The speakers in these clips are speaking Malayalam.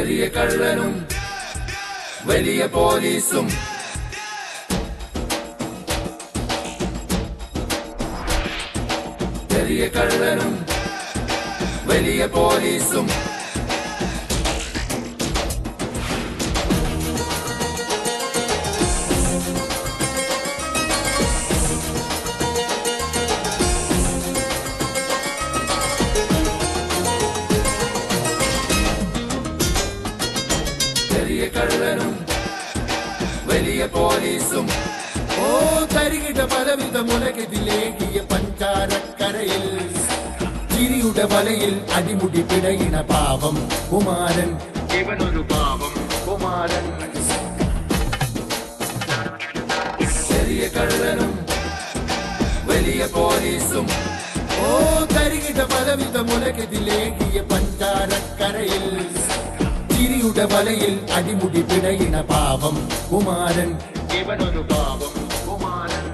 ചെറിയ കള്ളനും വലിയ പോലീസും ചെറിയ കള്ളനും വലിയ പോലീസും ചെറിയ കള്ളനും വലിയ പോലീസും ഓ തരികിട പലവിധ മുലകെതിലേകിയ പഞ്ചാരക്കരയിൽ ചിരിയുടെ വലയിൽ അടിമുടി പിടയിണ പാവം കുമാരൻ ഇവനൊരു പാവം കുമാരൻ ചെറിയ കള്ളനും വലിയ പോലീസും ഓ തരികിട പലവിധ മുലകെതിലേകിയ പഞ്ചാരക്കരയിൽ ചിരിയുടെ വലയിൽ അടിമുടി പിടയിണ പാവം കുമാരൻ ഇവനൊരു പാവം കുമാരൻ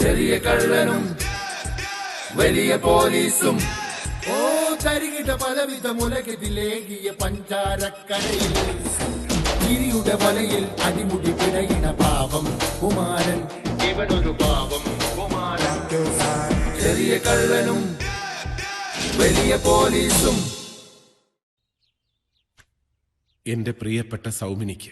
ചെറിയ കള്ളനും വലിയ പോലീസും ഓ തരികിട പലവിധ മുലകെതിലേകിയ പഞ്ചാരക്കരയിൽ ചിരിയുടെ വലയിൽ അടിമുടി പിടയിണ പാവം കുമാരൻ ഇവനൊരു പാവം കുമാരൻ ചെറിയ കള്ളനും വലിയ പോലീസും. എന്റെ പ്രിയപ്പെട്ട സൗമിനിക്ക്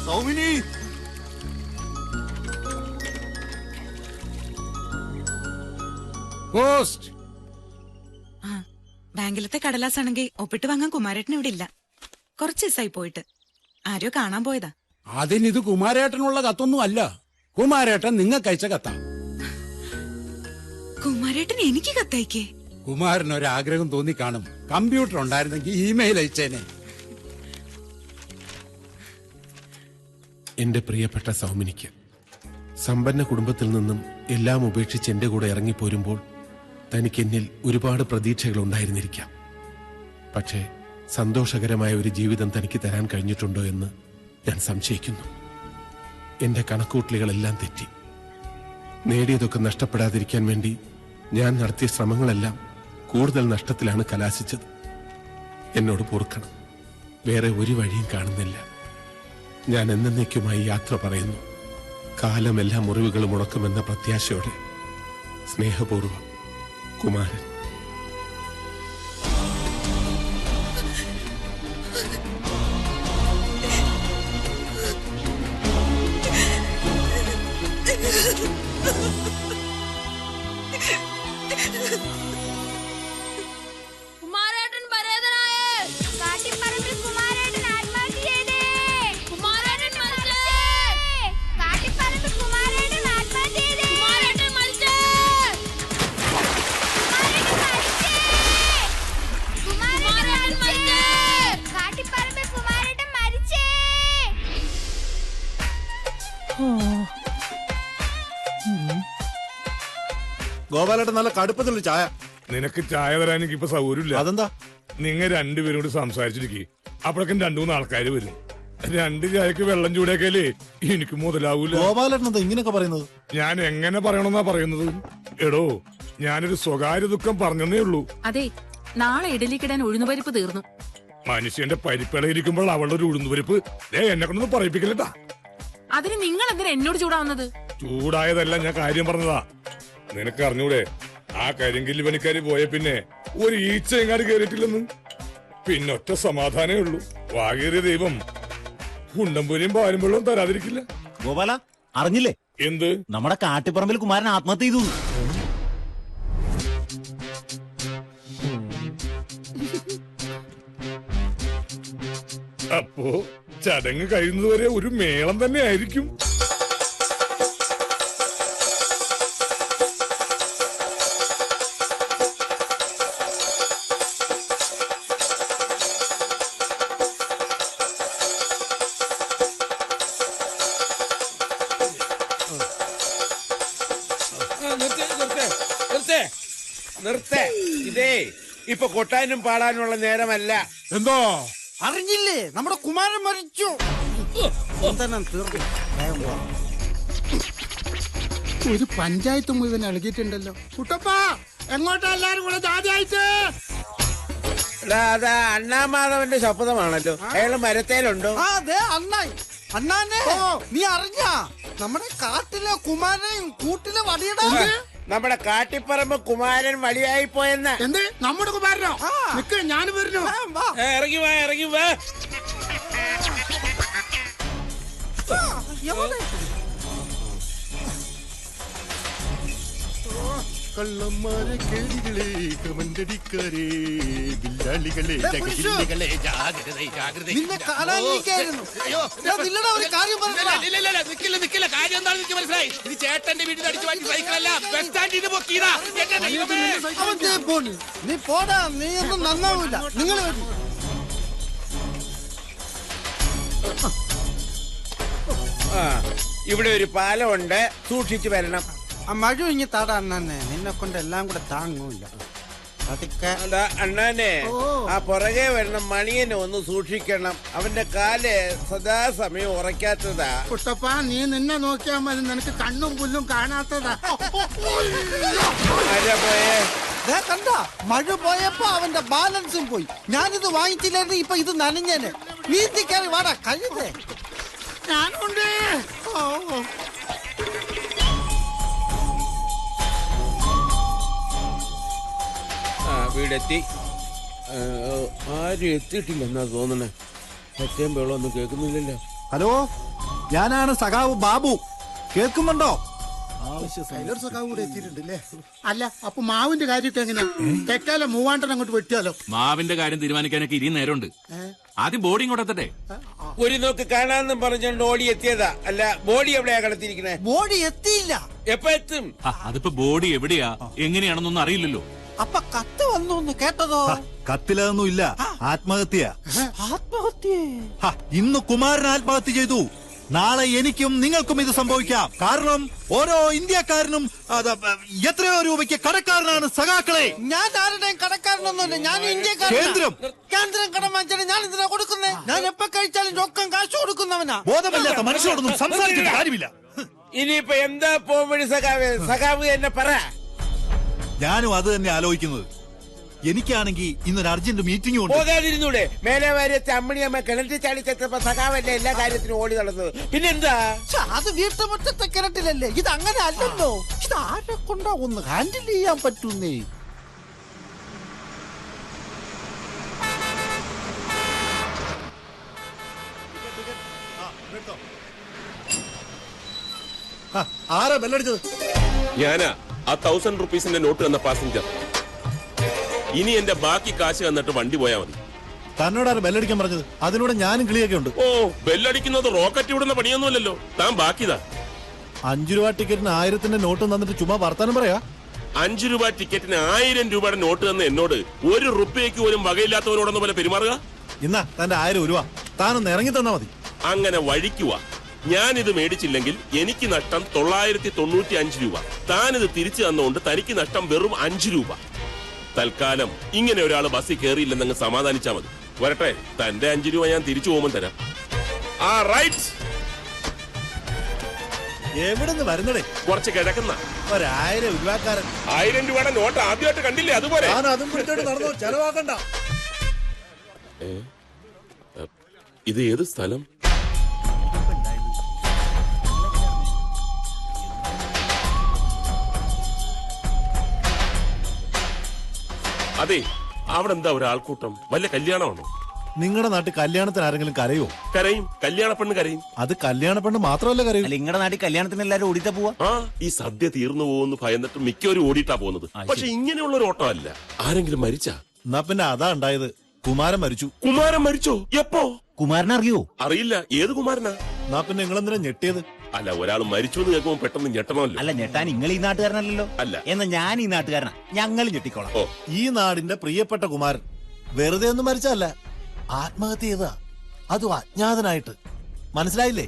സൗമിനി പോസ്റ്റ് ബാങ്കിലത്തെ കടലാസാണെങ്കിൽ ഒപ്പിട്ട് വാങ്ങാൻ കുമാരേട്ടൻ ഇവിടെ ഇല്ല. കുറച്ച് ദിവസമായി പോയിട്ട്. ആരോ കാണാൻ പോയതാ. അതിനിത് കുമാരേട്ടനുള്ള കത്തൊന്നും അല്ല. കുമാരേട്ടൻ നിങ്ങൾക്ക് അയച്ച കത്താ. കുമാരേട്ടൻ എനിക്ക് കത്തയക്കേ? കുമാരൻ ഒരാഗ്രഹം തോന്നി കാണും. കമ്പ്യൂട്ടർ ഉണ്ടായിരുന്നെങ്കിൽ ഇമെയിൽ അയച്ചേനെ. എന്റെ പ്രിയപ്പെട്ട സൗമിനിക്ക് സമ്പന്ന കുടുംബത്തിൽ നിന്നും എല്ലാം ഉപേക്ഷിച്ച് എന്റെ കൂടെ ഇറങ്ങിപ്പോരുമ്പോൾ തനിക്ക് എന്നിൽ ഒരുപാട് പ്രതീക്ഷകൾ ഉണ്ടായിരുന്നിരിക്കാം. പക്ഷേ സന്തോഷകരമായ ഒരു ജീവിതം തനിക്ക് തരാൻ കഴിഞ്ഞിട്ടുണ്ടോ എന്ന് ഞാൻ സംശയിക്കുന്നു. എന്റെ കണക്കൂട്ടലുകളെല്ലാം തെറ്റി. നേടിയതൊക്കെ നഷ്ടപ്പെടാതിരിക്കാൻ വേണ്ടി ഞാൻ നടത്തിയ ശ്രമങ്ങളെല്ലാം കൂടുതൽ നഷ്ടത്തിലാണ് കലാശിച്ചത്. എന്നോട് പൊറുക്കണം. വേറെ ഒരു വഴിയും കാണുന്നില്ല. ഞാൻ എന്നേക്കുമായി യാത്ര പറയുന്നു. കാലം എല്ലാ മുറിവുകളും ഉണക്കുമെന്ന പ്രത്യാശയോടെ. സ്നേഹപൂർവ്വം, കുമാരൻ. കുമാരേട്ടൻ പരേതനായേ. കാട്ടിപ്പറമ്പിൽ കുമാരേട്ടൻ ആത്മഹത്യ ചെയ്തേ. കുമാരേട്ടൻ മരിച്ചേ. കാട്ടിപ്പറമ്പിൽ കുമാരേട്ടൻ ആത്മഹത്യ ചെയ്തേ. കുമാരേട്ടൻ മരിച്ചേ. കുമാരേട്ടൻ മരിച്ചേ. കാട്ടിപ്പറമ്പിൽ കുമാരേട്ടൻ മരിച്ചേ. ഗോപാലേട്ടൻ നല്ല കടുപ്പത്തിലുള്ള ചായ. നിനക്ക് ചായ തരാൻ എനിക്ക് ഇപ്പൊ സൗകര്യമില്ല. അതെന്താ? നിങ്ങൾ രണ്ടുപേരും കൂടി സംസാരിച്ചിരിക്കും. അപ്പോഴേക്കും 2-3 ആൾക്കാര് വരും. 2 ചായക്ക് വെള്ളം ചൂടാക്കിയാലേ എനിക്ക് മുതലാവൂല. ഗോപാലേട്ടൻ എന്താ ഇങ്ങനെയൊക്കെ പറയുന്നത്? ഞാൻ എങ്ങനെ പറയണമെന്നാ പറയുന്നത്? എടോ, ഞാനൊരു സ്വകാര്യ ദുഃഖം പറഞ്ഞതേ ഉള്ളൂ. അതെ, നാളെ ഇഡലിക്കിടാൻ ഉഴുന്നുപരിപ്പ് തീർന്നു. മനുഷ്യന്റെ പരിപ്പിളയിരിക്കുമ്പോൾ അവളുടെ ഒരു ഉഴുന്നുപരിപ്പ് എന്നെ കൊണ്ടൊന്നും പറയിപ്പിക്കില്ലട്ടാ. അതിന് നിങ്ങൾ എന്തിനാ എന്നോട് ചൂടാവുന്നത്? ചൂടായതല്ല, ഞാൻ കാര്യം പറഞ്ഞതാ. നിനക്ക് അറിഞ്ഞൂടെ, ആ കരിങ്കില്ലി പണിക്കാര് പോയ പിന്നെ ഒരു ഈച്ച എങ്ങാട് കേറിയിട്ടില്ലെന്ന്. പിന്നൊറ്റ സമാധാനേ ഉള്ളൂ, വാകേറിയ ദൈവം കുണ്ടംപൂരിയും പാലും വെള്ളവും തരാതിരിക്കില്ല. ഗോപാല, അറിഞ്ഞില്ലേ എന്ത്? നമ്മുടെ കാട്ടിപ്പറമ്പിൽ കുമാരൻ ആത്മഹത്യ ചെയ്തു. അപ്പോ ചടങ്ങ് കഴിയുന്നതുവരെ ഒരു മേളം തന്നെ ആയിരിക്കും. നിർത്തേ. ഇതേ ഇപ്പൊ കൊട്ടാനും പാടാനുള്ള നേരമല്ല. എന്തോ അറിഞ്ഞില്ലേ, നമ്മുടെ കുമാരൻ മരിച്ചു. ഒരു പഞ്ചായത്ത് മുഴുവൻ ഇളകിയിട്ടുണ്ടല്ലോ. കുട്ടപ്പാ, എങ്ങോട്ടാ എല്ലാരും കൂടെ ജാതിയായിട്ട്? അതാ അണ്ണാമാധവന്റെ ശബ്ദമാണല്ലോ. അയാള് മരത്തേലുണ്ടോ? അതെ, അണ്ണായി. അണ്ണാനെ നീ അറിഞ്ഞാ നമ്മുടെ കാട്ടിലെ കുമാരൻ കൂട്ടിലെ വടിയുടെ നമ്മുടെ കാട്ടിപ്പറമ്പ് കുമാരൻ വഴിയായി പോയെന്ന്. എന്ത്? നമ്മുടെ കുമാരനോ? നിക്ക്, ഞാനും വരുന്നു. ഇറങ്ങി വാ, ഇറങ്ങി വാ. കള്ളന്മാരെ കേടികളെ കമണ്ടടിക്കാരേ ബില്ലാളികളെ ജഗജില്ലികളെ ജാഗ്രത ജാഗ്രത. നിന്നെ കാണാനിരിക്കായിരുന്നു. നില്ലടാ, ഒരു കാര്യം പറഞ്ഞില്ല. നിക്കില്ല കാര്യം എന്താണെന്ന് എനിക്ക് മനസ്സിലായി. ഇത് ചേട്ടന്റെ വീട്ടിൽ അടിച്ചു മാറ്റി സൈക്കിളല്ല, ബസ് സ്റ്റാൻഡിൽ നിന്ന് പൊക്കിയതാ. അവൻ ദേ പോണി. നീ പോടാ, നീ ഒന്നും നന്നാവൂല. നിങ്ങൾ വരും. ഇവിടെ ഒരു പാലമുണ്ട്, സൂക്ഷിച്ചു വരണം. ആ മഴ ഇങ്ങി താടാ അണ്ണാനെ, നിന്നെ കൊണ്ട് എല്ലാം കൂടെ താങ്ങൂല. അതാ അണ്ണാനെ, ആ പുറകെ വരുന്ന മണിയനെ ഒന്ന് സൂക്ഷിക്കണം. അവന്റെ കാല് സദാസമയം ഉറയ്ക്കാത്തതാ. കുട്ടപ്പാ, നീ നിന്നെ നോക്കിയാ മതി, നിനക്ക് കണ്ണും പുല്ലും കാണാത്തതാ. ആരാ പോയേ? കണ്ട, മഴ പോയപ്പോ അവന്റെ ബാലൻസും പോയി. ഞാനിത് വാങ്ങിച്ചില്ലായിരുന്നു, ഇപ്പൊ ഇത് നനഞ്ഞേനെ. നീന്തിക്കാറി വാടാ, കഴുതേ. ഞാനുണ്ട്. വീടെത്തി. ആരും എത്തിയിട്ടില്ലെന്നാ തോന്നണേ. സത്യം വെള്ളമൊന്നും കേൾക്കുന്നില്ലല്ലോ. ഹലോ, ഞാനാണ് സഖാവ് ബാബു. കേൾക്കുന്നുണ്ടോ? സഖാവ് കൂടെ എത്തിയിട്ടുണ്ടല്ലേ? അല്ല, അപ്പൊ മാവിന്റെ കാര്യമൊക്കെ എങ്ങനെയാ? തെക്കാലെ മൂവാണ്ടൻ അങ്ങോട്ട് വെട്ടിയാലോ? മാവിന്റെ കാര്യം തീരുമാനിക്കാനൊക്കെ ഇനി നേരമുണ്ട്. ആദ്യം ബോഡി ഇങ്ങോട്ട് എത്തട്ടെ. ഒരു നോക്ക് കാണാന്നും പറഞ്ഞോണ്ട് ഓടി എത്തിയതാ. അല്ല, ബോഡി എവിടെയാ കിടത്തിയിരിക്കണേ? ബോഡി എത്തിയില്ല. എപ്പ എത്തും? അതിപ്പോ ബോഡി എവിടെയാ എങ്ങനെയാണെന്നൊന്നും അറിയില്ലല്ലോ. അപ്പൊ കത്ത് വന്നു കേട്ടതോ? കത്തിലൊന്നും ഇല്ല, ആത്മഹത്യ. ആത്മഹത്യ? ഇന്ന് കുമാരൻ ആത്മഹത്യ ചെയ്തു. നാളെ എനിക്കും നിങ്ങൾക്കും ഇത് സംഭവിക്കാം. കാരണം ഓരോ ഇന്ത്യക്കാരനും എത്രയോ രൂപയ്ക്ക് കടക്കാരനാണ് സഖാക്കളെ. ഞാൻ ആരുടെയും കടക്കാരനൊന്നുമില്ല, ഞാൻ ഇന്ത്യക്കാരൻ. കേന്ദ്രം കടം വാങ്ങിച്ചാൽ ഞാൻ ഇതിനാ കൊടുക്കുന്നേ. ഞാൻ എപ്പോ കഴിച്ചാലും രൊക്കം കാശ് കൊടുക്കുന്നവനാ. ബോധമില്ലാത്ത മനുഷ്യരോടൊന്നും സംസാരിക്കേണ്ട കാര്യമില്ല. ഇനിയിപ്പൊ എന്താ പോംവഴി സഖാവ്? സഖാവ് എന്നെ പറ. ഞാനും അത് തന്നെ ആലോചിക്കുന്നത്. എനിക്കാണെങ്കിൽ ഇന്നൊരു അർജന്റ് മീറ്റിംഗ് ഉണ്ട്. പോകാതിരുന്നൂടെ? മേലെ വാര്യത്തെ അമ്മണിയമ്മ കിണറ്റിൽ ചാടി ചെത്തപ്പോ സഖാവല്ലേ എല്ലാ കാര്യത്തിനും ഓടി നടന്നത്. പിന്നെന്താ? അത് വീട്ടുമുറ്റത്തെ കിണറ്റിലല്ലേ, ഇത് അങ്ങനെ അല്ലല്ലോ. ഇത് ആരെ കൊണ്ടാ ഒന്ന് ഹാൻഡിൽ ചെയ്യാൻ പറ്റുന്നേ? ആരാ ബെല്ലടിച്ചത്? ഞാനാ, ആ 1000 റുപ്പീസിന്റെ നോട്ട് തന്ന പാസഞ്ചർ. ഇനി എന്റെ ബാക്കി കാശ് തന്നിട്ട് വണ്ടി പോയാ മതി. തന്നോടാണ് ബെല്ലടിക്കാൻ പറഞ്ഞത്? അതിലൂടെ ഞാനും കിളിയൊക്കെ ഉണ്ട്. ഓ, ബെല്ലടിക്കുന്നത് റോക്കറ്റ് വിടുന്ന പണിയൊന്നുമല്ലല്ലോ. താൻ ബാക്കിതാ. 5 രൂപ ടിക്കറ്റിന് 1000 നോട്ട് തന്നിട്ട് ചുമ്മാ വർത്താനം പറയാ. 5 രൂപ ടിക്കറ്റിന് 1000 രൂപയുടെ നോട്ട് തന്ന എന്നോട് 1 റുപ്യക്ക് പോലും വകയില്ലാത്തവരോടൊന്നും പോലെ പെരുമാറുക. ഇന്നാ തന്റെ 1000 രൂപ താനൊന്ന് ഇറങ്ങി തന്നാ മതി. അങ്ങനെ വഴിക്കുക. ഞാനിത് മേടിച്ചില്ലെങ്കിൽ എനിക്ക് നഷ്ടം 995 രൂപ. താനിത് തിരിച്ചു തന്നുകൊണ്ട് തനിക്ക് നഷ്ടം വെറും 5 രൂപ. തൽക്കാലം ഇങ്ങനെ ഒരാൾ ബസ്സിൽ കയറിയില്ലെന്നങ്ങ് സമാധാനിച്ചാ മതി. വരട്ടെ, തന്റെ 5 രൂപ ഞാൻ തിരിച്ചു പോകുമ്പോൾ തരാം. ആ റൈറ്റ്. എവിടുന്ന് വരുന്നടേ? കുറച്ച് കിഴക്കുന്ന 1000 രൂപക്കാരൻ. 1000 രൂപയുടെ നോട്ട് ആദ്യമായിട്ട് കണ്ടില്ലേ? അതുപോലെ അതും പിടിച്ചോട്ട് നടന്നോ, ചെലവാക്കണ്ട. ഇത് ഏത് സ്ഥലം? അതെ, അവിടെ എന്താ ഒരാൾക്കൂട്ടം? വല്ല കല്യാണമാണോ? നിങ്ങളുടെ നാട്ടിൽ കല്യാണത്തിന് ആരെങ്കിലും കരയോ? കരയും. കല്യാണ പെണ്ണ് കരയും. അത് കല്യാണ പെണ്ണ് മാത്രമല്ല കരയും. നിങ്ങളുടെ നാട്ടിൽ കല്യാണത്തിന് എല്ലാരും ഓടിട്ടാ പോവാ. ആ, ഈ സദ്യ തീർന്നു പോകുന്നു ഭയന്നിട്ട് മിക്കവരും ഓടിയിട്ടാ പോകുന്നത്. പക്ഷെ ഇങ്ങനെയുള്ള ഒരു ഓട്ടം അല്ല. ആരെങ്കിലും മരിച്ചാ? എന്നാ പിന്നെ അതാ ഉണ്ടായത്. കുമാരൻ മരിച്ചു. കുമാരൻ മരിച്ചോ? എപ്പോ? കുമാരനെ അറിയോ? അറിയില്ല. ഏത് കുമാരനാ? എന്നാ പിന്നെ നിങ്ങളെന്തിനാ ഞെട്ടിയത്? അല്ല, ഒരാൾ മരിച്ചു എന്ന് കേൾക്കുമ്പോൾ പെട്ടെന്ന് ഞെട്ടണമല്ലോ. അല്ല, ഞെട്ടാൻ നിങ്ങൾ ഈ നാട്ടുകാരനല്ലോ. അല്ല, എന്നാ ഞാൻ ഈ നാട്ടുകാരനാ. ഞങ്ങൾ ഞെട്ടിക്കോളാം. ഈ നാടിന്റെ പ്രിയപ്പെട്ട കുമാരൻ വെറുതെ ഒന്നും മരിച്ചല്ല, ആത്മഹത്യ ചെയ്താ. അതും അജ്ഞാതനായിട്ട്. മനസ്സിലായില്ലേ?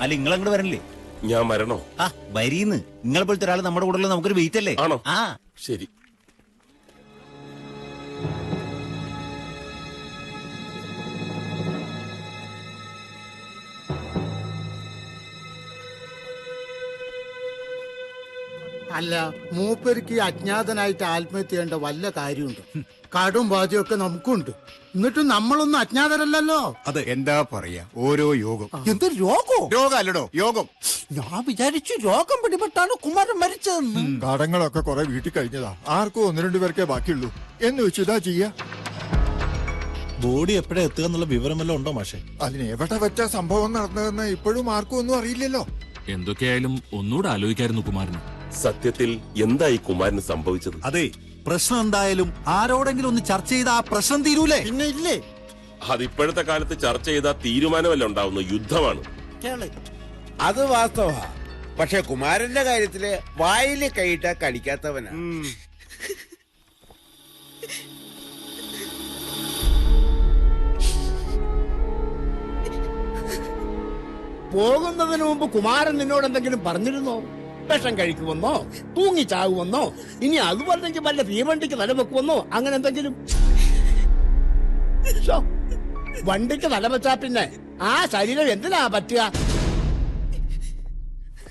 അല്ല, നിങ്ങളങ്ങോട്ട് വരണില്ലേ? ഞാൻ വരണോ? ആ, വരീന്ന്. നിങ്ങളെ പോലത്തെ ഒരാൾ നമ്മുടെ കൂടെ ഉള്ള നമുക്കൊരു വെയിറ്റ് അല്ലേ? ആണോ? ആ, ശരി. അല്ല, മൂപ്പർക്ക് ഈ അജ്ഞാതനായിട്ട് ആത്മഹത്യ ചെയ്യേണ്ട വല്ല കാര്യമുണ്ട്? കടും ബാധ്യമൊക്കെ നമുക്കുണ്ട്. എന്നിട്ടും നമ്മളൊന്നും അജ്ഞാതരല്ലോ. അതെ, എന്താ പറയാ, ഓരോ യോഗം. എന്ത് രോഗോ? രോഗമല്ലടോ, യോഗം. ഞാൻ വിചാരിച്ചു രോഗം പിടിപെട്ടാണ് കുമാരൻ മരിച്ചതെന്ന്. കടങ്ങളൊക്കെ കുറെ വീട്ടിൽ കഴിഞ്ഞതാ. ആർക്കും 1-2 പേർക്കേ ബാക്കിയുള്ളൂ എന്ന് വെച്ച് ഇതാ ചെയ്യാ. ബോഡി എപ്പോഴാ എത്തുക എന്നുള്ള വിവരമല്ലോ ഉണ്ടോ മാഷെ? അതിന് എവിടെ വെച്ച സംഭവം നടന്നതെന്ന് ഇപ്പോഴും ആർക്കും ഒന്നും അറിയില്ലല്ലോ. എന്തൊക്കെയായാലും ഒന്നുകൂടെ ആലോചിക്കായിരുന്നു കുമാരന്. സത്യത്തിൽ എന്തായി കുമാരന് സംഭവിച്ചത്? അതെ, പ്രശ്നം എന്തായാലും ആരോടെങ്കിലും ഒന്ന് ചർച്ച ചെയ്ത ആ പ്രശ്നം തീരൂലേ? പിന്നെ ഇല്ലേ? അതിപ്പോഴത്തെ കാലത്ത് ചർച്ച ചെയ്താൽ തീരുമാനമല്ല ഉണ്ടാവുന്നു, യുദ്ധമാണ്. അത് വാസ്തവ. പക്ഷെ കുമാരന്റെ കാര്യത്തില് വായില് കൈയിട്ട കടിക്കാത്തവനാ. പോകുന്നതിന് മുമ്പ് കുമാരൻ നിന്നോട് എന്തെങ്കിലും പറഞ്ഞിരുന്നോ? വിഷം കഴിക്കുമെന്നോ, തൂങ്ങിച്ചാകുമെന്നോ, ഇനി അതുപോലെങ്കിൽ വല്ല തീവണ്ടിക്ക് തലവെക്കുമെന്നോ, അങ്ങനെ എന്തെങ്കിലും? വണ്ടിക്ക് തലവെച്ചാ പിന്നെ ആ ശരീരം എന്തിനാ പറ്റുക?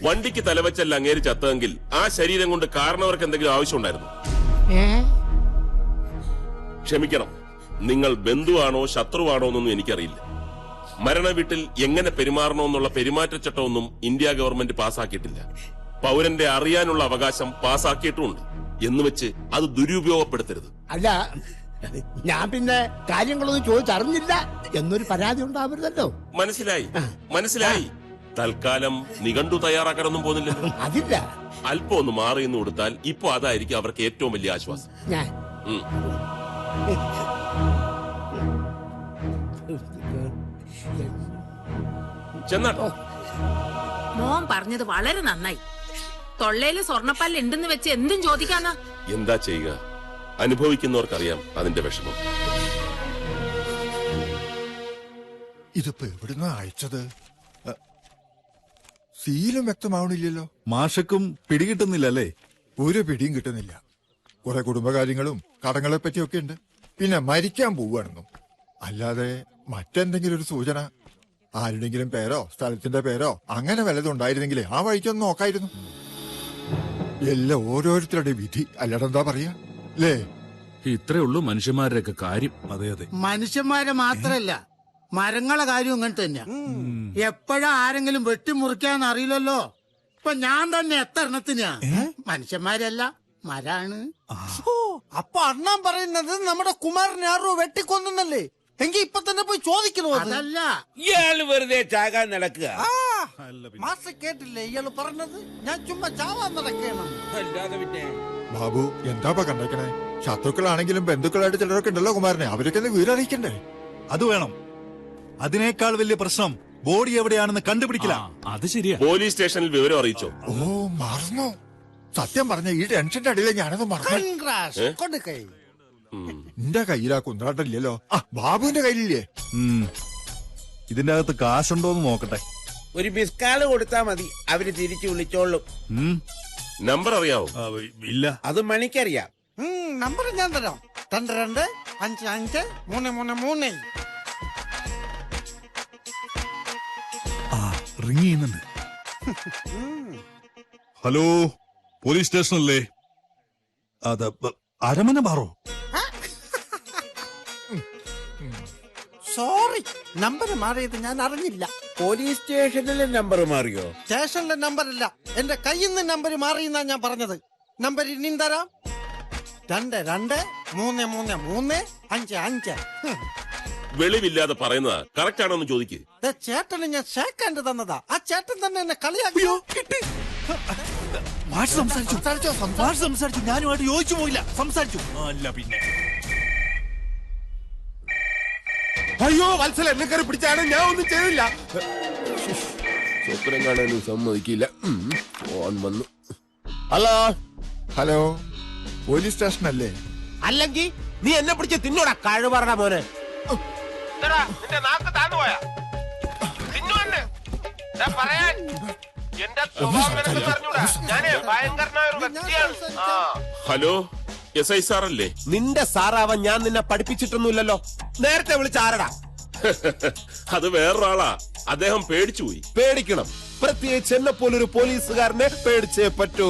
വണ്ടിക്ക് തലവെച്ചല്ല അങ്ങേര് ചത്തതെങ്കിൽ ആ ശരീരം കൊണ്ട് കാരണവർക്ക് എന്തെങ്കിലും ആവശ്യമുണ്ടായിരുന്നു? ക്ഷമിക്കണം, നിങ്ങൾ ബന്ധുവാണോ ശത്രുവാണോ എന്നൊന്നും എനിക്കറിയില്ല. മരണ വീട്ടിൽ എങ്ങനെ പെരുമാറണമെന്നുള്ള പെരുമാറ്റച്ചട്ടമൊന്നും ഇന്ത്യ ഗവൺമെന്റ് പാസാക്കിയിട്ടില്ല. പൗരന്റെ അറിയാനുള്ള അവകാശം പാസാക്കിയിട്ടുമുണ്ട്. എന്നുവെച്ച് അത് ദുരുപയോഗപ്പെടുത്തരുത്. അല്ല, ഞാൻ പിന്നെ കാര്യങ്ങളൊന്നും ചോദിച്ചറിഞ്ഞില്ല എന്നൊരു പരാതി ഉണ്ടാവരുതല്ലോ. മനസ്സിലായി, മനസ്സിലായി. തൽക്കാലം നിഘണ്ടു തയ്യാറാക്കാനൊന്നും പോകുന്നില്ലല്ലോ. അതില്ല. അല്പം ഒന്ന് മാറിയെന്ന് കൊടുത്താൽ ഇപ്പൊ അതായിരിക്കും അവർക്ക് ഏറ്റവും വലിയ ആശ്വാസം. ചെന്നാട്ടോ. മോൻ പറഞ്ഞത് വളരെ നന്നായി. തൊള്ളയില് സ്വർണ്ണപ്പല്ല് ഉണ്ടെന്ന് വെച്ച് എന്തും ചോദിക്കാന്നാ. എന്താ ചെയ്യുക, അനുഭവിക്കുന്നവർക്കറിയാം അതിന്റെ വിഷമം. ഇതിപ്പോ എവിടുന്ന അയച്ചത്? സീലും വ്യക്തമാവണില്ലല്ലോ. മാഷക്കും പിടികിട്ടുന്നില്ലല്ലേ? ഒരു പിടിയും കിട്ടുന്നില്ല. കുറെ കുടുംബകാര്യങ്ങളും കടങ്ങളെ പറ്റിയൊക്കെ ഉണ്ട്. പിന്നെ മരിക്കാൻ പോവുകയാണെന്നും. അല്ലാതെ മറ്റെന്തെങ്കിലും ഒരു സൂചന, ആരുടെങ്കിലും പേരോ സ്ഥലത്തിന്റെ പേരോ അങ്ങനെ വല്ലതും ഉണ്ടായിരുന്നെങ്കിലേ ആ വഴിക്കൊന്ന് നോക്കായിരുന്നു. എല്ലാം ഓരോരുത്തരുടെ വിധി അല്ലടെന്താ പറയാ അല്ലേ? ഇത്രേ ഉള്ളൂ മനുഷ്യന്മാരുടെയൊക്കെ കാര്യം. അതെ അതെ. മനുഷ്യന്മാരെ മാത്രല്ല മരങ്ങളെ കാര്യം അങ്ങനെ തന്നെയാ. എപ്പോഴാ ആരെങ്കിലും വെട്ടിമുറിക്കാന്ന് അറിയില്ലല്ലോ. ഇപ്പൊ ഞാൻ തന്നെ എത്ര എണ്ണത്തിനാ മനുഷ്യന്മാരല്ല മരാണ്. അപ്പൊ അണ്ണാൻ പറയുന്നത് നമ്മുടെ കുമാരനെ ആരോ വെട്ടിക്കൊന്നല്ലേ? എങ്കി ഇപ്പൊ തന്നെ പോയി ചോദിക്കണോ? അതല്ല, ഇയാള് വെറുതെ ചാകാൻ നടക്കുക. മാസ്റ്റർ കേട്ടില്ലേ ഇയാള് പറഞ്ഞത്? ഞാൻ ചുമ്മാ ചാവാൻ നടക്കണം. അല്ലാതെ പിന്നെ ബാബു എന്താ കണ്ടേക്കണേ? ശത്രുക്കളാണെങ്കിലും ബന്ധുക്കളായിട്ട് ചിലരൊക്കെ ഉണ്ടല്ലോ കുമാരനെ, അവരൊക്കെ ഒന്ന് വിവരറിയിക്കണ്ടേ? അത് വേണം. അതിനേക്കാൾ വലിയ പ്രശ്നം ബോഡി എവിടെയാണെന്ന് കണ്ടുപിടിക്കില്ല. അത് ശരിയാ. പോലീസ് സ്റ്റേഷനിൽ വിവരം അറിയിച്ചോ? ഓ മറന്നു. സത്യം പറഞ്ഞ ഈ ടെൻഷന്റെ അടിയിലെ ഞാനത് മറന്നു. കൊടുക്കൈ എന്റെ കയ്യിലാ കുന്ത്രാട്ടമില്ലല്ലോ. ബാബുവിന്റെ കയ്യിലില്ലേ? ഇതിന്റെ അകത്ത് കാശുണ്ടോന്ന് നോക്കട്ടെ. ഒരു മിസ്കാള് കൊടുത്താ മതി, അവര് തിരിച്ചു വിളിച്ചോളും. നമ്പർ അറിയാവോ? ഇല്ല. അത് മണിക്കറിയാം. നമ്പർ ഞാൻ തരാം. 22555333. റിങ് ചെയ്യുന്നുണ്ട്. ഹലോ, പോലീസ് സ്റ്റേഷനല്ലേ? അത് അരമന ബാറോ? സോറി, നമ്പർ മാറിയത് ഞാൻ അറിഞ്ഞില്ല. പോലീസ് സ്റ്റേഷനിലെ നമ്പർ മാറിയോ? സ്റ്റേഷനിലെ നമ്പറല്ല, എന്റെ കയ്യിൽ നിന്ന് നമ്പർ മാറിയെന്നാ ഞാൻ പറഞ്ഞത്. നമ്പർ ഇനിയും തരാം. 223335. വെളിവില്ലാതെ പറയുന്നതാ. കറക്റ്റ് ആണോന്ന് ചോദിക്ക്. ചേട്ടന് ഞാൻ ഷേക്കാൻഡ് തന്നതാ. ആ ചേട്ടൻ തന്നെ എന്നെ കളിയാക്കിയോ? സംസാരിച്ചു. ഞാനുമായിട്ട് യോജിച്ചു പോയില്ല. സംസാരിച്ചു. അല്ല പിന്നെ അയ്യോ വത്സല, എന്നെ കയറി പിടിച്ചാണ്, ഞാൻ ഒന്നും ചെയ്തില്ല. സ്വപ്നം കാണാനും സമ്മതിക്കില്ല. ഫോൺ വന്നു. ഹലോ ഹലോ, പോലീസ് സ്റ്റേഷൻ അല്ലേ? അല്ലെങ്കിൽ നീ എന്നെ പിടിച്ച് തിന്നോടാ കഴിവറ മോനെ. നിന്റെ നാക്ക് താന്നു പോയാ തിന്നോന്നെ പറയാൻ. എന്റെ സ്വഭാവം നിനക്ക് അറിഞ്ഞൂടാ. ഞാനേ ഭയങ്കരനായ ഒരു വ്യക്തിയാണ്. ഹലോ, SI സാറല്ലേ? നിന്റെ സാറാവാൻ ഞാൻ നിന്നെ പഠിപ്പിച്ചിട്ടൊന്നുമില്ലല്ലോ. നേരത്തെ വിളിച്ച ആരടാ? അത് വേറൊരാളാ. അദ്ദേഹം പേടിച്ചുപോയി. പേടിക്കണം, പ്രത്യേകിച്ച് എന്നെ പോലൊരു പോലീസുകാരനെ പേടിച്ചേ പറ്റൂ.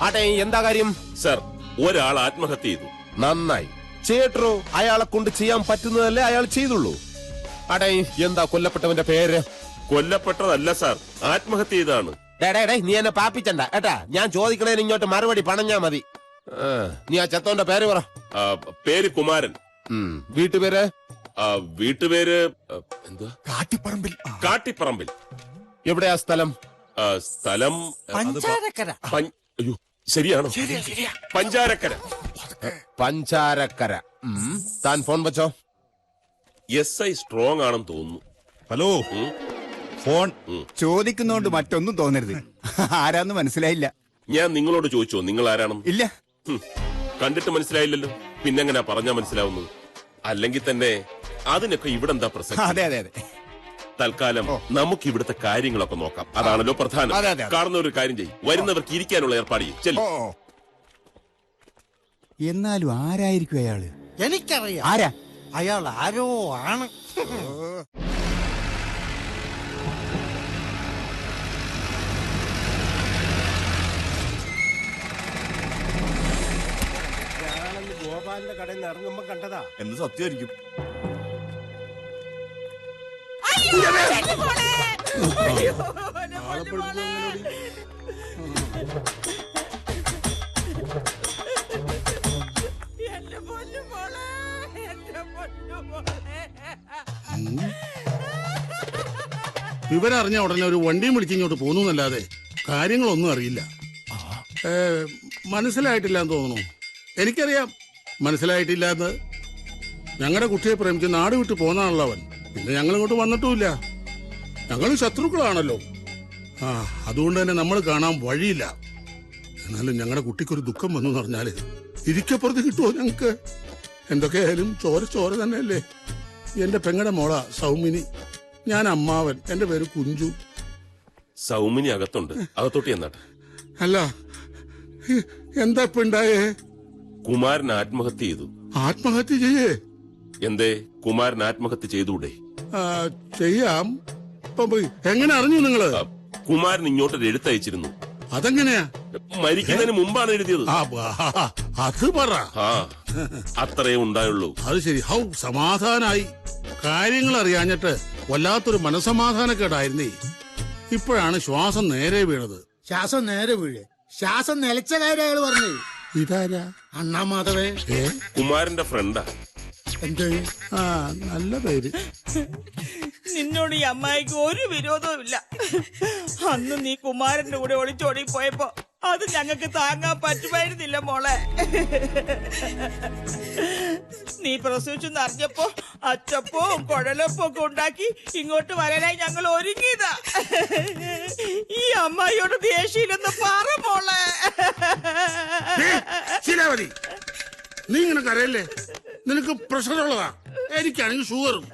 ആട്ടെ, എന്താ കാര്യം? സർ, ഒരാൾ ആത്മഹത്യ ചെയ്തു. നന്നായി. ചേട്ടറോ, അയാളെ കൊണ്ട് ചെയ്യാൻ പറ്റുന്നതല്ലേ അയാൾ ചെയ്തുള്ളൂ. ആട്ടെ, എന്താ കൊല്ലപ്പെട്ടവന്റെ പേര്? കൊല്ലപ്പെട്ടതല്ല സാർ, ആത്മഹത്യ ചെയ്താണ്. നീ എന്നെ പാപ്പിച്ചണ്ട കേട്ടാ. ഞാൻ ചോദിക്കണേന് ഇങ്ങോട്ട് മറുപടി പണഞ്ഞാ മതി. നീ ആ ചത്തോന്റെ പേര് പറ. പേര് കുമാരൻ. വീട്ടുപേര്? വീട്ടുപേര് എന്താ? കാട്ടിപ്പറമ്പിൽ. എവിടെയാ സ്ഥലം? സ്ഥലം പഞ്ചാരക്കര. അയ്യോ, ശരിയാണോ? പഞ്ചാരക്കര. താൻ ഫോൺ വെച്ചോ. SI സ്ട്രോങ് ആണെന്ന് തോന്നുന്നു. ഹലോ, ഫോൺ ചോദിക്കുന്നോണ്ട് മറ്റൊന്നും തോന്നരുത്. ആരാന്ന് മനസ്സിലായില്ല. ഞാൻ നിങ്ങളോട് ചോദിച്ചോ നിങ്ങൾ ആരാണെന്ന്? ഇല്ല. കണ്ടിട്ട് മനസ്സിലായില്ലല്ലോ, പിന്നെങ്ങനാ പറഞ്ഞാ മനസ്സിലാവുന്നത്? അല്ലെങ്കിൽ തന്നെ അതിനൊക്കെ ഇവിടെ എന്താ പ്രസക്തി? അതെ അതെ അതെ. തൽക്കാലം നമുക്ക് ഇവിടുത്തെ കാര്യങ്ങളൊക്കെ നോക്കാം. അതാണല്ലോ പ്രധാനം. കാണുന്ന ഒരു കാര്യം ചെയ്യും, വരുന്നവർക്ക് ഇരിക്കാനുള്ള ഏർപ്പാട് ചെയ്യും. ചെല്ലു. എന്നാലും ആരായിരിക്കും അയാള്? എനിക്കറിയാം. ആരാ? അയാൾ ആരോ ആണ്. ഗോപാലിന്റെ കടയിൽ നിന്ന് ഇറങ്ങുമ്പോ കണ്ടതാ. എന്ന് സത്യമായിരിക്കും. വിവരം അറിഞ്ഞ ഉടനെ ഒരു വണ്ടിയും വിളിച്ച് ഇങ്ങോട്ട് പോന്നല്ലാതെ കാര്യങ്ങളൊന്നും അറിയില്ല. മനസ്സിലായിട്ടില്ലാന്ന് തോന്നുന്നു. എനിക്കറിയാം മനസ്സിലായിട്ടില്ലാന്ന്. ഞങ്ങളുടെ കുട്ടിയെ പ്രേമിച്ച് നാട് വിട്ട് പോന്നാണല്ലോ അവൻ. പിന്നെ ഞങ്ങൾ ഇങ്ങോട്ട് വന്നിട്ടുമില്ല. ഞങ്ങൾ ശത്രുക്കളാണല്ലോ. അതുകൊണ്ട് തന്നെ നമ്മൾ കാണാൻ വഴിയില്ല. എന്നാലും ഞങ്ങളുടെ കുട്ടിക്കൊരു ദുഃഖം വന്നു എന്ന് പറഞ്ഞാല് ഇരിക്കപ്പുറത്ത് കിട്ടുമോ ഞങ്ങക്ക്? എന്തൊക്കെയായാലും ചോര തന്നെയല്ലേ. എന്റെ പെങ്ങടെ മോള സൗമിനി, ഞാൻ അമ്മാവൻ, എന്റെ പേര് കുഞ്ചു. സൗമിനി അകത്തുണ്ട്, അകത്തോട്ട് എന്നാട്ടെ. അല്ല, എന്താ ഇപ്പൊ ഉണ്ടായേ? കുമാരൻ ആത്മഹത്യ ചെയ്തു. ആത്മഹത്യ ചെയ്യേ? എന്തേ, കുമാരൻ ആത്മഹത്യ ചെയ്തൂടെ? ചെയ്യാം. എങ്ങനെ അറിഞ്ഞു നിങ്ങള്? കുമാരൻ ഇങ്ങോട്ടൊരു എഴുത്തയച്ചിരുന്നു. അതെങ്ങനെയാ? മരിക്കുന്നതിന് മുമ്പാണ് എഴുതിയത്. അത് പറ. അത്രേ ഉണ്ടായുള്ളൂ. അത് ശരി. ഹൗ സമാധാനായി. കാര്യങ്ങൾ അറിയാഞ്ഞിട്ട് വല്ലാത്തൊരു മനസമാധാനക്കേടായിരുന്നേ. ഇപ്പോഴാണ് ശ്വാസം നേരെ വീണത്. ശ്വാസം നേരെ വീഴ്. ശ്വാസം നിലച്ച കാര്യം അയാൾ പറഞ്ഞു. ഇതാരാ? അണ്ണാ മാധവേ. കുമാരന്റെ ഫ്രണ്ടാ. എന്ത്? നല്ല പേര്. നിന്നോട് ഈ അമ്മായിക്ക് ഒരു വിരോധവും ഇല്ല. അന്ന് നീ കുമാരന്റെ കൂടെ ഒളിച്ചോടി പോയപ്പോ അത് ഞങ്ങൾക്ക് താങ്ങാൻ പറ്റുമായിരുന്നില്ല മോളെ. നീ പ്രസവിച്ചെന്ന് അറിഞ്ഞപ്പോ അച്ചപ്പവും കുഴലപ്പവും ഒക്കെ ഉണ്ടാക്കി ഇങ്ങോട്ട് വരാനായി ഞങ്ങൾ ഒരുങ്ങിയതാ. ഈ അമ്മായിയോട് ദേഷ്യയില്ലെന്ന് പറ മോളെ. ശീലാവതി, നീ ഇങ്ങനെ കരയല്ലേ? നിനക്ക് പ്രഷറുള്ളതാ. എനിക്കാണെങ്കിൽ ഷുഗറും.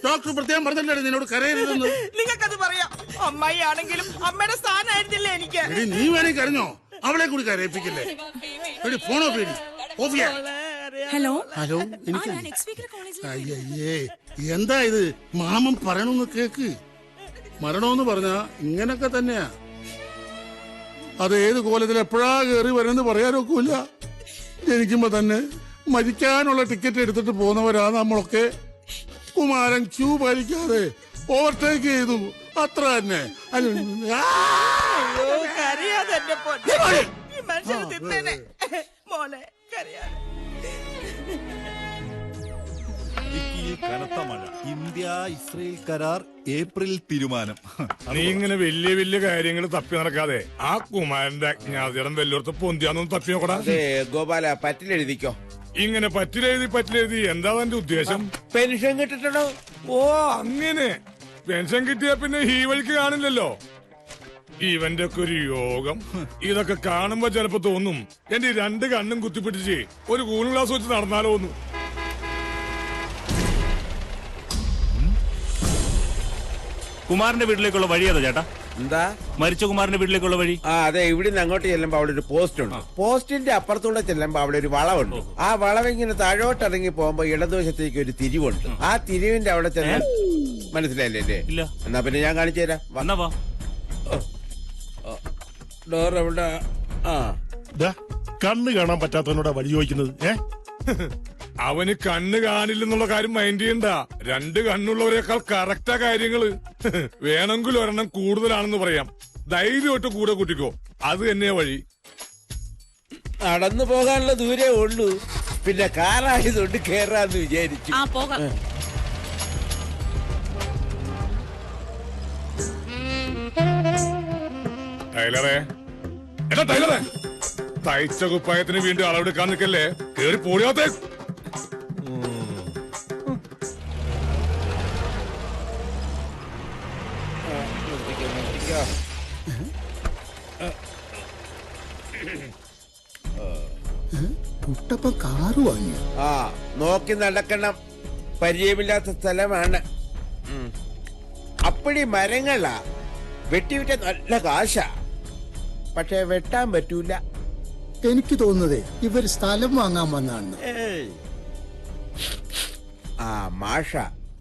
ഡോക്ടർ പ്രത്യേകം പറഞ്ഞല്ലേ നിന്നോട് കരയരുതെന്ന്. നിങ്ങൾക്കത് പറയാം. അമ്മായി ആണെങ്കിലും അമ്മയുടെ സ്ഥാനമായിരുന്നില്ലേ എനിക്ക്. നീ വേണമെങ്കിൽ കരഞ്ഞോ, അവളെ കൂടി കരയിപ്പിക്കില്ലേ? ഫോണോ പേടി. ഹലോ ഹലോ, എനിക്ക് അയ്യേ, എന്താ ഇത്? മാമൻ പറയണമെന്ന് കേക്ക്. മരണമെന്ന് പറഞ്ഞാ ഇങ്ങനൊക്കെ തന്നെയാ. അത് ഏത് കോലത്തിൽ എപ്പോഴാ കയറി വരുമെന്ന് പറയാനൊക്കില്ല. ജനിക്കുമ്പോ തന്നെ മരിക്കാനുള്ള ടിക്കറ്റ് എടുത്തിട്ട് പോകുന്നവരാ നമ്മളൊക്കെ. കുമാരൻ ക്യൂ പാലിക്കാതെ ഓവർടേക്ക് ചെയ്തു, അത്ര തന്നെ. കനത്ത മഴ. ഇന്ത്യ ഇസ്രയേൽ കരാർ ഏപ്രിൽ തീരുമാനം. നീ ഇങ്ങനെ വലിയ വലിയ കാര്യങ്ങൾ തപ്പി നടക്കാതെ ആ കുമാരന്റെ അജ്ഞാതീരം വല്ലോടത്ത് പൊന്തിയാന്നൊന്ന് തപ്പി നോക്കടാ. ഗോപാല, പറ്റിലെഴുതിക്കോ. ഇങ്ങനെ പറ്റിലെഴുതി എന്താ എന്റെ ഉദ്ദേശം? പെൻഷൻ കിട്ടിട്ടോ? ഓ അങ്ങനെ. പെൻഷൻ കിട്ടിയാ പിന്നെ ഈ വഴിക്ക് കാണില്ലല്ലോ. ഇവന്റെ ഒക്കെ ഒരു യോഗം. ഇതൊക്കെ കാണുമ്പോ ചിലപ്പോ തോന്നും എന്റെ രണ്ട് കണ്ണും കുത്തിപ്പിടിച്ച് ഒരു കൂൾ ഗ്ലാസ് വെച്ച് നടന്നാലോ ഒന്ന്. കുമാരന്റെ വീട്ടിലേക്കുള്ള വഴി ഏതാ ചേട്ടാ? എന്താ? മരിച്ച കുമാരന്റെ വീട്ടിലേക്കുള്ള വഴി. അതെ, ഇവിടുന്ന് അങ്ങോട്ട് ചെല്ലുമ്പോ അവിടെ ഒരു പോസ്റ്റ് ഉണ്ട്. പോസ്റ്റിന്റെ അപ്പുറത്തൂടെ ചെല്ലുമ്പോ അവിടെ ഒരു വളവുണ്ട്. ആ വളവ് ഇങ്ങനെ താഴോട്ട് ഇറങ്ങി പോകുമ്പോ ഇടതുവശത്തേക്ക് ഒരു തിരിവുണ്ട്. ആ തിരിവിന്റെ അവിടെ ചെന്ന് മനസ്സിലായില്ലേ? ഇല്ല. എന്നാ പിന്നെ ഞാൻ കാണിച്ചു തരാം. ഡോർ എവിടെ? കണ്ണ് കാണാൻ പറ്റാത്തവനോടാ വഴി ചോദിക്കുന്നത്. അവന് കണ്ണ് കാണില്ലെന്നുള്ള കാര്യം മൈൻഡ് ചെയ്യണ്ട. രണ്ട് കണ്ണുള്ളവരെക്കാൾ കറക്റ്റാ കാര്യങ്ങള്. വേണമെങ്കിൽ ഒരെണ്ണം കൂടുതലാണെന്ന് പറയാം. ധൈര്യമായിട്ട് കൂടെ കൂട്ടിക്കോ. അത് തന്നെയാ വഴി. നടന്നു പോകാനുള്ള ദൂരേ ഉള്ളൂ. പിന്നെ കാറായതുകൊണ്ട് കേറാന്ന് വിചാരിച്ചു. ടൈലറേ, എടാ ടൈലറേ, തയ്ച്ച കുപ്പായത്തിന് വീണ്ടും അളവെടുക്കാൻ നിൽക്കല്ലേ. കേറി പോടിയാത്തേ. കുട്ടപ്പൻ കാറ് വാങ്ങി. നോക്കി നടക്കണം. പരിചയമില്ലാത്ത സ്ഥലമാണ്. അപ്പടി മരങ്ങളാ. വെട്ടിവിറ്റ നല്ല കാശാ. പക്ഷെ വെട്ടാൻ പറ്റൂല. എനിക്ക് തോന്നുന്നതേ ഇവർ സ്ഥലം വാങ്ങാൻ വന്നാണ്.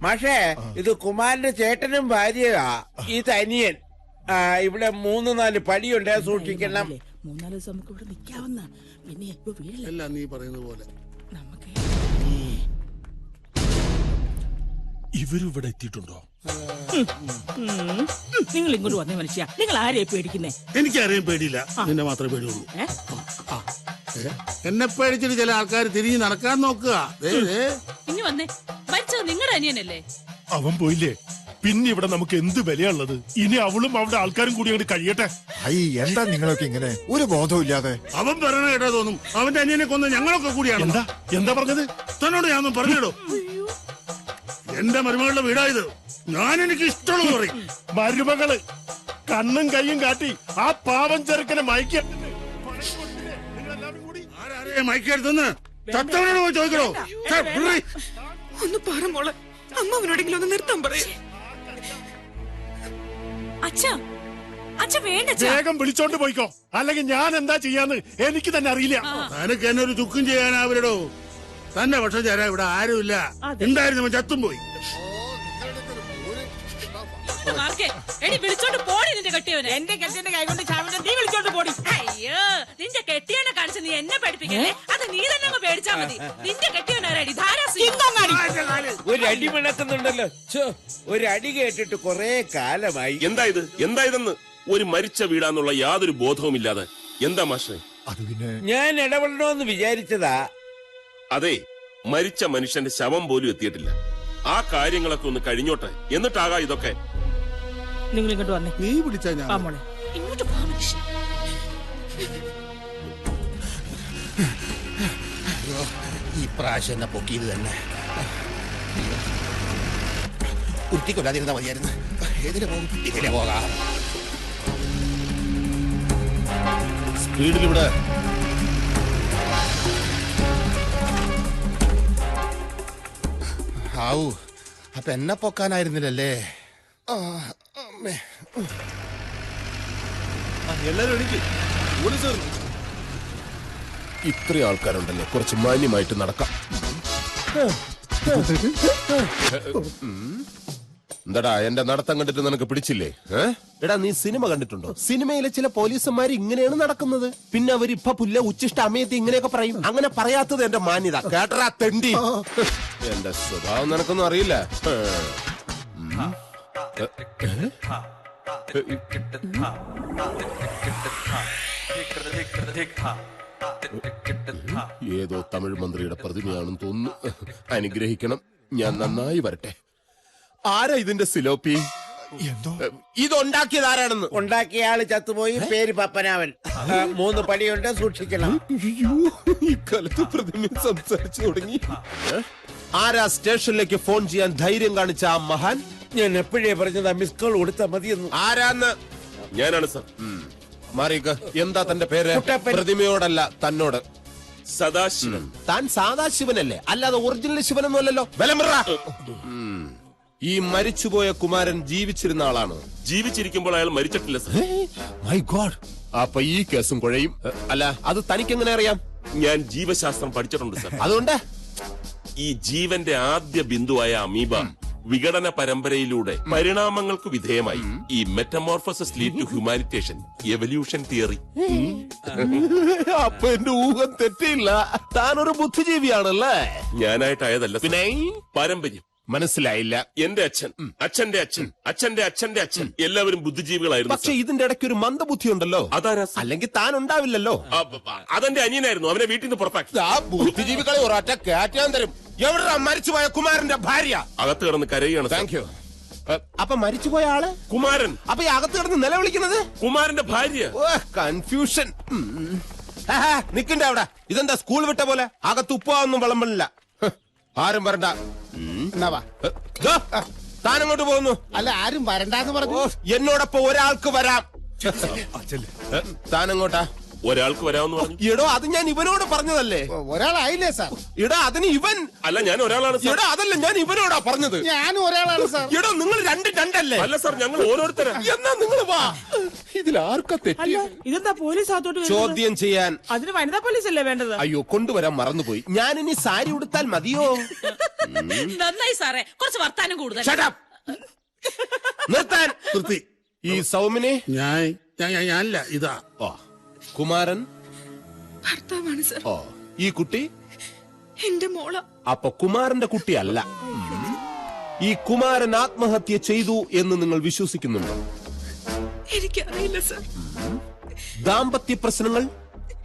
മാഷേ, ഇത് കുമാരന്റെ ചേട്ടനും ഭാര്യയാ. ഈ തനിയൻ. ഇവിടെ 3-4 പടിയുണ്ട്, സൂക്ഷിക്കണം. 3-4 ദിവസം നമുക്ക് ഇവിടെ നിൽക്കാവുന്ന. പിന്നെ എല്ലാം നീ പറയുന്നത് പോലെ ഇവരിവിടെ എത്തിയിട്ടുണ്ടോ? നിങ്ങൾ ഇങ്ങോട്ട് വന്നേ മനുഷ്യ. നിങ്ങൾ ആരെയും പേടിക്കുന്നേ? എനിക്കാരെയും പേടിയില്ല. നിന്നെ മാത്രമേ പേടിയുള്ളൂ. എന്നെ പേടിച്ചിട്ട് ചില ആൾക്കാർ തിരിഞ്ഞ് നടക്കാൻ നോക്കുക. ഇനി വന്നേ. മരിച്ചത് നിങ്ങളുടെ അനിയനല്ലേ? അവൻ പോയില്ലേ, പിന്നെ ഇവിടെ നമുക്ക് എന്ത് വിലയുള്ളത്? ഇനി അവളും അവളുടെ ആൾക്കാരും കൂടി അങ്ങോട്ട് കഴിയട്ടെ. എന്താ നിങ്ങളൊക്കെ ഇങ്ങനെ ഒരു ബോധമില്ലാതെ? അവൻ പറയണ കേട്ടാ തോന്നും അവന്റെ അനിയനെ കൊന്ന് ഞങ്ങളൊക്കെ കൂടിയാണ്. എന്താ പറഞ്ഞത്? തന്നോട് ഞാനൊന്നും പറഞ്ഞിടോ. എന്റെ മരുമകളുടെ വീടായത്. ഞാൻ എനിക്ക് ഇഷ്ടമുള്ളത് പറയും. മരുമകള് കണ്ണും കൈയും കാട്ടി ആ പാവം ചെറുക്കനെ മയക്കരുതെന്ന് തത്തവനോട് പോയി ചോദിക്കണോ? ഒന്ന് പറ മോളെ. അമ്മവനോടെങ്കിലും ഒന്ന് നിർത്താൻ പറയൂ. വേഗം വിളിച്ചോണ്ട് പോയിക്കോ, അല്ലെങ്കിൽ ഞാൻ എന്താ ചെയ്യാന്ന് എനിക്ക് തന്നെ അറിയില്ല. തനക്ക് എന്നെ ഒരു ചുക്കും ചെയ്യാനാവില്ലടോ. തന്നെ പക്ഷം ചേരാ ഇവിടെ ആരുമില്ല. ഉണ്ടായിരുന്നു ചത്തും പോയി. എടി വിളിച്ചോണ്ട് പോടി നിന്റെ കെട്ടിയവനെ. എന്റെ കെട്ടിയന്റെ കൈ കൊണ്ട് ചാവിന്റെ നീ വിളിച്ചോണ്ട് പോടി. അയ്യോ നിന്റെ കെട്ടിയവനെ കാണിച്ച് നീ എന്നെ പഠിപ്പിക്കല്ലേ. അത് നീ തന്നെ അങ്ങ് പേടിച്ചാ മതി. നിന്റെ കെട്ടിയവനാരടി ഒരു അടി വിളക്കുന്നുണ്ടല്ലോ. ഒരു അടി കേട്ടിട്ട് കൊറേ കാലമായി. എന്താ ഇതെന്ന് ഒരു മരിച്ച വീടാന്നുള്ള യാതൊരു ബോധവുമില്ലാതെ എന്താ മാഷേ? ഞാൻ ഇടപെടണമെന്ന് വിചാരിച്ചതാ. അതെ, മരിച്ച മനുഷ്യന്റെ ശവം പോലും എത്തിയിട്ടില്ല. ആ കാര്യങ്ങളൊക്കെ ഒന്ന് കഴിഞ്ഞോട്ടെ, എന്നിട്ടാകാ ഇതൊക്കെ. നിങ്ങൾ ഇങ്ങോട്ട് വന്നേ. നീ പിടിച്ചാ ഞാൻ മോളെ ഇങ്ങോട്ട് പോ മനുഷ്യ. ഈ പ്രാവശ്യം എന്നെ പൊക്കിയത് തന്നെ കുത്തിക്കൊല്ലാതിരുന്ന മതിയായിരുന്നു. ഏതിനെ പോകും? ഇതിനെ പോകാം. സ്പീഡിൽ ഇവിടെ. ആവൂ, അപ്പൊ എന്നെ പൊക്കാനായിരുന്നില്ലല്ലേ? എല്ലാരും എണീക്ക്. ഇത്രയും ആൾക്കാരുണ്ടല്ലോ, കുറച്ച് മാന്യമായിട്ട് നടക്കാം. എന്താടാ എന്റെ നടത്തം കണ്ടിട്ട് നിനക്ക് പിടിച്ചില്ലേ? എടാ നീ സിനിമ കണ്ടിട്ടുണ്ടോ? സിനിമയിലെ ചില പോലീസുമാർ ഇങ്ങനെയാണ് നടക്കുന്നത്. പിന്നെ അവരിപ്പ പുല്ല ഉച്ചിഷ്ട അമ്മയത്തി ഇങ്ങനെയൊക്കെ പറയും. അങ്ങനെ പറയാത്തത് എന്റെ മാന്യത. കേട്ടറാ തെണ്ടി. എന്റെ സ്വഭാവം നിനക്കൊന്നും അറിയില്ല. ഏതോ തമിഴ് മന്ത്രിയുടെ പ്രതിമയാണെന്ന് തോന്നുന്നു. അനുഗ്രഹിക്കണം. ഞാൻ നന്നായി വരട്ടെ. ആരാ ഇതിന്റെ സിലോപ്പി? ഇതുണ്ടാക്കിയത് ആരാണെന്ന്? ഉണ്ടാക്കിയ ആള് ചത്തുപോയി. പേര് പപ്പനാവൻ. 3 പടിയുണ്ട്, സൂക്ഷിക്കണം. ഇക്കാലത്ത് പ്രതിമ സംസാരിച്ചു തുടങ്ങി. ആരാ സ്റ്റേഷനിലേക്ക് ഫോൺ ചെയ്യാൻ ധൈര്യം കാണിച്ച ആ മഹാൻ? ഞാൻ എപ്പോഴേ പറഞ്ഞതാ മിസ് കോൾ കൊടുത്താൽ മതിയെന്ന്. ആരാന്ന്? ഞാനാണ് സർ. മാറിക്ക്. എന്താ തന്റെ പേര്? പ്രതിമയോടല്ല, തന്നോട്. സദാശിവൻ. താൻ സാദാശിവനല്ലേ, അല്ലാതെ ഒറിജിനൽ ശിവനൊന്നും അല്ലല്ലോ. ഈ മരിച്ചുപോയ കുമാരൻ ജീവിച്ചിരുന്ന ആളാണ്. ജീവിച്ചിരിക്കുമ്പോൾ അയാൾ മരിച്ചിട്ടില്ല സർ. My God. അപ്പൊ ഈ കേസും കുഴയും. അല്ല, അത് തനിക്ക് എങ്ങനെ അറിയാം? ഞാൻ ജീവശാസ്ത്രം പഠിച്ചിട്ടുണ്ട് സർ. അതുകൊണ്ട് ഈ ജീവന്റെ ആദ്യ ബിന്ദുവായ അമീബ വിഘടന പരമ്പരയിലൂടെ പരിണാമങ്ങൾക്ക് വിധേയമായി ഈ metamorphosis lead to humanization evolution theory. അപ്പൊ എന്റെ ഊഹം തെറ്റില്ല. താനൊരു ബുദ്ധിജീവിയാണല്ലേ? ഞാനായിട്ടായതല്ല, പിന്നെ പാരമ്പര്യം. മനസ്സിലായില്ല. എന്റെ അച്ഛൻ, അച്ഛന്റെ അച്ഛൻ, അച്ഛന്റെ അച്ഛന്റെ അച്ഛൻ എല്ലാവരും ബുദ്ധിജീവികളായിരുന്നു. പക്ഷെ ഇതിന്റെ ഇടയ്ക്ക് ഒരു മന്ദബുദ്ധി ഉണ്ടല്ലോ. അതാരാ? അല്ലെങ്കിൽ താൻ ഉണ്ടാവില്ലല്ലോ. അതെന്റെ അനിയനായിരുന്നു. അവനെ വീട്ടിൽ നിന്ന് പുറത്താക്കി. ആ ബുദ്ധിജീവികളെ ഒരൊറ്റ കയറ്റാൻ തരും. എവിടെ മരിച്ചുപോയ കുമാരന്റെ ഭാര്യ? അകത്ത് കിടന്ന് കരയുകയാണ്. Thank you. അപ്പൊ മരിച്ചുപോയ ആള് കുമാരൻ. അപ്പൊ ഈ അകത്ത് കിടന്ന് നിലവിളിക്കുന്നത് കുമാരന്റെ ഭാര്യ. കൺഫ്യൂഷൻ. നിക്കണ്ടേ അവിടെ. ഇതെന്താ സ്കൂൾ വിട്ട പോലെ? അകത്ത് ഉപ്പാവൊന്നും വിളമ്പില്ല. ആരും വരണ്ട. താനങ്ങോട്ട് പോകുന്നു. അല്ല, ആരും വരണ്ടെന്ന് പറഞ്ഞു. എന്നോടൊപ്പം ഒരാൾക്ക് വരാം. താനങ്ങോട്ടാ? ഒരാൾക്ക് വരാമെന്ന് പറഞ്ഞു. എടോ, അത് ഞാൻ ഇവനോട് പറഞ്ഞതല്ലേ. ഒരാളായില്ലേ സാർ? എടാ, അതിന് ഇവൻ. അല്ല, ഞാൻ ഒരാളാണ്. എടാ, അതല്ല, ഞാൻ ഇവനോടാ പറഞ്ഞത്. ഞാനും ഒരാളാണ് സാർ. എടോ, നിങ്ങൾ രണ്ടല്ലേ? അല്ല സാർ, ഞങ്ങൾ ഓരോരുത്തരാ. എന്നാ നിങ്ങൾ വാ. ഇതിൽ ആർക്കാ തെറ്റി? ഇതെന്താ പോലീസ് അകത്തോട്ട് ചോദ്യം ചെയ്യാൻ. അതിന് വനിതാ പോലീസ് അല്ലേ വേണ്ടത്? അയ്യോ, കൊണ്ടുവരാൻ മറന്നുപോയി. ഞാൻ ഇനി സാരി ഉടുത്താൽ മതിയോ? നന്നായി സാറേ, കുറച്ച് വർത്താനം കൂടുതൽ. നിർത്താൻ. ഈ സൗമിനെ ഞാനില്ല. ഇതാ കുമാരൻ ഭർത്താവാണ് സർ. ഓ, ഈ കുട്ടി എന്റെ മോള. അപ്പൊ കുമാരന്റെ കുട്ടിയല്ല. ഈ കുമാരൻ ആത്മഹത്യ ചെയ്തു എന്ന് നിങ്ങൾ വിശ്വസിക്കുന്നുണ്ടോ? എനിക്കറിയില്ല സർ. ദാമ്പത്യ പ്രശ്നങ്ങൾ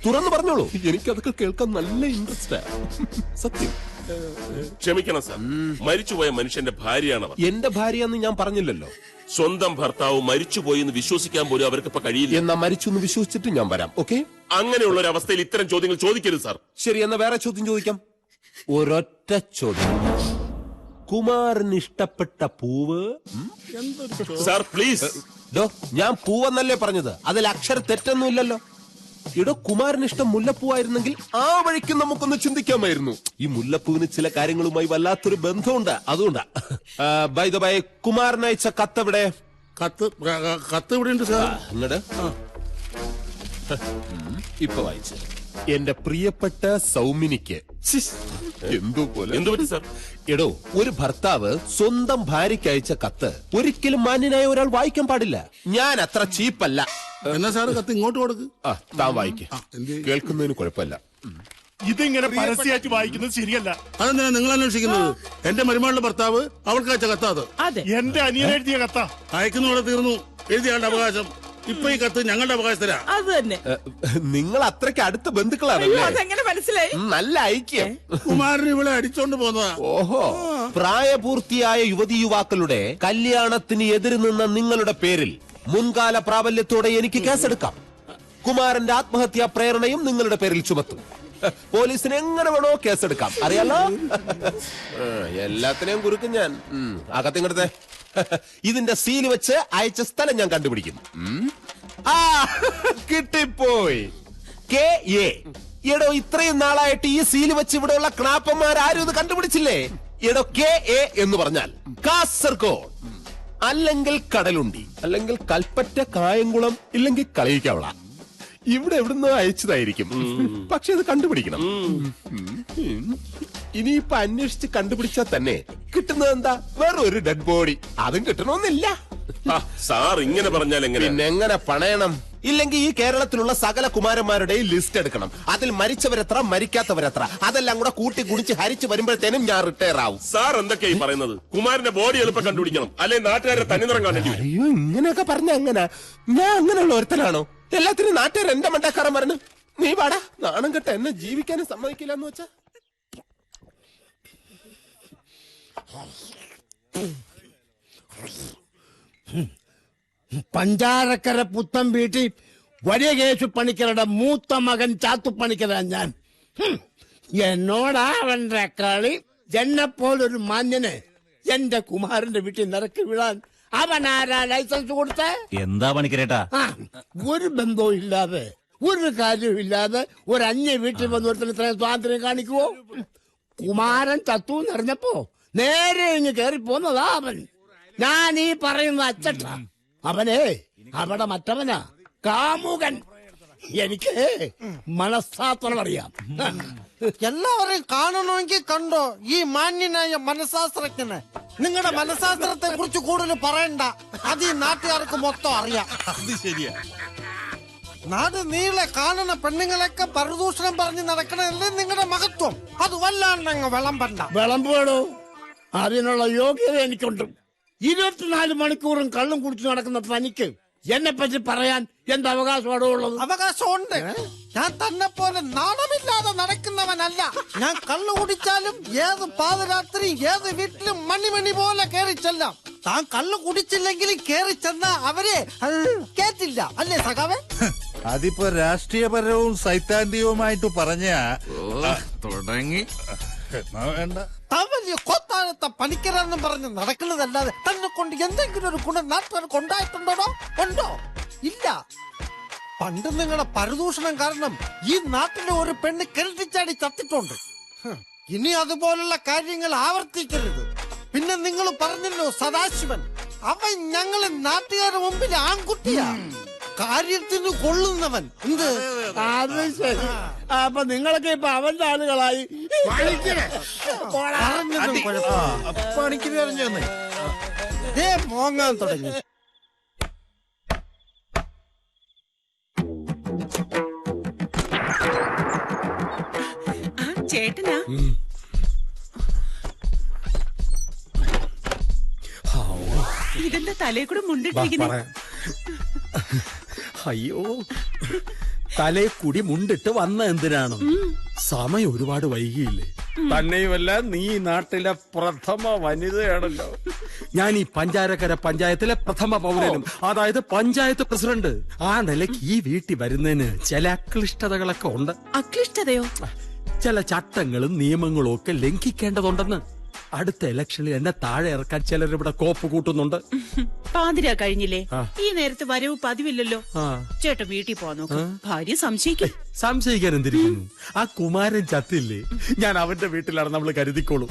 തുറന്നു പറഞ്ഞോളൂ. എനിക്കതൊക്കെ കേൾക്കാൻ നല്ല ഇൻട്രസ്റ്റ്. സത്യം. ക്ഷമിക്കണം സാർ, മരിച്ചുപോയ മനുഷ്യന്റെ ഭാര്യയാണ്. എന്റെ ഭാര്യയെന്ന് ഞാൻ പറഞ്ഞില്ലല്ലോ. സ്വന്തം ഭർത്താവ് മരിച്ചുപോയി എന്ന് വിശ്വസിക്കാൻ പോലും അവർക്ക് ഇപ്പൊ കഴിയില്ല. എന്നാ മരിച്ചു എന്ന് വിശ്വസിച്ചിട്ട് ഞാൻ വരാം. ഓക്കെ? അങ്ങനെയുള്ള ഒരു അവസ്ഥയിൽ ഇത്തരം ചോദ്യങ്ങൾ ചോദിക്കരുത് സാർ. ശരി, എന്നാ വേറെ ചോദ്യം ചോദിക്കാം. ഒരൊറ്റ ചോദ്യം. കുമാരന് ഇഷ്ടപ്പെട്ട പൂവ്? Sir please. ഞാൻ പൂവെന്നല്ലേ പറഞ്ഞത്. അതിൽ അക്ഷര തെറ്റൊന്നുമില്ലല്ലോ. ഇടോ, കുമാരന് ഇഷ്ടം മുല്ലപ്പൂവായിരുന്നെങ്കിൽ ആ വഴിക്ക് നമുക്കൊന്ന് ചിന്തിക്കാമായിരുന്നു. ഈ മുല്ലപ്പൂവിന് ചില കാര്യങ്ങളുമായി വല്ലാത്തൊരു ബന്ധമുണ്ട്. അതുകൊണ്ടാ. ബൈ ദ ബൈ, കുമാരൻ അയച്ച കത്തെവിടെ? കത്ത് ഇവിടെ ഉണ്ട് സാർ. അങ്ങട് ഇപ്പൊ വായിച്ചു. എന്റെ പ്രിയപ്പെട്ട സൗമിനിക്ക് എന്തോ പോലെ എന്തു പറ്റി സാർ? എടോ, ഒരു ഭർത്താവ് സ്വന്തം ഭാര്യയ്ക്ക് അയച്ച കത്ത് ഒരിക്കലും മാന്യനായ ഒരാൾ വായിക്കാൻ പാടില്ല. ഞാൻ അത്ര ചീപ്പല്ല. എന്നാ സാറ് കത്ത് ഇങ്ങോട്ട് കൊടുക്ക്. താൻ വായിക്ക, കേൾക്കുന്നതിന് കുഴപ്പമില്ല. ഇതിങ്ങനെ പരസ്യമായിട്ട് വായിക്കുന്നത് ശരിയല്ല. അതെന്തിനാ നിങ്ങൾ അന്വേഷിക്കുന്നത്? എന്റെ മരുമകളുടെ ഭർത്താവ് അവൾക്ക് അയച്ച കത്താ അത്. എന്റെ അനിയൻ എഴുതിയ കത്താ. അയക്കുന്നവിടെ തീർന്നു. എഴുതിയാളുടെ അവകാശം. ഇപ്പൊ ഈ കത്ത് ഞങ്ങളുടെ അവകാശത്തിലാ. അത് തന്നെ. നിങ്ങൾ അത്രയ്ക്ക് അടുത്ത ബന്ധുക്കളാണല്ലേ? അതെങ്ങനെ മനസ്സിലായി? നല്ല ഐക്യം. കുമാരൻ ഇവിടെ അടിച്ചോണ്ട് പോന്നതാ. ഓഹോ, പ്രായപൂർത്തിയായ യുവതി യുവാക്കളുടെ കല്യാണത്തിന് എതിര് നിന്ന നിങ്ങളുടെ പേരിൽ മുൻകാല പ്രാബല്യത്തോടെ എനിക്ക് കേസെടുക്കാം. കുമാരന്റെ ആത്മഹത്യാ പ്രേരണയും നിങ്ങളുടെ പേരിൽ ചുമത്തും. പോലീസിന് എങ്ങനെ വേണോ കേസെടുക്കാം, അറിയാലോ. എല്ലാത്തിനെയും കുറുക്കും ഞാൻ. അകത്തിങ്ങടുത്തെ ഇതിന്റെ സീല് വെച്ച് അയച്ച സ്ഥലം ഞാൻ കണ്ടുപിടിക്കും. കിട്ടിപ്പോയി. KA. എടോ, ഇത്രയും നാളായിട്ട് ഈ സീല് വെച്ച് ഇവിടെയുള്ള ക്ലാപ്പന്മാരും ഇത് കണ്ടുപിടിച്ചില്ലേ? എടോ, KA എന്ന് പറഞ്ഞാൽ കാസർഗോഡ്, അല്ലെങ്കിൽ കടലുണ്ടി, അല്ലെങ്കിൽ കൽപ്പറ്റ, കായംകുളം, ഇല്ലെങ്കിൽ കളിയിക്കവള. ഇവിടെ എവിടുന്ന് അയച്ചതായിരിക്കും. പക്ഷെ ഇത് കണ്ടുപിടിക്കണം. ഇനിയിപ്പൊ അന്വേഷിച്ച് കണ്ടുപിടിച്ചാൽ തന്നെ കിട്ടുന്നത് എന്താ? വേറൊരു ഡെഡ് ബോഡി. അതും കിട്ടണമെന്നില്ല. സാർ ഇങ്ങനെ പറഞ്ഞാൽ എങ്ങനെ? പിന്നെ എങ്ങനെ പണയണം? ഇല്ലെങ്കിൽ ഈ കേരളത്തിലുള്ള സകല കുമാരന്മാരുടെയും ലിസ്റ്റ് എടുക്കണം. അതിൽ മരിച്ചവരെത്ര, മരിക്കാത്തവരെത്ര, അതെല്ലാം കൂടെ കൂട്ടി കുടിച്ച് ഹരിച്ച് വരുമ്പോഴത്തേനും ഞാൻ റിട്ടയർ ആവും. സാർ എന്തൊക്കെയായി പറയുന്നത്? കുമാരന്റെ ബോഡി എളുപ്പം കണ്ടുപിടിക്കണം, അല്ലെ നാട്ടുകാരുടെ തന്നിനിറം കാണേണ്ടി വരും. അയ്യോ, ഇങ്ങനെയൊക്കെ പറഞ്ഞ എങ്ങനെ? ഞാൻ അങ്ങനെയുള്ള ഒരുത്തനാണോ? എല്ലാത്തിനും നാട്ടുകാർ എന്റെ മണ്ടക്കാരൻ പറഞ്ഞു. നീ പാടാ, നാണം കെട്ട എന്നെ ജീവിക്കാനും സമ്മതിക്കില്ല എന്ന് വെച്ചാ. പഞ്ചാരക്കര പുത്തൻ വീട്ടിൽ വലിയ കേശു പണിക്കരുടെ മൂത്ത മകൻ ചാത്തുപ്പണിക്കരാ ഞാൻ. എന്നോടാ അവന്റെ കളി. എന്നെപ്പോലൊരു മാന്യന് എന്റെ കുമാരന്റെ വീട്ടിൽ നിറക്കി വിടാൻ അവനാരാ ലൈസൻസ് കൊടുത്തേ? എന്താ പണിക്കരേട്ടാ? ഒരു ബന്ധവും ഇല്ലാതെ, ഒരു കാര്യവും ഇല്ലാതെ ഒരു അന്യ വീട്ടിൽ വന്ന് ഒരുത്തിന് ഇത്രയും സ്വാതന്ത്ര്യം കാണിക്കുവോ? കുമാരൻ ചത്തു എന്നറിഞ്ഞപ്പോ നേരെ ഇങ്ങ് കയറി പോന്നതാ അവൻ. ഞാൻ ഈ പറയുന്ന അച്ചട്ട. അവനെ അവിടെ മറ്റവനാ കാമുകൻ. എനിക്ക് മനഃശാസ്ത്രം അറിയാം. എല്ലാവരെയും കാണണമെങ്കിൽ കണ്ടോ ഈ മാന്യനായ മനഃശാസ്ത്രജ്ഞന്. നിങ്ങളുടെ മനഃശാസ്ത്രത്തെ കുറിച്ച് കൂടുതൽ പറയണ്ട, അത് ഈ നാട്ടുകാർക്ക് മൊത്തം അറിയാം. അത് ശരിയാ. നാട് നീളെ കാണുന്ന പെണ്ണുങ്ങളൊക്കെ പരദൂഷണം പറഞ്ഞ് നടക്കണല്ലേ നിങ്ങളുടെ മഹത്വം. അത് വല്ലാണ്ടങ്ങ് വിളമ്പണ്ട. വിളമ്പുവേടോ, അതിനുള്ള യോഗ്യത എനിക്കുണ്ട്. 24 മണിക്കൂറും കള്ളും കുടിച്ചു നടക്കുന്ന തനിക്ക് എന്നെ പറ്റി പറയാൻ എന്ത് അവകാശമാണോ ഉള്ളത്? അവകാശമുണ്ട്. ഞാൻ തന്നെ പോലെ നാണമില്ലാതെ നടക്കുന്നവനല്ല. ഞാൻ കള്ളു കുടിച്ചാലും ഏത് പാതിരാത്രി ഏത് വീട്ടിലും മണിമണി പോലെ കയറി ചെല്ലാം. താൻ കള്ളു കുടിച്ചില്ലെങ്കിലും കയറി ചെന്ന അവരെ കേട്ടില്ല, അല്ലേ സഖാവേ? അതിപ്പോ രാഷ്ട്രീയപരവും സൈദ്ധാന്തികവുമായിട്ട് പറഞ്ഞ തുടങ്ങി. വേണ്ട. താൻ വലിയ കൊത്താഴത്ത പണിക്കരെന്നും പറഞ്ഞ് നടക്കുന്നതല്ലാതെ തന്നെ കൊണ്ട് എന്തെങ്കിലും ഒരു ഗുണം നാട്ടുകാർക്ക് ഉണ്ടായിട്ടുണ്ടോ? ഉണ്ടോ? ഇല്ല. പണ്ട് നിങ്ങളുടെ പരദൂഷണം കാരണം ഈ നാട്ടിലെ ഒരു പെണ്ണ് കിരട്ടിച്ചാടി ചത്തിട്ടുണ്ട്. ഇനി അതുപോലുള്ള കാര്യങ്ങൾ ആവർത്തിക്കരുത്. പിന്നെ നിങ്ങൾ പറഞ്ഞല്ലോ സദാശിവൻ, അവൻ ഞങ്ങള് നാട്ടുകാരുടെ മുമ്പിൽ ആൺകുട്ടിയാ, കാര്യത്തിന് കൊള്ളുന്നവൻ. എന്ത്? അത് ശരി. അപ്പൊ നിങ്ങളൊക്കെ ഇപ്പൊ അവന്റെ ആളുകളായി. മോങ്ങാൻ തുടങ്ങി. ചേട്ടനാ? ഇതെന്താ തലേ കൂടെ മുണ്ടിട്ടിരിക്കുന്നു? അയ്യോ, തലേ കൂടി മുണ്ടിട്ട് വന്ന എന്തിനാണ്? സമയം ഒരുപാട് വൈകിയില്ലേ? തന്നെയുമല്ല, നീ നാട്ടിലെ പ്രഥമ വനിതയാണല്ലോ. ഞാൻ ഈ പഞ്ചാരക്കര പഞ്ചായത്തിലെ പ്രഥമ പൗരനും, അതായത് പഞ്ചായത്ത് പ്രസിഡന്റ്. ആ നിലയ്ക്ക് ഈ വീട്ടിൽ വരുന്നതിന് ചില അക്ലിഷ്ടതകളൊക്കെ ഉണ്ട്. അക്ലിഷ്ടതയോ? ചില ചട്ടങ്ങളും നിയമങ്ങളും ഒക്കെ ലംഘിക്കേണ്ടതുണ്ടെന്ന്. അടുത്ത ഇലക്ഷനിൽ എന്നെ താഴെ ഇറക്കാൻ ചിലരിവിടെ കോപ്പ് കൂട്ടുന്നുണ്ട്. പാതിരാ കഴിഞ്ഞില്ലേ? ഈ നേരത്തെ വരവ് പതിവില്ലല്ലോ. ചേട്ടൻ വീട്ടിൽ പോവാൻ നോക്ക്, ഭാര്യ സംശയിക്കും. സംശയിക്കാൻ എന്തിരിക്കുന്നു? ആ കുമാരൻ ചത്തില്ലേ, ഞാൻ അവന്റെ വീട്ടിലാണ് നമ്മൾ കരുതിക്കോളൂ.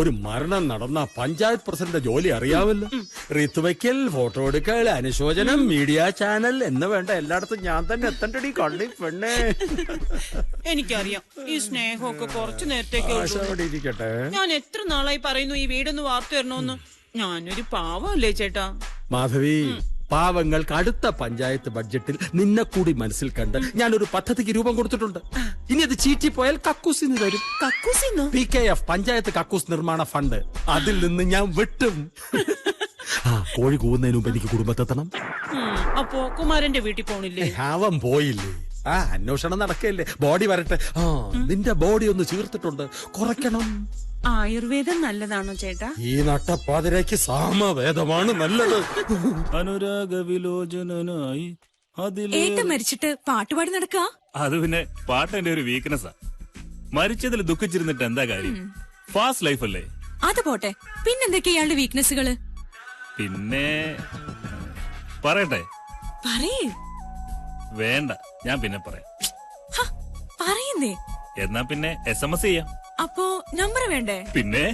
ഒരു മരണം നടന്ന പഞ്ചായത്ത് പ്രസിഡന്റ് ജോലി അറിയാമല്ലോ. റിത്ത് വയ്ക്കൽ, ഫോട്ടോ എടുക്കൽ, അനുശോചനം, മീഡിയ ചാനൽ എന്ന് വേണ്ട എല്ലായിടത്തും ഞാൻ തന്നെ എത്തണ്ടടി കള്ളി പെണ്ണേ. എനിക്കറിയാം ഈ സ്നേഹമൊക്കെ കുറച്ചു നേരത്തേക്ക് ഇരിക്കട്ടെ. ഞാൻ എത്ര നാളായി പറയുന്നു ഈ വീടൊന്ന് വാർത്തു തരണോന്ന്. ഞാനൊരു പാവല്ലേ ചേട്ടാ. മാധവി, പാവങ്ങൾക്ക് അടുത്ത പഞ്ചായത്ത് ബഡ്ജറ്റിൽ നിന്നെ കൂടി മനസ്സിൽ കണ്ട് ഞാനൊരു പദ്ധതിക്ക് രൂപം കൊടുത്തിട്ടുണ്ട്. ഇനി അത് ചീറ്റിപ്പോയാൽ കക്കൂസിന് തരും. കക്കൂസിന്നോ? PKF പഞ്ചായത്ത് കക്കൂസ് നിർമ്മാണ ഫണ്ട്. അതിൽ നിന്ന് ഞാൻ വെട്ടും. കോഴി കൂവുന്നതിന് മുമ്പ് എനിക്ക് കുടുംബത്തെത്തണം. അപ്പോ കുമാരന്റെ വീട്ടിൽ പോണില്ലേ? അവൻ പോയില്ലേ? അന്വേഷണം നടക്കല്ലേ. ബോഡി വരട്ടെ. നിന്റെ ബോഡി ഒന്ന് ചീർത്തിട്ടുണ്ട്, കുറയ്ക്കണം. ആയുർവേദം നല്ലതാണോ ചേട്ടാ? ഈ നട്ടപ്പാതിരയ്ക്ക് സാമവേദമാണ് നല്ലത്. അനുരാഗവിലോചനായി ഏട്ടൻ മരിച്ചിട്ട് പാട്ടുപാടി നടക്കുക. അത് പിന്നെ പാട്ട് എന്റെ ഒരു വീക്ക്നെസ്സാ. മരിച്ചതിൽ ദുഃഖിച്ചിരുന്നിട്ട് എന്താ കാര്യം? ഫാസ്റ്റ് ലൈഫ് അല്ലേ. അത് പോട്ടെ, പിന്നെന്തൊക്കെയാ ഇയാളുടെ വീക്ക്നെസ്സുകള്? പിന്നെ പറയട്ടെ? പറയേ. വേണ്ട, ഞാൻ പിന്നെ പറയാം. പറയുന്നേ. എന്നാ പിന്നെ SMS ചെയ്യാം. അപ്പോ നമ്പർ വേണ്ടേ? പിന്നെ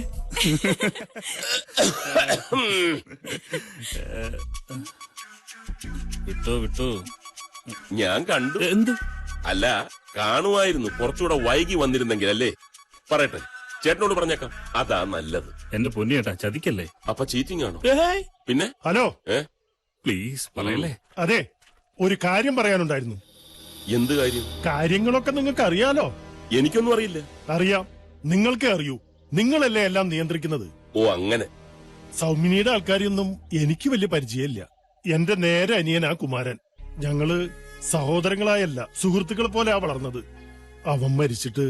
വിട്ടു ഞാൻ കണ്ടു. എന്ത്? അല്ല, കാണുമായിരുന്നു. കുറച്ചുകൂടെ വൈകി വന്നിരുന്നെങ്കിൽ അല്ലേ? പറയട്ടെ, ചേട്ടനോട് പറഞ്ഞേക്കാം. അതാ നല്ലത്. എന്റെ പൊന്നിയേട്ടാ, ചതിക്കല്ലേ. അപ്പൊ ചീറ്റിംഗ് ആണോ? പിന്നെ ഹലോ, പ്ലീസ് പറയല്ലേ. അതെ, ഒരു കാര്യം പറയാനുണ്ടായിരുന്നു. എന്ത് കാര്യം? കാര്യങ്ങളൊക്കെ നിങ്ങൾക്ക് അറിയാലോ. എനിക്കൊന്നും അറിയില്ല. അറിയാം, നിങ്ങൾക്കേ അറിയൂ. നിങ്ങളല്ലേ എല്ലാം നിയന്ത്രിക്കുന്നത്. ഓ, അങ്ങനെ. സൗമിനിയുടെ ആൾക്കാരെയൊന്നും എനിക്ക് വലിയ പരിചയമില്ല. എന്റെ നേരെ അനിയനാ കുമാരൻ. ഞങ്ങള് സഹോദരങ്ങളായല്ല, സുഹൃത്തുക്കളെ പോലെയാ വളർന്നത്. അവൻ മരിച്ചിട്ട്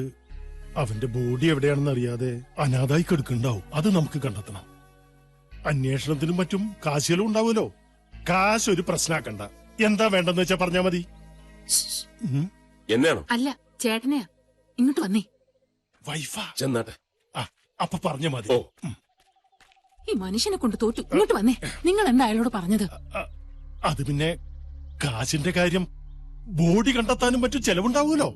അവന്റെ ബോഡി എവിടെയാണെന്ന് അറിയാതെ അനാഥായി കിടക്കുന്നുണ്ടാവും. അത് നമുക്ക് കണ്ടെത്തണം. അന്വേഷണത്തിനും മറ്റും കാശുകളും ഉണ്ടാവുമല്ലോ. കാശ് ഒരു പ്രശ്നമാക്കണ്ട. എന്താ വേണ്ടെന്ന് വെച്ചാ പറഞ്ഞാ മതി. എന്നാണോ? അല്ല, ചേട്ടനെയാ. ഇങ്ങോട്ട് വന്നേ. വൈഫാ? ചെന്നാട്ടെ. അപ്പൊ പറഞ്ഞ മതി. ഈ മനുഷ്യനെ കൊണ്ട് തോറ്റു. ഇങ്ങോട്ട് വന്നേ. നിങ്ങൾ എന്താ അയാളോട് പറഞ്ഞത്? അത് പിന്നെ കാശിന്റെ കാര്യം, ബോഡി കണ്ടെത്താനും മറ്റും ചെലവുണ്ടാവുമല്ലോ.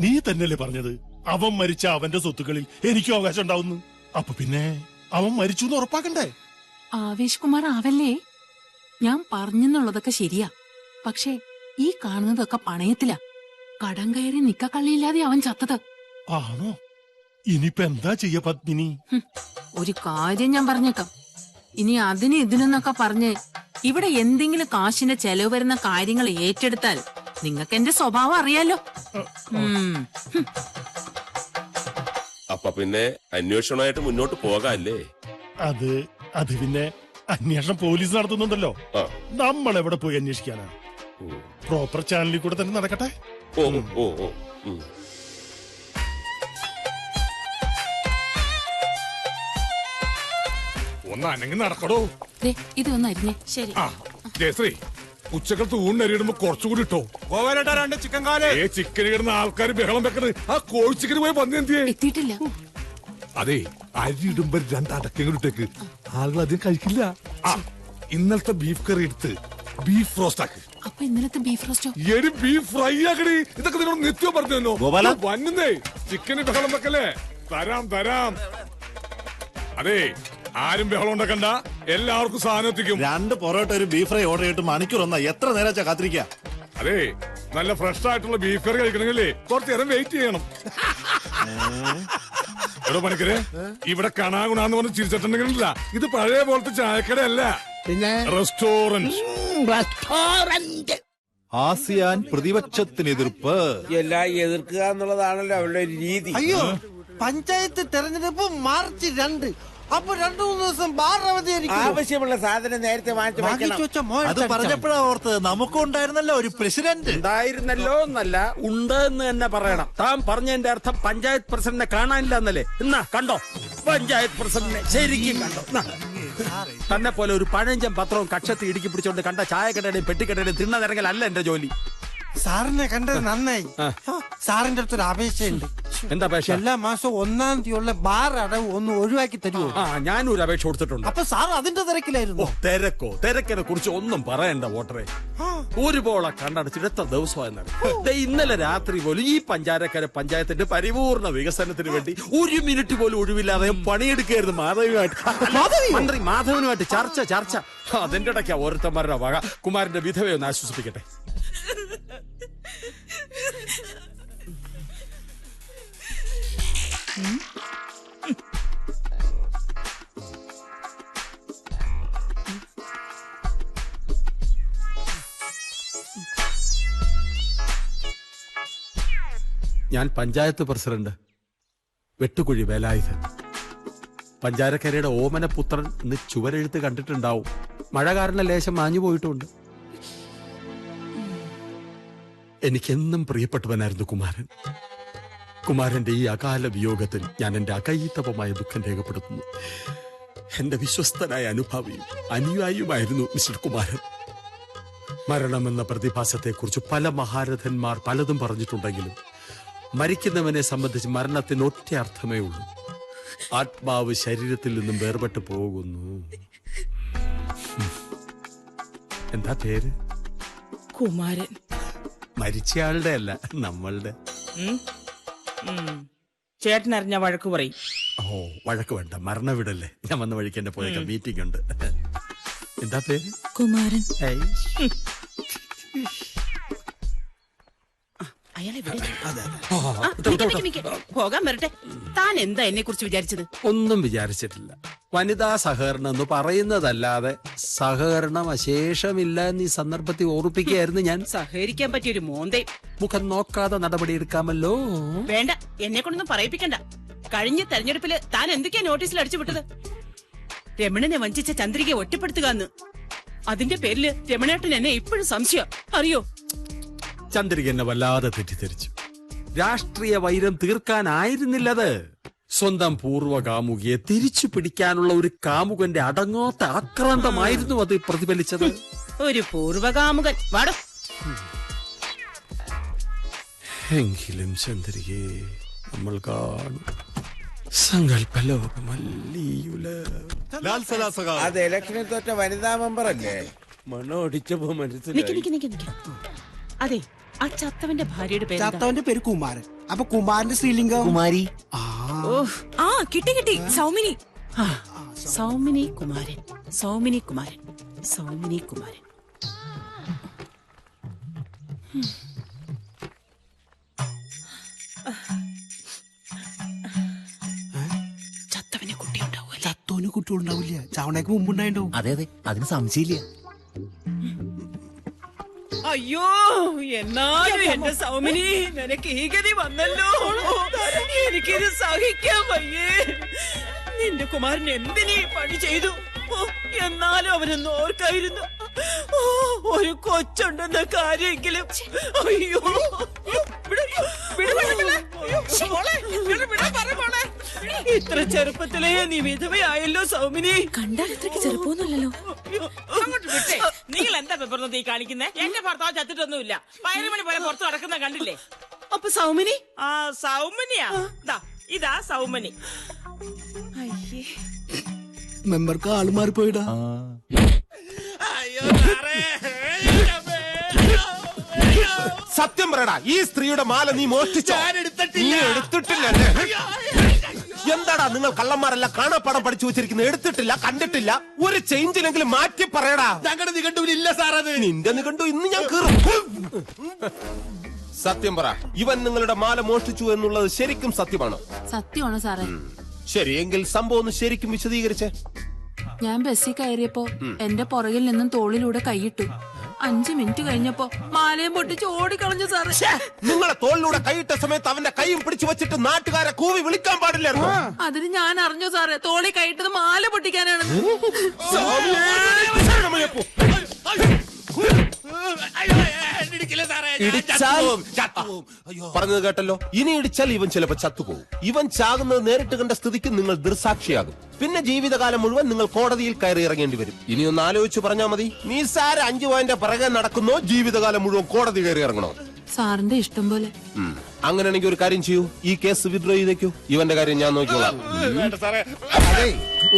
നീ തന്നെയല്ലേ പറഞ്ഞത് അവൻ മരിച്ച അവന്റെ സ്വത്തുക്കളിൽ എനിക്കും അവകാശം ഉണ്ടാവുന്നു. അപ്പൊ പിന്നെ അവൻ മരിച്ചു എന്ന് ഉറപ്പാക്കണ്ടേ? ആവേശ് കുമാർ ആവല്ലേ. ഞാൻ പറഞ്ഞെന്നുള്ളതൊക്കെ ശരിയാ. പക്ഷേ ഈ കാണുന്നതൊക്കെ പണയത്തിലാ. കടം കയറി നിക്കക്കള്ളിയില്ലാതെ അവൻ ചത്തത്. ആണോ? ഇനിയിപ്പോ എന്താ ചെയ്യ പത്മിനി? ഒരു കാര്യം ഞാൻ പറഞ്ഞേക്കാം. ഇനി അതിന് ഇതിനെന്നൊക്കെ പറഞ്ഞ് ഇവിടെ എന്തെങ്കിലും കാശിന്റെ ചെലവ് വരുന്ന കാര്യങ്ങൾ ഏറ്റെടുത്താൽ നിങ്ങൾക്ക് എന്റെ സ്വഭാവം അറിയാലോ. അപ്പൊ പിന്നെ അന്വേഷണമായിട്ട് മുന്നോട്ട് പോകാല്ലേ? അത് പിന്നെ അന്വേഷണം പോലീസ് നടത്തുന്നുണ്ടല്ലോ. നമ്മൾ എവിടെ പോയി അന്വേഷിക്കാനാ? പ്രോപ്പർ ചാനലിൽ കൂടെ തന്നെ നടക്കട്ടെ. ഒന്ന് അനങ്ങി നടക്കടോ. ഇതൊന്നും അരിഞ്ഞേ. ശരി. ജയശ്രീ, ഉച്ചക്കലത്ത് ഊണിടുമ്പോ കുറച്ചുകൂടി ഇട്ടോ. രണ്ട് ചിക്കൻ കാല്. ചിക്കൻ കിടന്ന ആൾക്കാർ ബഹളം വെക്കുന്നത് ആ കോഴി ചിക്കന് പോയി പന്നി എന്തിയെ? എത്തിയിട്ടില്ല. അതെ, അരി ഇടുമ്പോ 2 അടക്കങ്ങൾ ഇട്ടേക്ക്. ആളുകൾ അധികം കഴിക്കില്ല. ഇന്നലത്തെ ബീഫ് കറി എടുത്ത് ബീഫ് റോസ്റ്റ് ആക്ക്. അപ്പൊ ഇന്നലത്തെ ബീഫ് റോസ്റ്റോ? എടി ബീഫ് ഫ്രൈ ആക്കടി. ഇതൊക്കെ നിന്നോട് നിത്യം പറഞ്ഞു വന്നേ. ചിക്കന് ബഹളം വെക്കല്ലേ? തരാം. അതെ, ആരും ബഹളം ഉണ്ടാക്കണ്ട. എല്ലാവർക്കും സാധനം എത്തിക്കും. 2 പൊറോട്ട ഒരു ബീഫ് ഫ്രൈ ഓർഡർ ചെയ്തിട്ട് മണിക്കൂർ ഒന്നാ. എത്ര നേരം കാത്തിരിക്കാ? അതെ, നല്ല ഫ്രഷ് ആയിട്ടുള്ള ബീഫ് കറി കഴിക്കണമെങ്കിലേ കുറച്ചു നേരം വെയിറ്റ് ചെയ്യണം. എടോ പണിക്കരെ, ഇവിടെ കണാകുണാന്ന് പറഞ്ഞ് ചിരിച്ചിട്ടുണ്ടെങ്കിലില്ല, ഇത് പഴയ പോലത്തെ ചായക്കടയല്ല, പിന്നെ റെസ്റ്റോറന്റ്. ആസിയാൻ പ്രതിപക്ഷത്തിന് എതിർപ്പ്. എല്ലാം എതിർക്കുക എന്നുള്ളതാണല്ലോ അവരുടെ ഒരു രീതി. അയ്യോ, പഞ്ചായത്ത് തെരഞ്ഞെടുപ്പ് മാർച്ച് 2. അപ്പൊ 2-3 ദിവസം ബാർ അവധിയായിരിക്കും. ആവശ്യമുള്ള സാധനം നേരത്തെ അത് പറഞ്ഞപ്പോഴാ ഓർത്ത് നമുക്കും ഉണ്ടായിരുന്നല്ലോ ഒരു പ്രസിഡന്റ്. ഉണ്ടായിരുന്നല്ലോ എന്നല്ല, ഉണ്ട് എന്ന് തന്നെ പറയണം. താൻ പറഞ്ഞതിന്റെ അർത്ഥം പഞ്ചായത്ത് പ്രസിഡന്റിനെ കാണാനില്ല എന്നല്ലേ? എന്നാ കണ്ടോ പഞ്ചായത്ത് പ്രസിഡന്റിനെ ശരിക്കും കണ്ടോ? തന്നെ പോലെ ഒരു പഴഞ്ചൻ പത്രവും കക്ഷത്തി ഇടുക്കി പിടിച്ചോണ്ട് കണ്ട ചായക്കടയുടെയും പെട്ടിക്കടയുടെയും തിണ്ണനിറങ്ങലല്ല എന്റെ ജോലി. സാറിനെ കണ്ടത് നന്നായി. സാറിന്റെ അടുത്തൊരു അപേക്ഷയുണ്ട്. എന്താ അപേക്ഷ? എല്ലാ മാസവും 1-ാം തീയതിയുള്ള ബാർ അടവ് ഒന്ന് ഒഴിവാക്കി തരുമോ? ഞാനൊരു അപേക്ഷ കൊടുത്തിട്ടുണ്ട്. അപ്പൊ സാർ അതിന്റെ തിരക്കിലായിരുന്നു. തിരക്കിനെ കുറിച്ച് ഒന്നും പറയണ്ട വോട്ടറെ. ഒരു പോളെ കണ്ണടച്ചിട്ട് എത്ര ദിവസമായി നടക്കും. ഇന്നലെ രാത്രി പോലും ഈ പഞ്ചാരക്കര പഞ്ചായത്തിന്റെ പരിപൂർണ വികസനത്തിന് വേണ്ടി ഒരു മിനിറ്റ് പോലും ഒഴിവില്ലാതെ പണിയെടുക്കുകയായിരുന്നു മന്ത്രി മാധവനുമായിട്ട് ചർച്ച. അതിന്റെ ഇടയ്ക്കാ ഓരോരുത്തന്മാരുടെ വക. കുമാരന്റെ വിധവയെ ഒന്ന് ആശ്വസിപ്പിക്കട്ടെ. ഞാൻ പഞ്ചായത്ത് പ്രസിഡന്റ് വെട്ടുകുഴി വേലായുധൻ. പഞ്ചാരക്കരയുടെ ഓമനപുത്രൻ ഇന്ന് ചുവരെഴുത്ത് കണ്ടിട്ടുണ്ടാവും. മഴ കാരണം ലേശം മാഞ്ഞു പോയിട്ടുണ്ട്. എനിക്കെന്നും പ്രിയപ്പെട്ടവനായിരുന്നു കുമാരൻ. കുമാരന്റെ ഈ അകാല വിയോഗത്തിൽ ഞാൻ എന്റെ അകൈത്തവമായ ദുഃഖം രേഖപ്പെടുത്തുന്നു. എന്റെ വിശ്വസ്തനായ അനുഭാവിയും അനുയായിയുമായിരുന്നു മിസ്റ്റർ കുമാരൻ. മരണമെന്ന പ്രതിഭാസത്തെക്കുറിച്ച് പല മഹാരഥന്മാർ പലതും പറഞ്ഞിട്ടുണ്ടെങ്കിലും മരിക്കുന്നവനെ സംബന്ധിച്ച് മരണത്തിന് ഒറ്റ അർത്ഥമേ ഉള്ളൂ. ആത്മാവ് ശരീരത്തിൽ നിന്നും വേർപെട്ടു പോകുന്നു. എന്താ പേര്? കുമാരൻ. മരിച്ചയാളുടെ അല്ല, നമ്മളുടെ. ചേട്ടൻ അറിഞ്ഞ വഴക്ക് പറയും. ഓ, വഴക്ക് വേണ്ട, മരണവിടല്ലേ. ഞാൻ വന്ന വഴിക്ക് എന്നെ പോയേക്കാം, മീറ്റിംഗ് ഉണ്ട്. എന്താ പേര്? കുമാരൻ. പോകാൻ വരട്ടെ. താൻ എന്താ എന്നെ കുറിച്ച് വിചാരിച്ചത്? ഒന്നും വിചാരിച്ചിട്ടില്ല. വനിതാ സഹകരണം എന്ന് പറയുന്നതല്ലാതെ സഹകരണം അശേഷമില്ല എന്ന് ഈ സന്ദർഭത്തിൽ ഓർപ്പിക്കുകയായിരുന്നു ഞാൻ. സഹകരിക്കാൻ പറ്റിയൊരു മോന്തേ. മുഖം നോക്കാതെ നടപടിയെടുക്കാമല്ലോ. വേണ്ട, എന്നെ കൊണ്ടൊന്നും പറയിപ്പിക്കണ്ട. കഴിഞ്ഞ തെരഞ്ഞെടുപ്പില് താൻ എന്തൊക്കെയാ നോട്ടീസിൽ അടിച്ചു വിട്ടത്? രമണനെ വഞ്ചിച്ച ചന്ദ്രികയെ ഒറ്റപ്പെടുത്തുക എന്ന്. അതിന്റെ പേരില് രമണേട്ടൻ എന്നെ ഇപ്പോഴും സംശയം, അറിയോ? ചന്ദ്രിക എന്നെ വല്ലാതെ തെറ്റിദ്ധരിച്ചു. രാഷ്ട്രീയ വൈരം തീർക്കാനായിരുന്നില്ലത്. സ്വന്തം പൂർവ്വകാമുകിയെ തിരിച്ചു പിടിക്കാനുള്ള ഒരു കാമുകന്റെ അടങ്ങാത്ത ആക്രാന്തമായിരുന്നു അത് പ്രതിഫലിച്ചത്. ഒരു പൂർവ്വകാമുകൻ. വാടോ. എങ്കിലും ചന്ദ്രികയെ നമ്മൾ കാണും. സങ്കല്പലോകമല്ലീയുല. അത് ഇലക്ഷനിൽ തോറ്റ വനിതാ മെമ്പർ അല്ലേ? മണോടിച്ചപ്പോ മനസ്സിലായി. അതെ, ആ ചത്തവന്റെ ഭാര്യയുടെ പേര് ചത്തവന്റെ പേര് കുമാരൻ. അപ്പൊ കുമാരന്റെ സ്ത്രീലിംഗം കുമാരി. ആ കിട്ടി സൗമിനി. സൗമിനി കുമാരൻ. സൗമിനി കുമാരൻ. സൗമിനി കുമാരൻ. ചത്തവന് കുട്ടിയുണ്ടാവും. ചത്തോന് കുട്ടികളുണ്ടാവില്ല, ചവണയ്ക്ക് മുമ്പുണ്ടായിണ്ടാവും. അതെ അതെ, അതിന് സംശയമില്ല. അയ്യോ, എന്നാലും എന്റെ സൗമിനി, നിനക്ക് ഈ ഗതി വന്നല്ലോ. എനിക്കിത് സഹിക്കാൻ വയ്യേ. നിന്റെ കുമാരൻ എന്തിനീ പണി ചെയ്തു? എന്നാലും അവനൊന്ന് ഓർക്കായിരുന്നു. ഒരു കൊച്ചുണ്ടെന്ന കാര്യമെങ്കിലും. അയ്യോ, ഇത്ര ചെറുപ്പത്തിലേ നീ വിധവയായല്ലോ സൗമിനി. കണ്ടാൽ ഇത്രയ്ക്ക് ചെറുപ്പമൊന്നുമല്ലല്ലോ. നിങ്ങൾ എന്താ പേപ്പർ നീ കാണിക്കുന്നേ? എന്റെ ഭർത്താവ് ചത്തിട്ടൊന്നുമില്ല. പയറുമണി പോലെ പുറത്ത് നടക്കുന്ന കണ്ടില്ലേ? അപ്പൊ സൗമിനി? ആ സൗമിനിയാ. ഇതാ സൗമിനി. മെമ്പർക്ക് ആള് മാറിപ്പോയിടാ. സത്യം പറയടാ, ഈ സ്ത്രീയുടെ മാല നീ മോഷ്ടിച്ചോ? നീ എടുത്തിട്ടില്ല. എന്താടാ നിങ്ങൾ കള്ളന്മാരല്ല കാണാപ്പാടം പഠിച്ചു വെച്ചിരിക്കുന്നത്? എടുത്തിട്ടില്ല, കണ്ടിട്ടില്ല. ഒരു ചേഞ്ചിലെങ്കിലും മാറ്റി പറയടാ. ഞങ്ങളുടെ നിഘണ്ടുവിലില്ല സാർ അത്. നിന്റെ നിഘണ്ടു ഇന്ന് ഞാൻ കീറും. സത്യം പറ, ഇവൻ നിങ്ങളുടെ മാല മോഷ്ടിച്ചു എന്നുള്ളത് ശരിക്കും സത്യമാണോ? സത്യമാണ് സാറേ. ശരി, എങ്കിൽ സംഭവം ഒന്ന് ശരിക്കും വിശദീകരിച്ചേ. ഞാൻ ബസ്സിൽ കയറിയപ്പോ എന്റെ പുറകിൽ നിന്നും തോളിലൂടെ കൈയിട്ടു. 5 മിനിറ്റ് കഴിഞ്ഞപ്പോ മാലയും പൊട്ടിച്ച് ഓടിക്കളഞ്ഞു സാറേ. നിങ്ങളെ തോളിലൂടെ കൈയിട്ട സമയത്ത് അവന്റെ കൈയും പിടിച്ചു വെച്ചിട്ട് നാട്ടുകാരെ കൂവി വിളിക്കാൻ പാടില്ലായിരുന്നു. അതിന് ഞാൻ അറിഞ്ഞു സാറേ, തോളി കൈയിട്ടത് മാല പൊട്ടിക്കാനാണ്. പറഞ്ഞത് കേട്ടല്ലോ. ഇനി ഇടിച്ചാൽ ഇവൻ ചിലപ്പോ ചത്തുപോകും. ഇവൻ ചാകുന്നത് നേരിട്ട് കണ്ട സ്ഥിതിക്ക് നിങ്ങൾ ദൃസാക്ഷിയാകും. പിന്നെ ജീവിതകാലം മുഴുവൻ നിങ്ങൾ കോടതിയിൽ കയറി ഇറങ്ങേണ്ടി വരും. ഇനി ഒന്ന് ആലോചിച്ച് പറഞ്ഞാൽ മതി. നീ സാര 5 പോയിന്റ് പിറകെ നടക്കുന്നോ ജീവിതകാലം മുഴുവൻ കോടതി കയറി ഇറങ്ങണോ? സാറിന്റെ ഇഷ്ടം പോലെ. അങ്ങനെയാണെങ്കിൽ ഒരു കാര്യം ചെയ്യൂ, ഈ കേസ് വിഡ്രോ ചെയ്തേക്കൂ. ഇവന്റെ കാര്യം ഞാൻ നോക്കിക്കോളാം. അതെ,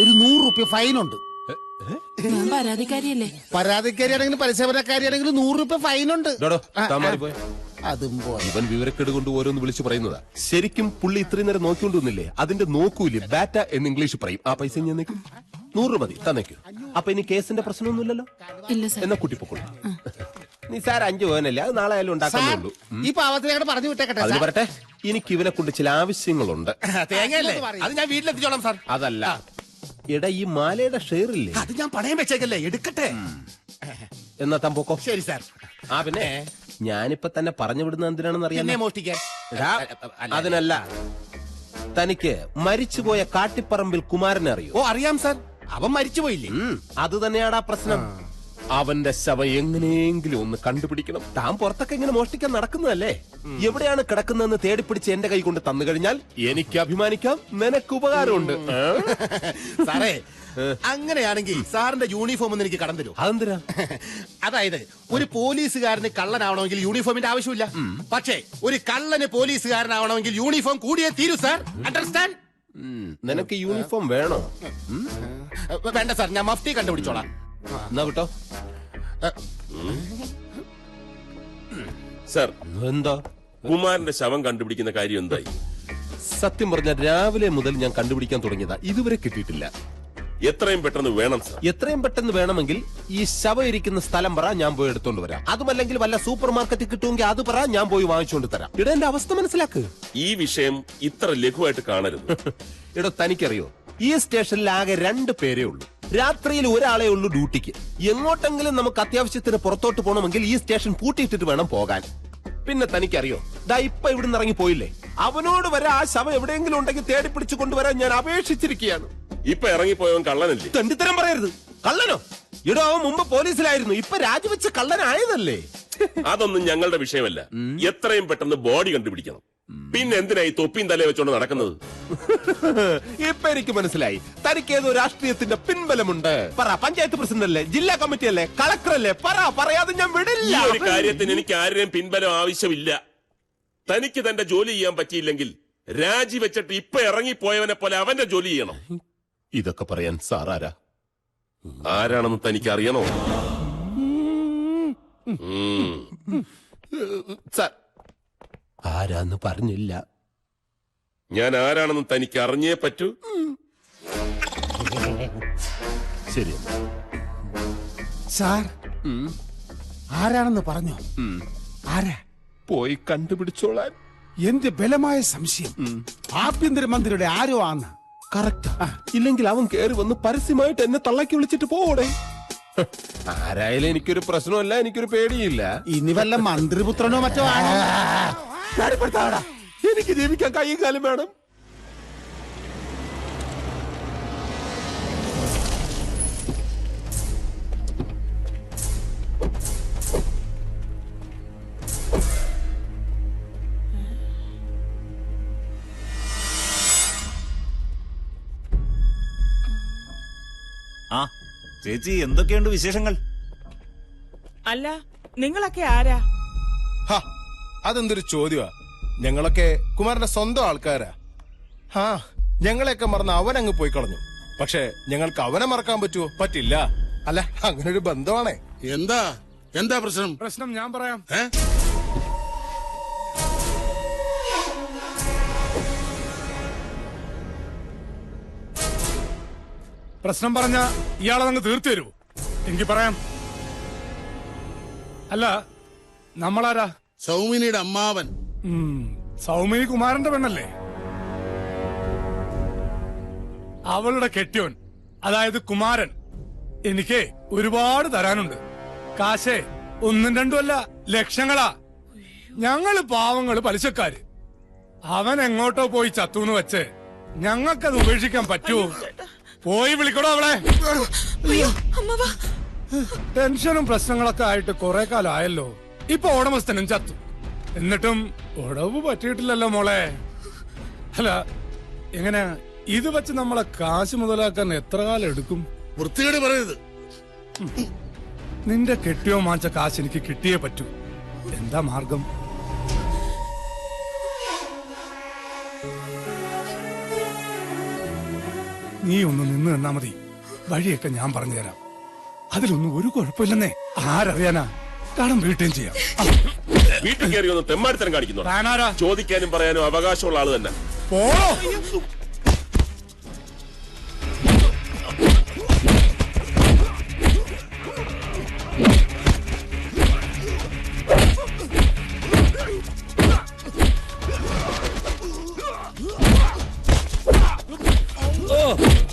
ഒരു 100 രൂപ ഫൈനുണ്ട്. ഞാൻ പരാതിക്കാരിയല്ലേ? പരാതിക്കാരിയാണെങ്കിലും പരിസരക്കാരിയാണെങ്കിലും 100 രൂപ ഫൈനുണ്ട്. അതും ഇവൻ വിവരക്കേട് കൊണ്ട് ഓരോന്ന് വിളിച്ചു പറയുന്നതാ. ശരിക്കും പുള്ളി ഇത്രയും നേരം നോക്കിക്കൊണ്ടിരുന്നില്ലേ? അതിന്റെ നോക്കൂല്ലേ ബാറ്റ എന്ന് ഇംഗ്ലീഷ് പറയും. ആ പൈസ ഞാൻ 100 മതി തന്നേക്കൂ. അപ്പൊ ഇനി കേസിന്റെ പ്രശ്നമൊന്നുമില്ലല്ലോ. എന്നാ കുട്ടിപ്പൊക്കൊള്ളു. നീ സാർ 5 പോകാനല്ലേ, അത് നാളെ ആയാലും ഉണ്ടാക്കാനുള്ളൂ. ഈ പാവത്തിനെ പറഞ്ഞു വിട്ടേക്കട്ടെ. അത് പറട്ടെ, എനിക്ക് ഇവനെ കൊണ്ട് ചില ആവശ്യങ്ങളുണ്ട്. തേങ്ങയല്ലേ? അത് ഞാൻ വീട്ടിലെത്തിച്ചോളാം സാർ. അതല്ല, എടാ ഈ മാലയുടെ ഷെയർ ഇല്ലേ, അത് ഞാൻ പണയം വെച്ചേക്കല്ലേ, എടുക്കട്ടെ. എന്നാ താൻ പോക്കോ. ശരി സാർ. ആ പിന്നെ ഞാനിപ്പോ തന്നെ പറഞ്ഞു വിടുന്ന എന്തിനാണെന്ന് അറിയാം. മോഷ്ടിക്കാൻ അതിനല്ല, തനിക്ക് മരിച്ചുപോയ കാട്ടിപ്പറമ്പിൽ കുമാരനെ അറിയോ? ഓ അറിയാം സാർ, അവൻ മരിച്ചുപോയില്ലേ? അത് തന്നെയാടാ പ്രശ്നം. അവന്റെ ശവം എങ്ങനെയെങ്കിലും ഒന്ന് കണ്ടുപിടിക്കണം. താൻ പുറത്തൊക്കെ ഇങ്ങനെ മോഷ്ടിക്കാൻ നടക്കുന്നതല്ലേ? എവിടെയാണ് കിടക്കുന്നതെന്ന് തേടിപ്പിടിച്ച് എന്റെ കൈ കൊണ്ട് തന്നു കഴിഞ്ഞാൽ എനിക്ക് അഭിമാനിക്കാം, നിനക്ക് ഉപകാരമുണ്ട്. സാറേ, അങ്ങനെയാണെങ്കിൽ സാറിന്റെ യൂണിഫോം ഒന്ന് എനിക്ക് കടം തരൂ. അതെന്തിനാ? അതായത് ഒരു പോലീസുകാരന് കള്ളനാവണമെങ്കിൽ യൂണിഫോമിന്റെ ആവശ്യമില്ല. പക്ഷേ ഒരു കള്ളന് പോലീസുകാരനാവണമെങ്കിൽ യൂണിഫോം കൂടിയേ തീരൂ സാർ. അണ്ടർസ്റ്റാൻഡ്? നിനക്ക് യൂണിഫോം വേണോ? വേണ്ട സാർ, ഞാൻ മഫ്തി കണ്ടുപിടിച്ചോളാം. എന്നാ കിട്ടോ. സർ, എന്താ കുമാരന്റെ ശവം കണ്ടുപിടിക്കുന്ന കാര്യം എന്തായി? സത്യം പറഞ്ഞ രാവിലെ മുതൽ ഞാൻ കണ്ടുപിടിക്കാൻ തുടങ്ങിയതാ, ഇതുവരെ കിട്ടിയിട്ടില്ല. എത്രയും പെട്ടെന്ന് വേണം സർ. എത്രയും പെട്ടെന്ന് വേണമെങ്കിൽ ഈ ശവം ഇരിക്കുന്ന സ്ഥലം പറ, ഞാൻ പോയി എടുത്തോണ്ട് വരാം. അതുമല്ലെങ്കിൽ വല്ല സൂപ്പർ മാർക്കറ്റിൽ കിട്ടുമെങ്കിൽ അത് പറ, ഞാൻ പോയി വാങ്ങിച്ചുകൊണ്ട് തരാം. ഇട എന്റെ അവസ്ഥ മനസ്സിലാക്ക്. ഈ വിഷയം ഇത്ര ലഘുവായിട്ട് കാണരുത്. ഇടോ, തനിക്കറിയോ ഈ സ്റ്റേഷനിൽ ആകെ 2 പേരേ ഉള്ളൂ. രാത്രിയിൽ ഒരാളെ ഉള്ളൂ ഡ്യൂട്ടിക്ക്. എങ്ങോട്ടെങ്കിലും നമുക്ക് അത്യാവശ്യത്തിന് പുറത്തോട്ട് പോകണമെങ്കിൽ ഈ സ്റ്റേഷൻ പൂട്ടിയിട്ടിട്ട് വേണം പോകാൻ. പിന്നെ തനിക്കറിയോ, ദാ ഇപ്പൊ ഇവിടുന്ന് ഇറങ്ങി പോയില്ലേ, അവനോട് വരെ ആ ശവം എവിടെയെങ്കിലും ഉണ്ടെങ്കിൽ തേടി പിടിച്ചു കൊണ്ടുവരാൻ ഞാൻ അപേക്ഷിച്ചിരിക്കുകയാണ്. ഇപ്പൊ ഇറങ്ങിപ്പോയവൻ കള്ളനല്ലേ? തണ്ടിത്തരം പറയരുത്. കള്ളനോ? ഇടോ, അവൻ മുമ്പ് പോലീസിലായിരുന്നു, ഇപ്പൊ രാജിവെച്ച് കള്ളനായതല്ലേ. അതൊന്നും ഞങ്ങളുടെ വിഷയമല്ല. എത്രയും പെട്ടെന്ന് ബോഡി കണ്ടുപിടിക്കണം. പിന്നെ എന്തിനായി തൊപ്പിയും തലേ വെച്ചോണ്ട് നടക്കുന്നത്? ഇപ്പൊ എനിക്ക് മനസ്സിലായി, തനിക്ക് ഏതോ രാഷ്ട്രീയത്തിന്റെ പിൻബലമുണ്ട്. പറ, പഞ്ചായത്ത് പ്രസിഡന്റ് അല്ലേ, ജില്ലാ കമ്മിറ്റി അല്ലേ, കളക്ടർ അല്ലേ? പറയാതെ ഞാൻ വിടില്ല. ഈ ഒരു കാര്യത്തിന് എനിക്ക് ആരുടെയും പിൻബലം ആവശ്യമില്ല. തനിക്ക് തന്റെ ജോലി ചെയ്യാൻ പറ്റിയില്ലെങ്കിൽ രാജിവെച്ചിട്ട് ഇപ്പൊ ഇറങ്ങിപ്പോയവനെ പോലെ അവന്റെ ജോലി ചെയ്യണം. ഇതൊക്കെ പറയാൻ സാറാരാ? ആരാണെന്ന് തനിക്ക് അറിയണോ? സാർ, ആരാന്ന് പറഞ്ഞില്ല. ഞാൻ ആരാണെന്ന് തനിക്ക് അറിഞ്ഞേ പറ്റൂ. ശരി സാർ, ആരാണെന്ന് പറഞ്ഞോ? ആരാ? പോയി കണ്ടുപിടിച്ചോളാൻ. എന്റെ ബലമായ സംശയം ആഭ്യന്തരമന്ത്രിയുടെ ആരോ ആണ്. കറക്റ്റ്. ഇല്ലെങ്കിൽ അവൻ കയറി വന്ന് പരസ്യമായിട്ട് എന്നെ തള്ളക്കി വിളിച്ചിട്ട് പോവൂടെ? ആരായാലും എനിക്കൊരു പ്രശ്നമല്ല, എനിക്കൊരു പേടിയില്ല. ഇനി വല്ല മന്ത്രിപുത്രനോ മറ്റോ ആണോ? എനിക്ക് ജീവിക്കാൻ കൈയും കാലം വേണം. ആ ചേച്ചി, എന്തൊക്കെയുണ്ട് വിശേഷങ്ങൾ? അല്ല, നിങ്ങളൊക്കെ ആരാ? അതെന്തൊരു ചോദ്യമാ. ഞങ്ങളൊക്കെ കുമാരന്റെ സ്വന്തം ആൾക്കാരാ. ഞങ്ങളെയൊക്കെ മറന്ന് അവനങ്ങ് പോയി കളഞ്ഞു. പക്ഷെ ഞങ്ങൾക്ക് അവനെ മറക്കാൻ പറ്റുമോ? പറ്റില്ല. അല്ല, അങ്ങനെ ഒരു ബന്ധമാണേ. എന്താ പ്രശ്നം ഞാൻ പറയാം. പ്രശ്നം പറഞ്ഞ ഇയാളെ അങ്ങ് തീർത്തു തരൂ. എനിക്ക് പറയാം. അല്ല, നമ്മളാരാ? സൗമിനിയുടെ അമ്മാവൻ. സൗമിനി കുമാരന്റെ പെണ്ണല്ലേ? അവളുടെ കെട്ടിയോൻ, അതായത് കുമാരൻ, എനിക്ക് ഒരുപാട് തരാനുണ്ട്. കാശേ 1 2 അല്ല, ലക്ഷങ്ങളാ. ഞങ്ങള് പാവങ്ങള് പലിശക്കാര്. അവൻ എങ്ങോട്ടോ പോയി ചത്തൂന്ന് വെച്ച് ഞങ്ങൾക്കത് ഉപേക്ഷിക്കാൻ പറ്റുമോ? പോയി വിളിക്കണോ അവളെ? ടെൻഷനും പ്രശ്നങ്ങളൊക്കെ ആയിട്ട് കുറെ കാലം ആയല്ലോ. ഇപ്പൊ ഉടമസ്ഥനും ചത്തു. എന്നിട്ടും ഉടവ് പറ്റിയിട്ടില്ലല്ലോ മോളെ. അല്ല, എങ്ങനെയാ ഇത് വെച്ച് നമ്മളെ കാശ് മുതലാക്കാൻ എത്ര കാലം എടുക്കും? വൃത്തികേട് പറയരുത്. നിന്റെ കെട്ടിയോ മാച്ച കാശ് എനിക്ക് കിട്ടിയേ പറ്റൂ. എന്താ മാർഗം? നീ ഒന്ന് നിന്ന് തന്നാ മതി. വഴിയൊക്കെ ഞാൻ പറഞ്ഞുതരാം. അതിലൊന്നും ഒരു കുഴപ്പമില്ലെന്നേ. ആരറിയാനാ? കടം വീട്ടുകയും ചെയ്യാം. വീട്ടിൽ കയറി ഒന്ന് തെമ്മാടിത്തരം കാണിക്കുന്നു. ചോദിക്കാനും പറയാനും അവകാശമുള്ള ആള് തന്നെ.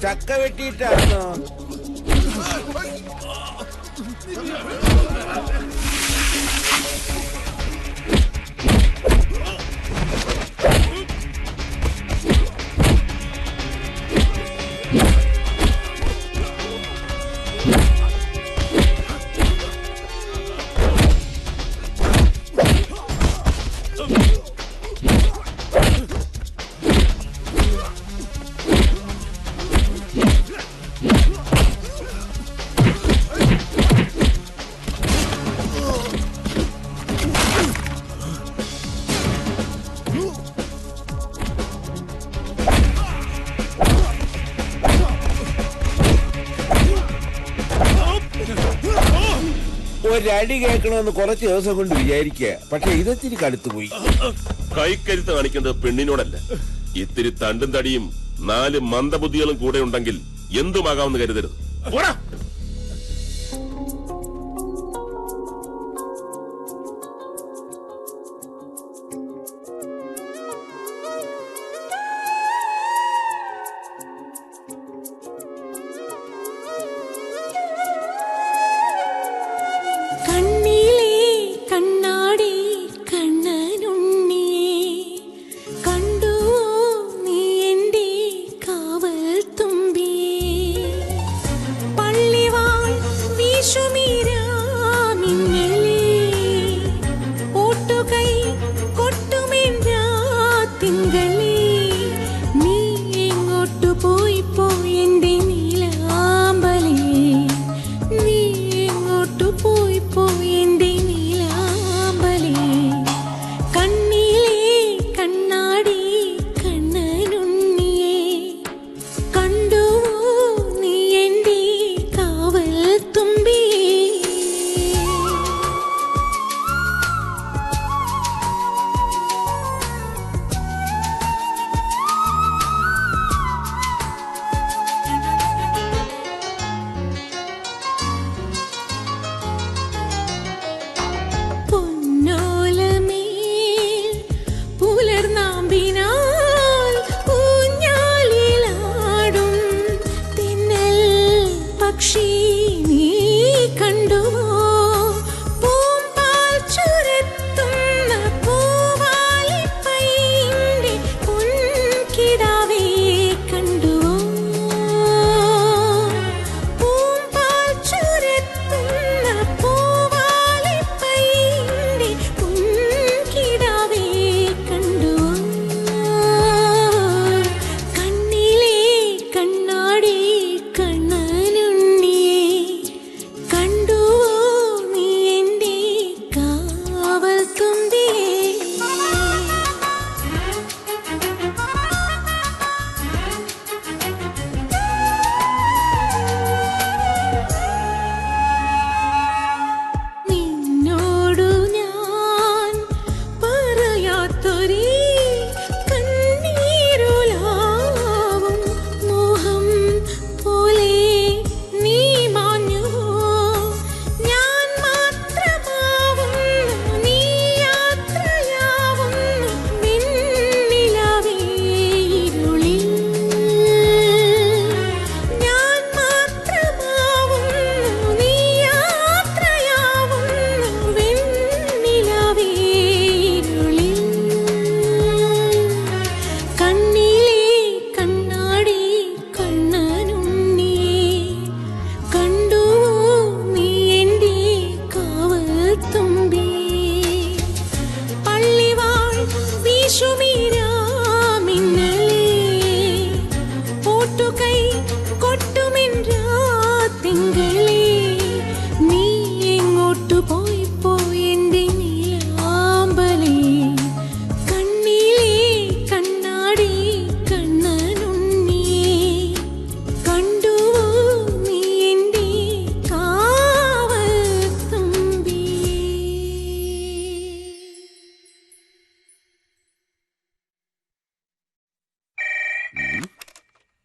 ചക്ക വെട്ടിയിട്ടാണോ? ഒരടി കേൾക്കണമെന്ന് കുറച്ച് ദിവസം കൊണ്ട് വിചാരിക്കുക. പക്ഷെ ഇതൊത്തിരി കടുത്തുപോയി. കൈക്കരുത്ത് കാണിക്കുന്നത് പെണ്ണിനോടല്ല, ഇത്തിരി തണ്ടും തടിയും 4 മന്ദബുദ്ധികളും കൂടെ ഉണ്ടെങ്കിൽ എന്തുമാകാമെന്ന് കരുതരുത്.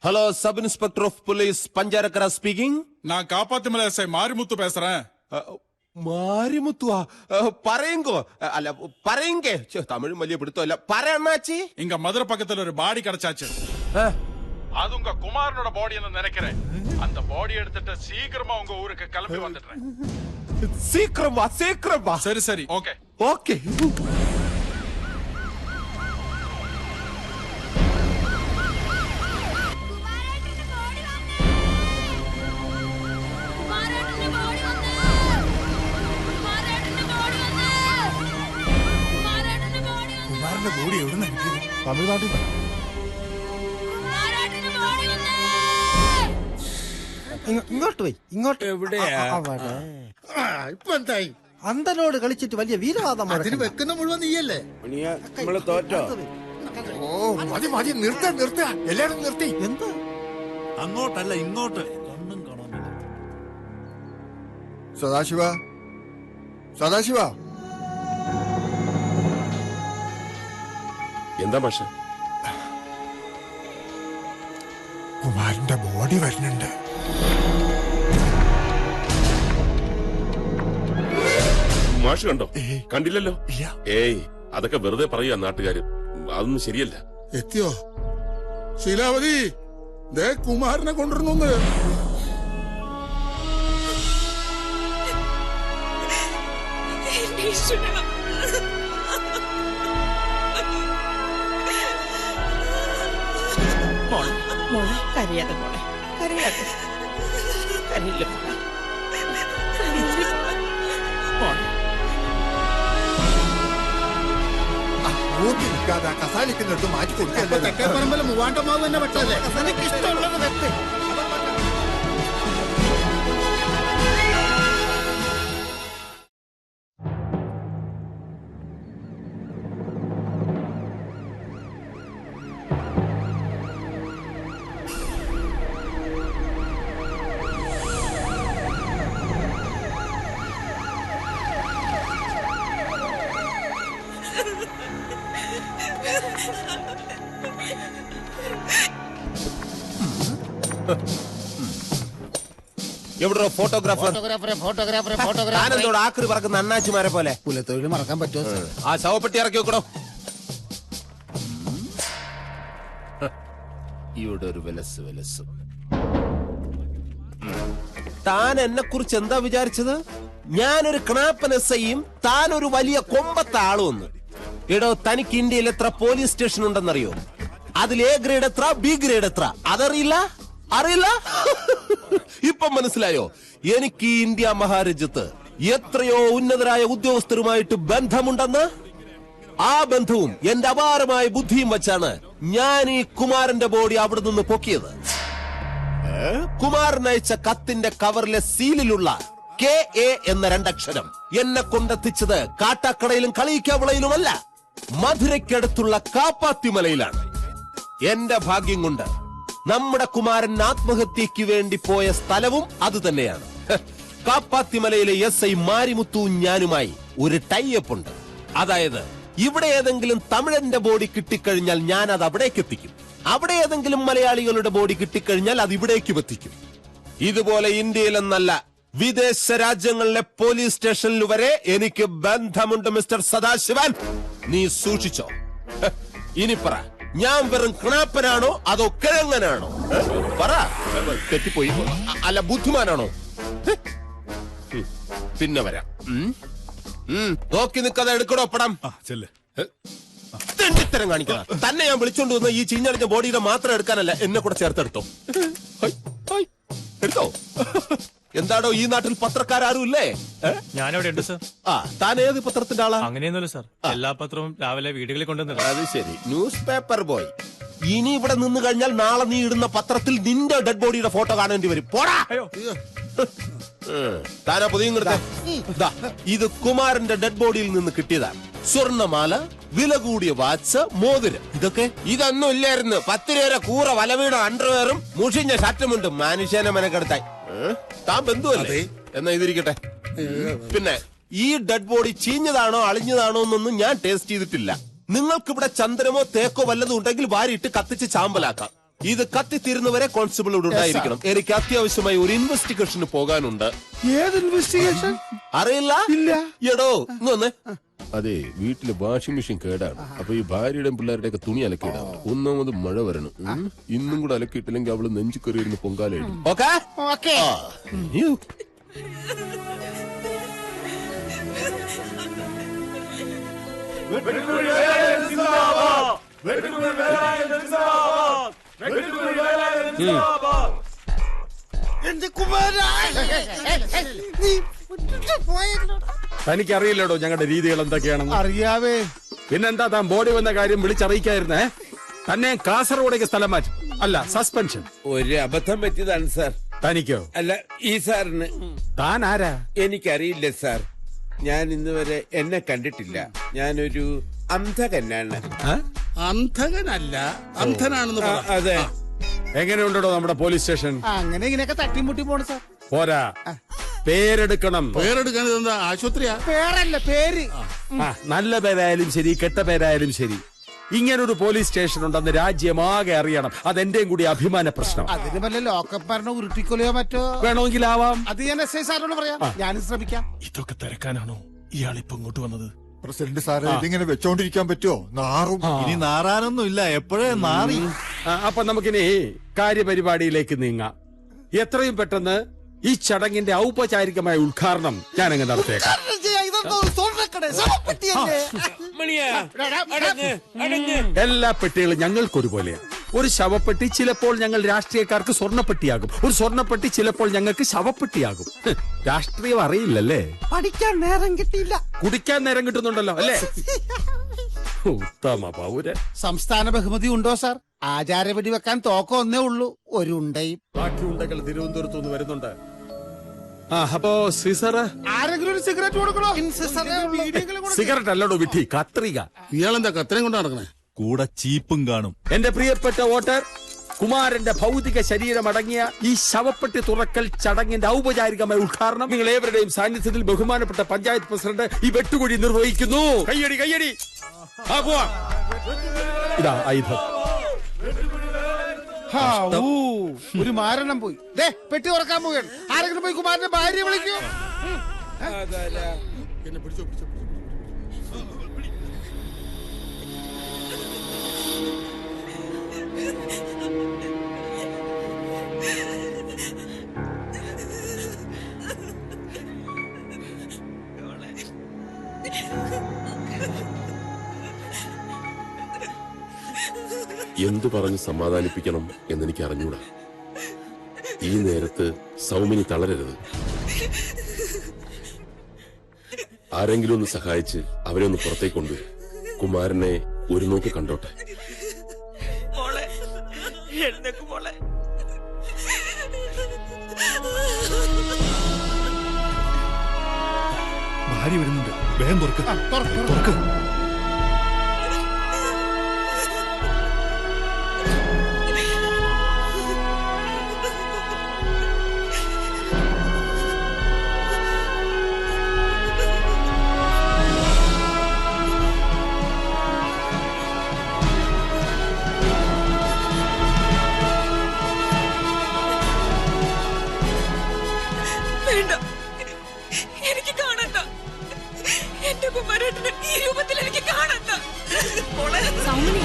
Hello sub inspector of police Pancharakkara speaking. நான் காப்பாத்துமலை எஸ்ஐ மாரிமுத்து பேசுறேன். മാരിമുത്തുവാ പറയുങ്കോ അല്ല പറയെങ്കേ തമിഴ് വലിയ പിടുത്തമല്ല പറയണ്ണാച്ചി. இங்க மதுரை பக்கத்துல ஒரு பாடி கிடைச்சாச்சு. அது உங்க குமாரனோட பாடின்னு நினைக்கிறேன். அந்த பாடி எடுத்துட்டு சீக்கிரமா உங்க ஊருக்கு கிளம்பி வந்துடுறேன். சீக்கிரமா சீக்கிரமா. சரி சரி ஓகே ஓகே. ബോഡി എവിടെ തമിഴ്നാട്ടിൽ ഇങ്ങോട്ട് പോയി ഇങ്ങോട്ട്. എവിടെയാ ഇപ്പൊ എന്തായി? അന്തനോട് കളിച്ചിട്ട് വലിയ വീരവാദം അതിന് വെക്കുന്ന മുഴുവൻ നീയല്ലേ? നമ്മള് തോറ്റോ? ഓ മതി മതി നിർത്ത എല്ലാരും നിർത്തി. എന്ത് അങ്ങോട്ടല്ല ഇങ്ങോട്ട്. സദാശിവ സദാശിവ എന്താ പക്ഷെ കുമാരന്റെ ബോഡി വരുന്നുണ്ട്. മാഷ് കണ്ടോ? കണ്ടില്ലല്ലോ. ഏയ് അതൊക്കെ വെറുതെ പറയുക നാട്ടുകാര്. അതൊന്നും ശരിയല്ല. എത്തിയോ ശീലാവതി? ദേ കുമാരനെ കൊണ്ടുവരുന്നു. മോളെ കരയാതെ മോളെ കരയാതെ കരയില്ല നോക്കി നിൽക്കാതെ കസാലിക്കുന്നിടത്ത് മാറ്റി കൊടുക്കാൻ. തെക്കേപ്പറമ്പിൽ മൂവാണ്ടമാവ് തന്നെ വെട്ടല്ലേ? എനിക്ക് ഇഷ്ടമുള്ളത് വെട്ട്. എവിടെ ഫോട്ടോഗ്രാഫർ? താനെന്തോട് ആക്രി പറക്കുന്ന അണ്ണാച്ചിമാരെ പോലെ? കുലത്തൊഴിൽ മറക്കാൻ പറ്റുമോ? ആ ശവപ്പെട്ടി ഇറക്കി വെക്കണോ? ഇവിടെ ഒരു വിലസ്. താൻ എന്നെ കുറിച്ച് എന്താ വിചാരിച്ചത്? ഞാനൊരു ക്നാപ്പൻ എസ്ഐയും താൻ ഒരു വലിയ കൊമ്പത്തെ ആളുമെന്ന്. എടോ, തനിക്ക് ഇന്ത്യയിൽ എത്ര പോലീസ് സ്റ്റേഷൻ ഉണ്ടെന്നറിയോ? അതിൽ എ ഗ്രേഡ് എത്ര, ബി ഗ്രേഡ് എത്ര? അതറിയില്ല? അറിയില്ല? ഇപ്പം മനസ്സിലായോ? എനിക്ക് ഈ ഇന്ത്യ മഹാരാജ്യത്ത് എത്രയോ ഉന്നതരായ ഉദ്യോഗസ്ഥരുമായിട്ട് ബന്ധമുണ്ടെന്ന്. ആ ബന്ധവും എന്റെ അപാരമായ ബുദ്ധിയും വെച്ചാണ് ഞാൻ ഈ കുമാരന്റെ ബോഡി അവിടെ നിന്ന് പൊക്കിയത്. കുമാരൻ അയച്ച കത്തിന്റെ കവറിലെ സീലിലുള്ള KA എന്ന രണ്ടക്ഷരം എന്നെ കൊണ്ടെത്തിച്ചത് കാട്ടാക്കടയിലും കളിയിക്കാവിളയിലുമല്ല, മധുരയ്ക്കടുത്തുള്ള കാപ്പാത്തിമലയിലാണ്. എന്റെ ഭാഗ്യം കൊണ്ട് നമ്മുടെ കുമാരൻ ആത്മഹത്യക്ക് വേണ്ടി പോയ സ്ഥലവും അത് തന്നെയാണ്. കാപ്പാത്തിമലയിലെ SI മാരിമുത്തുവും ഞാനുമായി ഒരു ടൈഅപ്പ് ഉണ്ട്. അതായത് ഇവിടെ ഏതെങ്കിലും തമിഴന്റെ ബോഡി കിട്ടിക്കഴിഞ്ഞാൽ ഞാൻ അത് അവിടേക്ക് എത്തിക്കും. അവിടെ ഏതെങ്കിലും മലയാളികളുടെ ബോഡി കിട്ടിക്കഴിഞ്ഞാൽ അത് ഇവിടേക്കും എത്തിക്കും. ഇതുപോലെ ഇന്ത്യയിലെന്നല്ല, വിദേശ രാജ്യങ്ങളിലെ പോലീസ് സ്റ്റേഷനിൽ വരെ എനിക്ക് ബന്ധമുണ്ട് മിസ്റ്റർ സദാശിവൻ. നീ സൂക്ഷിച്ചോ. ഇനി പറ, ഞാൻ വെറും ക്ണാപ്പനാണോ അതോ കിഴങ്ങനാണോ? പറ. തെറ്റിപ്പോയി. അല്ല, ബുദ്ധിമാനാണോ? പിന്നെ വരാം. നോക്കി നിൽക്കാതെ എടുക്കണോ പടം? തെണ്ടിത്തരം കാണിക്കണം. തന്നെ ഞാൻ വിളിച്ചോണ്ട് വന്ന ഈ ചീഞ്ഞടിഞ്ഞ ബോഡിയുടെ മാത്രം എടുക്കാനല്ല, എന്നെ കൂടെ ചേർത്തെടുത്തോ. എടുത്തോ. എന്താണോ ഈ നാട്ടിൽ പത്രക്കാരും ഇല്ലേ? ഞാനവിടെ ഉണ്ട് സർ. താൻ ഏത് പത്രത്തിന്റെ ആളാ? അങ്ങനെയൊന്നുമില്ല സർ, എല്ലാ പത്രവും രാവിലെ വീടുകളിൽ കൊണ്ടുവന്നത്. അത് ശരി, ന്യൂസ് പേപ്പർ ബോയ്. ഇനി ഇവിടെ നിന്ന് കഴിഞ്ഞാൽ നാളെ നീ ഇടുന്ന പത്രത്തിൽ നിന്റെ ഡെഡ് ബോഡിയുടെ ഫോട്ടോ കാണേണ്ടി വരും. പോടാ. താനാ പൊതിയും കൊടുത്തേ. ഇത് കുമാരന്റെ ഡെഡ് ബോഡിയിൽ നിന്ന് കിട്ടിയതാണ്. സ്വർണ്ണമാല, വില കൂടിയ വാച്ച്, മോതിരം. ഇതൊന്നും ഇല്ലായിരുന്നു. 10 രൂപ കൂറ വലവീണ അണ്ടർവെയറും മുഷിഞ്ഞ ഷർട്ടുമുണ്ട്. മനുഷ്യനെ മെനക്കെടുത്തായി. താൻ ബന്ധുവല്ലേ? എന്നാ ഇതിരിക്കട്ടെ. പിന്നെ ഈ ഡെഡ് ബോഡി ചീഞ്ഞതാണോ അളിഞ്ഞതാണോ എന്നൊന്നും ഞാൻ ടേസ്റ്റ് ചെയ്തിട്ടില്ല. നിങ്ങൾക്കിവിടെ ചന്ദനമോ തേക്കോ വല്ലതും ഉണ്ടെങ്കിൽ വാരിയിട്ട് കത്തിച്ച് ചാമ്പലാക്കാം. ഇത് കത്തിത്തീരുന്നവരെ കോൺസ്റ്റബിൾ ഇവിടെ ഉണ്ടായിരിക്കണം. എനിക്ക് അത്യാവശ്യമായി ഒരു ഇൻവെസ്റ്റിഗേഷന് പോകാനുണ്ട്. ഏത് ഇൻവെസ്റ്റിഗേഷൻ? അറിയില്ല? ഇല്ല. എടോ ഇങ്ങൊന്ന്. അതെ, വീട്ടില് വാഷിംഗ് മെഷീൻ കേടാണ്. അപ്പൊ ഈ ഭാര്യയുടെയും പിള്ളേരുടെ ഒക്കെ തുണി അലക്കിയിടാം. ഒന്നാമത് മഴ വരണം. ഇന്നും കൂടെ അലക്കിയിട്ടില്ലെങ്കിൽ അവള് നെഞ്ചു കയറിയിരുന്ന് പൊങ്കാലായിരുന്നു. ഓക്കെ. എന്റെ കുമാര, തനിക്കറിയില്ലടോ ഞങ്ങളുടെ രീതികൾ എന്തൊക്കെയാണെന്ന്. അറിയാവേ. പിന്നെന്താ താൻ ബോഡി വന്ന കാര്യം വിളിച്ചറിയിക്കായിരുന്നേ? തന്നെ കാസർഗോഡേക്ക് സ്ഥലം മാറ്റി, അല്ല സസ്പെൻഷൻ. ഒരു അബദ്ധം പറ്റിയതാണ് സാർ. തനിക്കോ? അല്ല, ഈ സാറിന്. താൻ ആരാ? എനിക്കറിയില്ല സാർ. ഞാൻ ഇന്ന് വരെ എന്നെ കണ്ടിട്ടില്ല. ഞാനൊരു അന്ധകനാണ്. അന്ധകനല്ല, അന്ധനാണെന്ന് പറ. അതെ. എങ്ങനെയുണ്ടോ നമ്മുടെ പോലീസ് സ്റ്റേഷൻ? അങ്ങനെ ഇങ്ങനെയൊക്കെ തട്ടിമുട്ടി പോണു സാർ. പോരാ, പേരെടുക്കണം. പേരെടുക്കാൻ ഇതെന്താ ആശുപത്രിയാ? പേരല്ല, പേര്. നല്ല പേരായാലും ശരി, കെട്ട പേരായാലും ശരി, ഇങ്ങനൊരു പോലീസ് സ്റ്റേഷൻ ഉണ്ടെന്ന് രാജ്യമാകെ അറിയണം. അതെന്റെയും കൂടി അഭിമാന പ്രശ്നം. അതിന് വല്ല ലോക്കപ്പ് ഭരണം ഉരുട്ടിക്കൊലയോ മറ്റോ വേണമെങ്കിലാവാം. അത് ഞാൻ എസ് ഐ സാറിനോട് പറയാം. ഞാനും ശ്രമിക്കാം. ഇതൊക്കെ തിരക്കാനാണോ ഇയാളിപ്പോ ഇങ്ങോട്ട് വന്നത്? പ്രസിഡന്റ് സാറേ, ഇതിങ്ങനെ വെച്ചോണ്ടിരിക്കാൻ പറ്റുമോ? നാറും. ഇനി നാറാനൊന്നും ഇല്ല, എപ്പോഴേ നാറി. അപ്പൊ നമുക്കിനി കാര്യപരിപാടിയിലേക്ക് നീങ്ങാം. എത്രയും പെട്ടെന്ന് ഈ ചടങ്ങിന്റെ ഔപചാരികമായ ഉദ്ഘാടനം ഞാനങ്ങ് നടത്തിയേക്കാം. എല്ലാ പെട്ടികളും ഞങ്ങൾക്കൊരുപോലെയാണ്. ഒരു ശവപ്പെട്ടി ചിലപ്പോൾ ഞങ്ങൾ രാഷ്ട്രീയക്കാർക്ക് സ്വർണ്ണപ്പെട്ടിയാകും, ഒരു സ്വർണ്ണപ്പെട്ടി ചിലപ്പോൾ ഞങ്ങൾക്ക് ശവപ്പെട്ടിയാകും. രാഷ്ട്രീയം അറിയില്ലല്ലേ? പഠിക്കാൻ നേരം കിട്ടിയില്ല. കുടിക്കാൻ നേരം കിട്ടുന്നുണ്ടല്ലോ അല്ലേ? ഉത്തമ പൗരൻ. സംസ്ഥാന ബഹുമതി ഉണ്ടോ സാർ? ആചാരവെടി വെക്കാൻ തോക്കം ഒന്നേ ഉള്ളൂ, ഒരു ഉണ്ടയും. ബാക്കി ഉണ്ടകൾ തിരുവനന്തപുരത്ത് നിന്ന് വരുന്നുണ്ട്. അപ്പോ സീസർ, ആരെങ്കിലും ഒരു സിഗരറ്റ് കൊടുക്കണോ? സിഗരറ്റ് അല്ലടോ വിട്ടി, കത്രിക. ഇയാളെന്താ കത്രയും കൊണ്ട് നടക്കണേ? കൂടെ ചീപ്പും കാണും. എന്റെ പ്രിയപ്പെട്ട വോട്ടർ, കുമാരന്റെ ഭൗതിക ശരീരമടങ്ങിയ ഈ ശവപ്പെട്ടി തുറക്കൽ ചടങ്ങിന്റെ ഔപചാരികമായ ഉദ്ഘാടനം നിങ്ങൾ ഏവരുടെയും സാന്നിധ്യത്തിൽ ബഹുമാനപ്പെട്ട പഞ്ചായത്ത് പ്രസിഡന്റ് ഈ വെട്ടുകുഴി നിർവഹിക്കുന്നു. കയ്യടി കയ്യടി. ഇതാ ആയുധം. ഒരു മാരണം പോയി. പെട്ടി തുറക്കാൻ പോവുകയാണ്. ആരെങ്കിലും പോയി കുമാരന്റെ ഭാര്യ വിളിക്കൂ. എന്നെ പിടിച്ചോ പിടിച്ചോ. എന്തു പറഞ്ഞ് സമാധാനിപ്പിക്കണം എന്നെനിക്ക് അറിഞ്ഞൂടാ. ഈ നേരത്ത് സൗമിനി തളരരുത്. ആരെങ്കിലും ഒന്ന് സഹായിച്ച് അവരെ ഒന്ന് പുറത്തേക്ക് കൊണ്ടുവരും. കുമാരനെ ഒരു നോക്ക് കണ്ടോട്ടെ. ഭാര്യ വരുന്നുണ്ട്, വേഗം തുറക്ക്. എനിക്ക് കാണണ്ട. എന്റെ കുമാരേട്ടനെ ഈ രൂപത്തിൽ എനിക്ക് കാണണ്ട. സൗമിനി,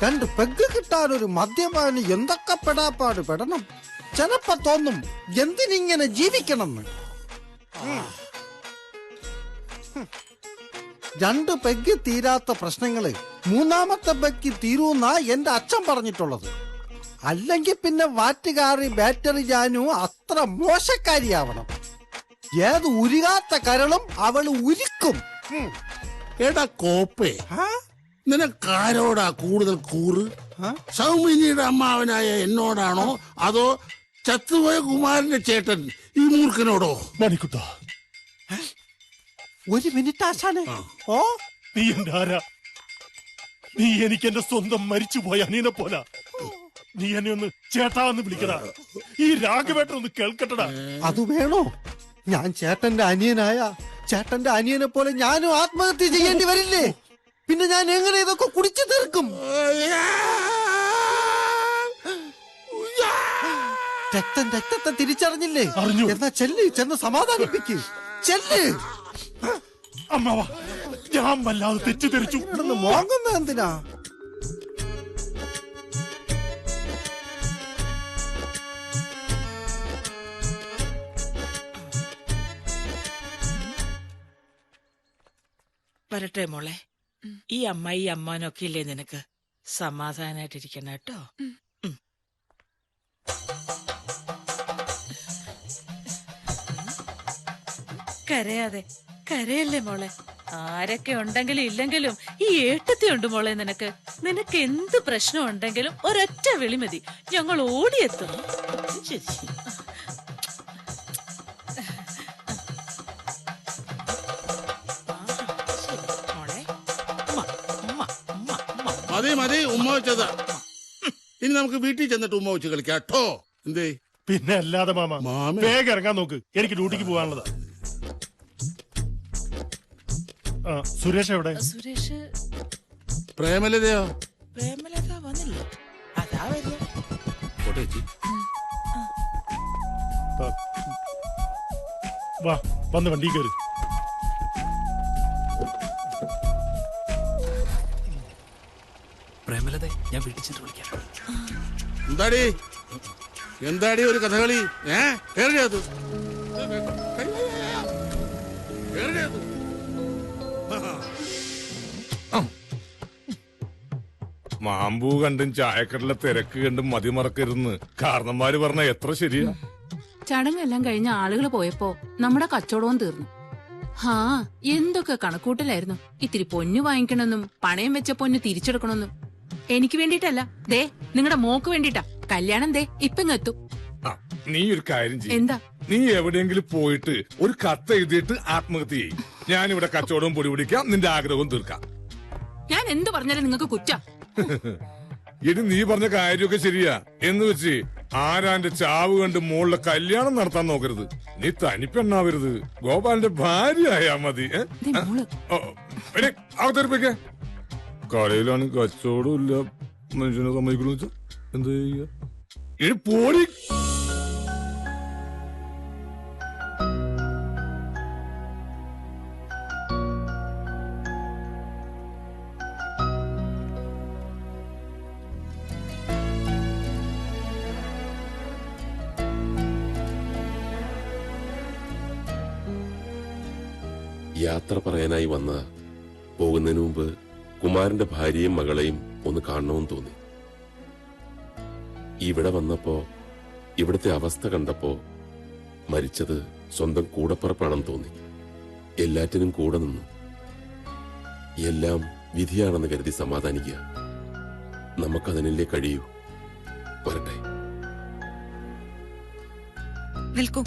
രണ്ട് പെഗ് കിട്ടാൻ ഒരു മദ്യപാനി എന്തൊക്കെ പെടാപ്പാട് പെടണം. ചിലപ്പോ തോന്നും എന്തിനിങ്ങനെ ജീവിക്കണമെന്ന്. രണ്ട് പെഗ് തീരാത്ത പ്രശ്നങ്ങള് മൂന്നാമത്തെ പെഗ് തീരൂന്നാ എന്റെ അച്ഛൻ പറഞ്ഞിട്ടുള്ളത്. അല്ലെങ്കിൽ പിന്നെ വാറ്റുകാരി ബാറ്ററി ജാനു അത്ര മോശക്കാരിയാവണം. ഏത് ഉരുകാത്ത കരളും അവള് ഉരുക്കും. എടാ കോപ്പേ, നിനക്കാരോടാ കൂടുതൽ കൂറ്? സൗമിനിയുടെ അമ്മാവനായ എന്നോടാണോ അതോ ചത്തുപോയ കുമാരന്റെ ചേട്ടൻ ഈ മൂർഖനോടോ? മണിക്കുട്ട, ഒരു മിനിറ്റ് ആശാനെ. ഓ, നീ എന്റെ ആരാ? നീ എനിക്ക് എന്റെ സ്വന്തം മരിച്ചുപോയ അനിയനെ പോലാ. നീ എന്നെ ഒന്ന് ചേട്ടാന്ന് വിളിക്കടാ. ഈ രാഘവേട്ടൻ ഒന്ന് കേൾക്കട്ടടാ. അത് വേണോ? ഞാൻ ചേട്ടന്റെ അനിയനായ ചേട്ടന്റെ അനിയനെ പോലെ ഞാനും ആത്മഹത്യ ചെയ്യേണ്ടി വരില്ലേ? പിന്നെ ഞാൻ എങ്ങനെ ഇതൊക്കെ കുടിച്ചു തീർക്കും? രക്തത്തെ തിരിച്ചറിഞ്ഞില്ലേ? എന്നാ ചെന്ന് സമാധാനിപ്പിക്ക്. ചെല്ല്. അമ്മാവാ, ഞാൻ വല്ലാതെ തെറ്റിദ്ധരിച്ചു. മോങ്ങുന്ന എന്തിനാ? വരട്ടെ മോളെ. ഈ അമ്മായി അമ്മാനൊക്കെ ഇല്ലേ നിനക്ക്? സമാധാനായിട്ടിരിക്കണം കേട്ടോ. കരയാതെ, കരയല്ലേ മോളെ. ആരൊക്കെ ഉണ്ടെങ്കിലും ഇല്ലെങ്കിലും ഈ ഏട്ടത്തിയുണ്ട് മോളെ നിനക്ക്. നിനക്ക് എന്ത് പ്രശ്നം ഉണ്ടെങ്കിലും ഒരൊറ്റ വിളി മതി, ഞങ്ങൾ ഓടിയെത്തും. മതി മതി ഉമ്മ വെച്ചതാ. ഇനി നമുക്ക് വീട്ടിൽ ചെന്നിട്ട് ഉമ്മ വെച്ച് കളിക്കാം കേട്ടോ. എന്തേ? പിന്നെ അല്ലാതെ മാമ, വേഗം ഇറങ്ങാൻ നോക്ക്. എനിക്ക് ഡ്യൂട്ടിക്ക് പോകാനുള്ളതാ. സുരേഷ് എവിടെ? സുരേഷ് പ്രേമലതയോ? പ്രേമലത വന്നില്ലേ? അതാ വരിക. വാ, വന്ന് വണ്ടി കയറി. പ്രേമലതേ, ഞാൻ വീട്ടിൽ ചെന്ന് വിളിക്കാം. എന്താടി ഒരു കഥകളി? കേറിയത് മാമ്പൂ കണ്ടും ചായക്കടല തിരക്ക് കണ്ടും മതിമറക്കരുന്ന് കാരണന്മാര് പറഞ്ഞ എത്ര ശരിയാ. ചടങ്ങെല്ലാം കഴിഞ്ഞ ആളുകൾ പോയപ്പോ നമ്മുടെ കച്ചവടവും തീർന്നു. ഹാ, എന്തൊക്കെ കണക്കൂട്ടലായിരുന്നു. ഇത്തിരി പൊന്നു വാങ്ങിക്കണമെന്നും പണയം വെച്ച പൊന്ന് തിരിച്ചെടുക്കണമെന്നും. എനിക്ക് വേണ്ടിട്ടല്ല, ദേ നിങ്ങളുടെ മോക്ക് വേണ്ടിട്ടാ. കല്യാണം ദേ ഇപ്പങ്ങെത്തും. നീ ഒരു കാര്യം ചെയ്യും. എന്താ? നീ എവിടെയെങ്കിലും പോയിട്ട് ഒരു കത്ത് എഴുതിയിട്ട് ആത്മഹത്യ ചെയ്യും. ഞാനിവിടെ കച്ചവടവും പൊടി പിടിക്കാം, നിന്റെ ആഗ്രഹവും തീർക്കാം. ഞാൻ എന്ത് പറഞ്ഞാലും നിങ്ങൾക്ക് കുറ്റ. ഇനി നീ പറഞ്ഞ കാര്യമൊക്കെ ശരിയാ എന്ന് വെച്ച് ആരാന്റെ ചാവ് കണ്ട് മോളുടെ കല്യാണം നടത്താൻ നോക്കരുത്. നീ തനിപ്പെണ്ണാവരുത്. ഗോപാലിന്റെ ഭാര്യയായാ മതി. അവതരിപ്പിക്ക. കടയിലാണ് കച്ചവടം ഇല്ല, മനുഷ്യനെ സമ്മതിക്കുന്നു വെച്ചാ എന്താ ചെയ്യ? ഇനി പോടി. യാത്ര പറയാനായി വന്ന പോകുന്നതിന് മുമ്പ് കുമാരന്റെ ഭാര്യയും മകളെയും ഒന്ന് കാണണമെന്ന് തോന്നി. ഇവിടെ വന്നപ്പോ ഇവിടുത്തെ അവസ്ഥ കണ്ടപ്പോ മരിച്ചത് സ്വന്തം കൂടപ്പറപ്പാണെന്ന് തോന്നി. എല്ലാറ്റിനും കൂടെ നിന്നു. എല്ലാം വിധിയാണെന്ന് കരുതി സമാധാനിക്കുക. നമുക്കതിനല്ലേ കഴിയൂ. വരട്ടെ. നിൽക്കൂ.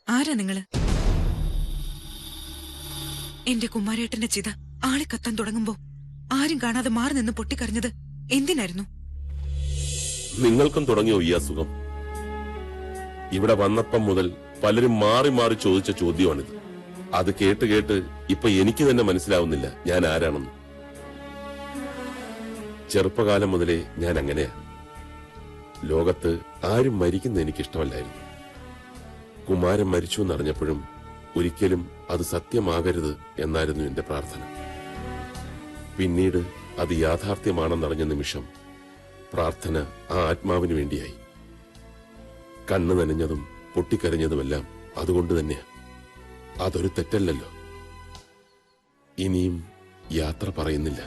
ആരാ നിങ്ങള്? എന്റെ കുമാരേട്ടന്റെ ചിത ആളെ കത്താൻ തുടങ്ങുമ്പോ ആരും കാണാതെ മാറി നിന്ന് പൊട്ടിക്കരഞ്ഞത് എന്തിനായിരുന്നു? നിങ്ങൾക്കും തുടങ്ങിയോ ഈ അസുഖം? ഇവിടെ വന്നപ്പം മുതൽ പലരും മാറി മാറി ചോദിച്ച ചോദ്യമാണിത്. അത് കേട്ട് കേട്ട് ഇപ്പൊ എനിക്ക് തന്നെ മനസ്സിലാവുന്നില്ല ഞാൻ ആരാണെന്ന്. ചെറുപ്പകാലം മുതലേ ഞാൻ അങ്ങനെയാ. ലോകത്ത് ആരും മരിക്കുന്ന എനിക്കിഷ്ടമല്ലായിരുന്നു. കുമാരൻ മരിച്ചു എന്നറിഞ്ഞപ്പോഴും ഒരിക്കലും അത് സത്യമാകരുത് എന്നായിരുന്നു എന്റെ പ്രാർത്ഥന. പിന്നീട് അത് യാഥാർത്ഥ്യമാണെന്നറിഞ്ഞ നിമിഷം പ്രാർത്ഥന ആ ആത്മാവിന് വേണ്ടിയായി. കണ്ണു നനഞ്ഞതും പൊട്ടിക്കരഞ്ഞതുമെല്ലാം അതുകൊണ്ട് തന്നെയാ. അതൊരു തെറ്റല്ലല്ലോ. ഇനിയും യാത്ര പറയുന്നില്ല.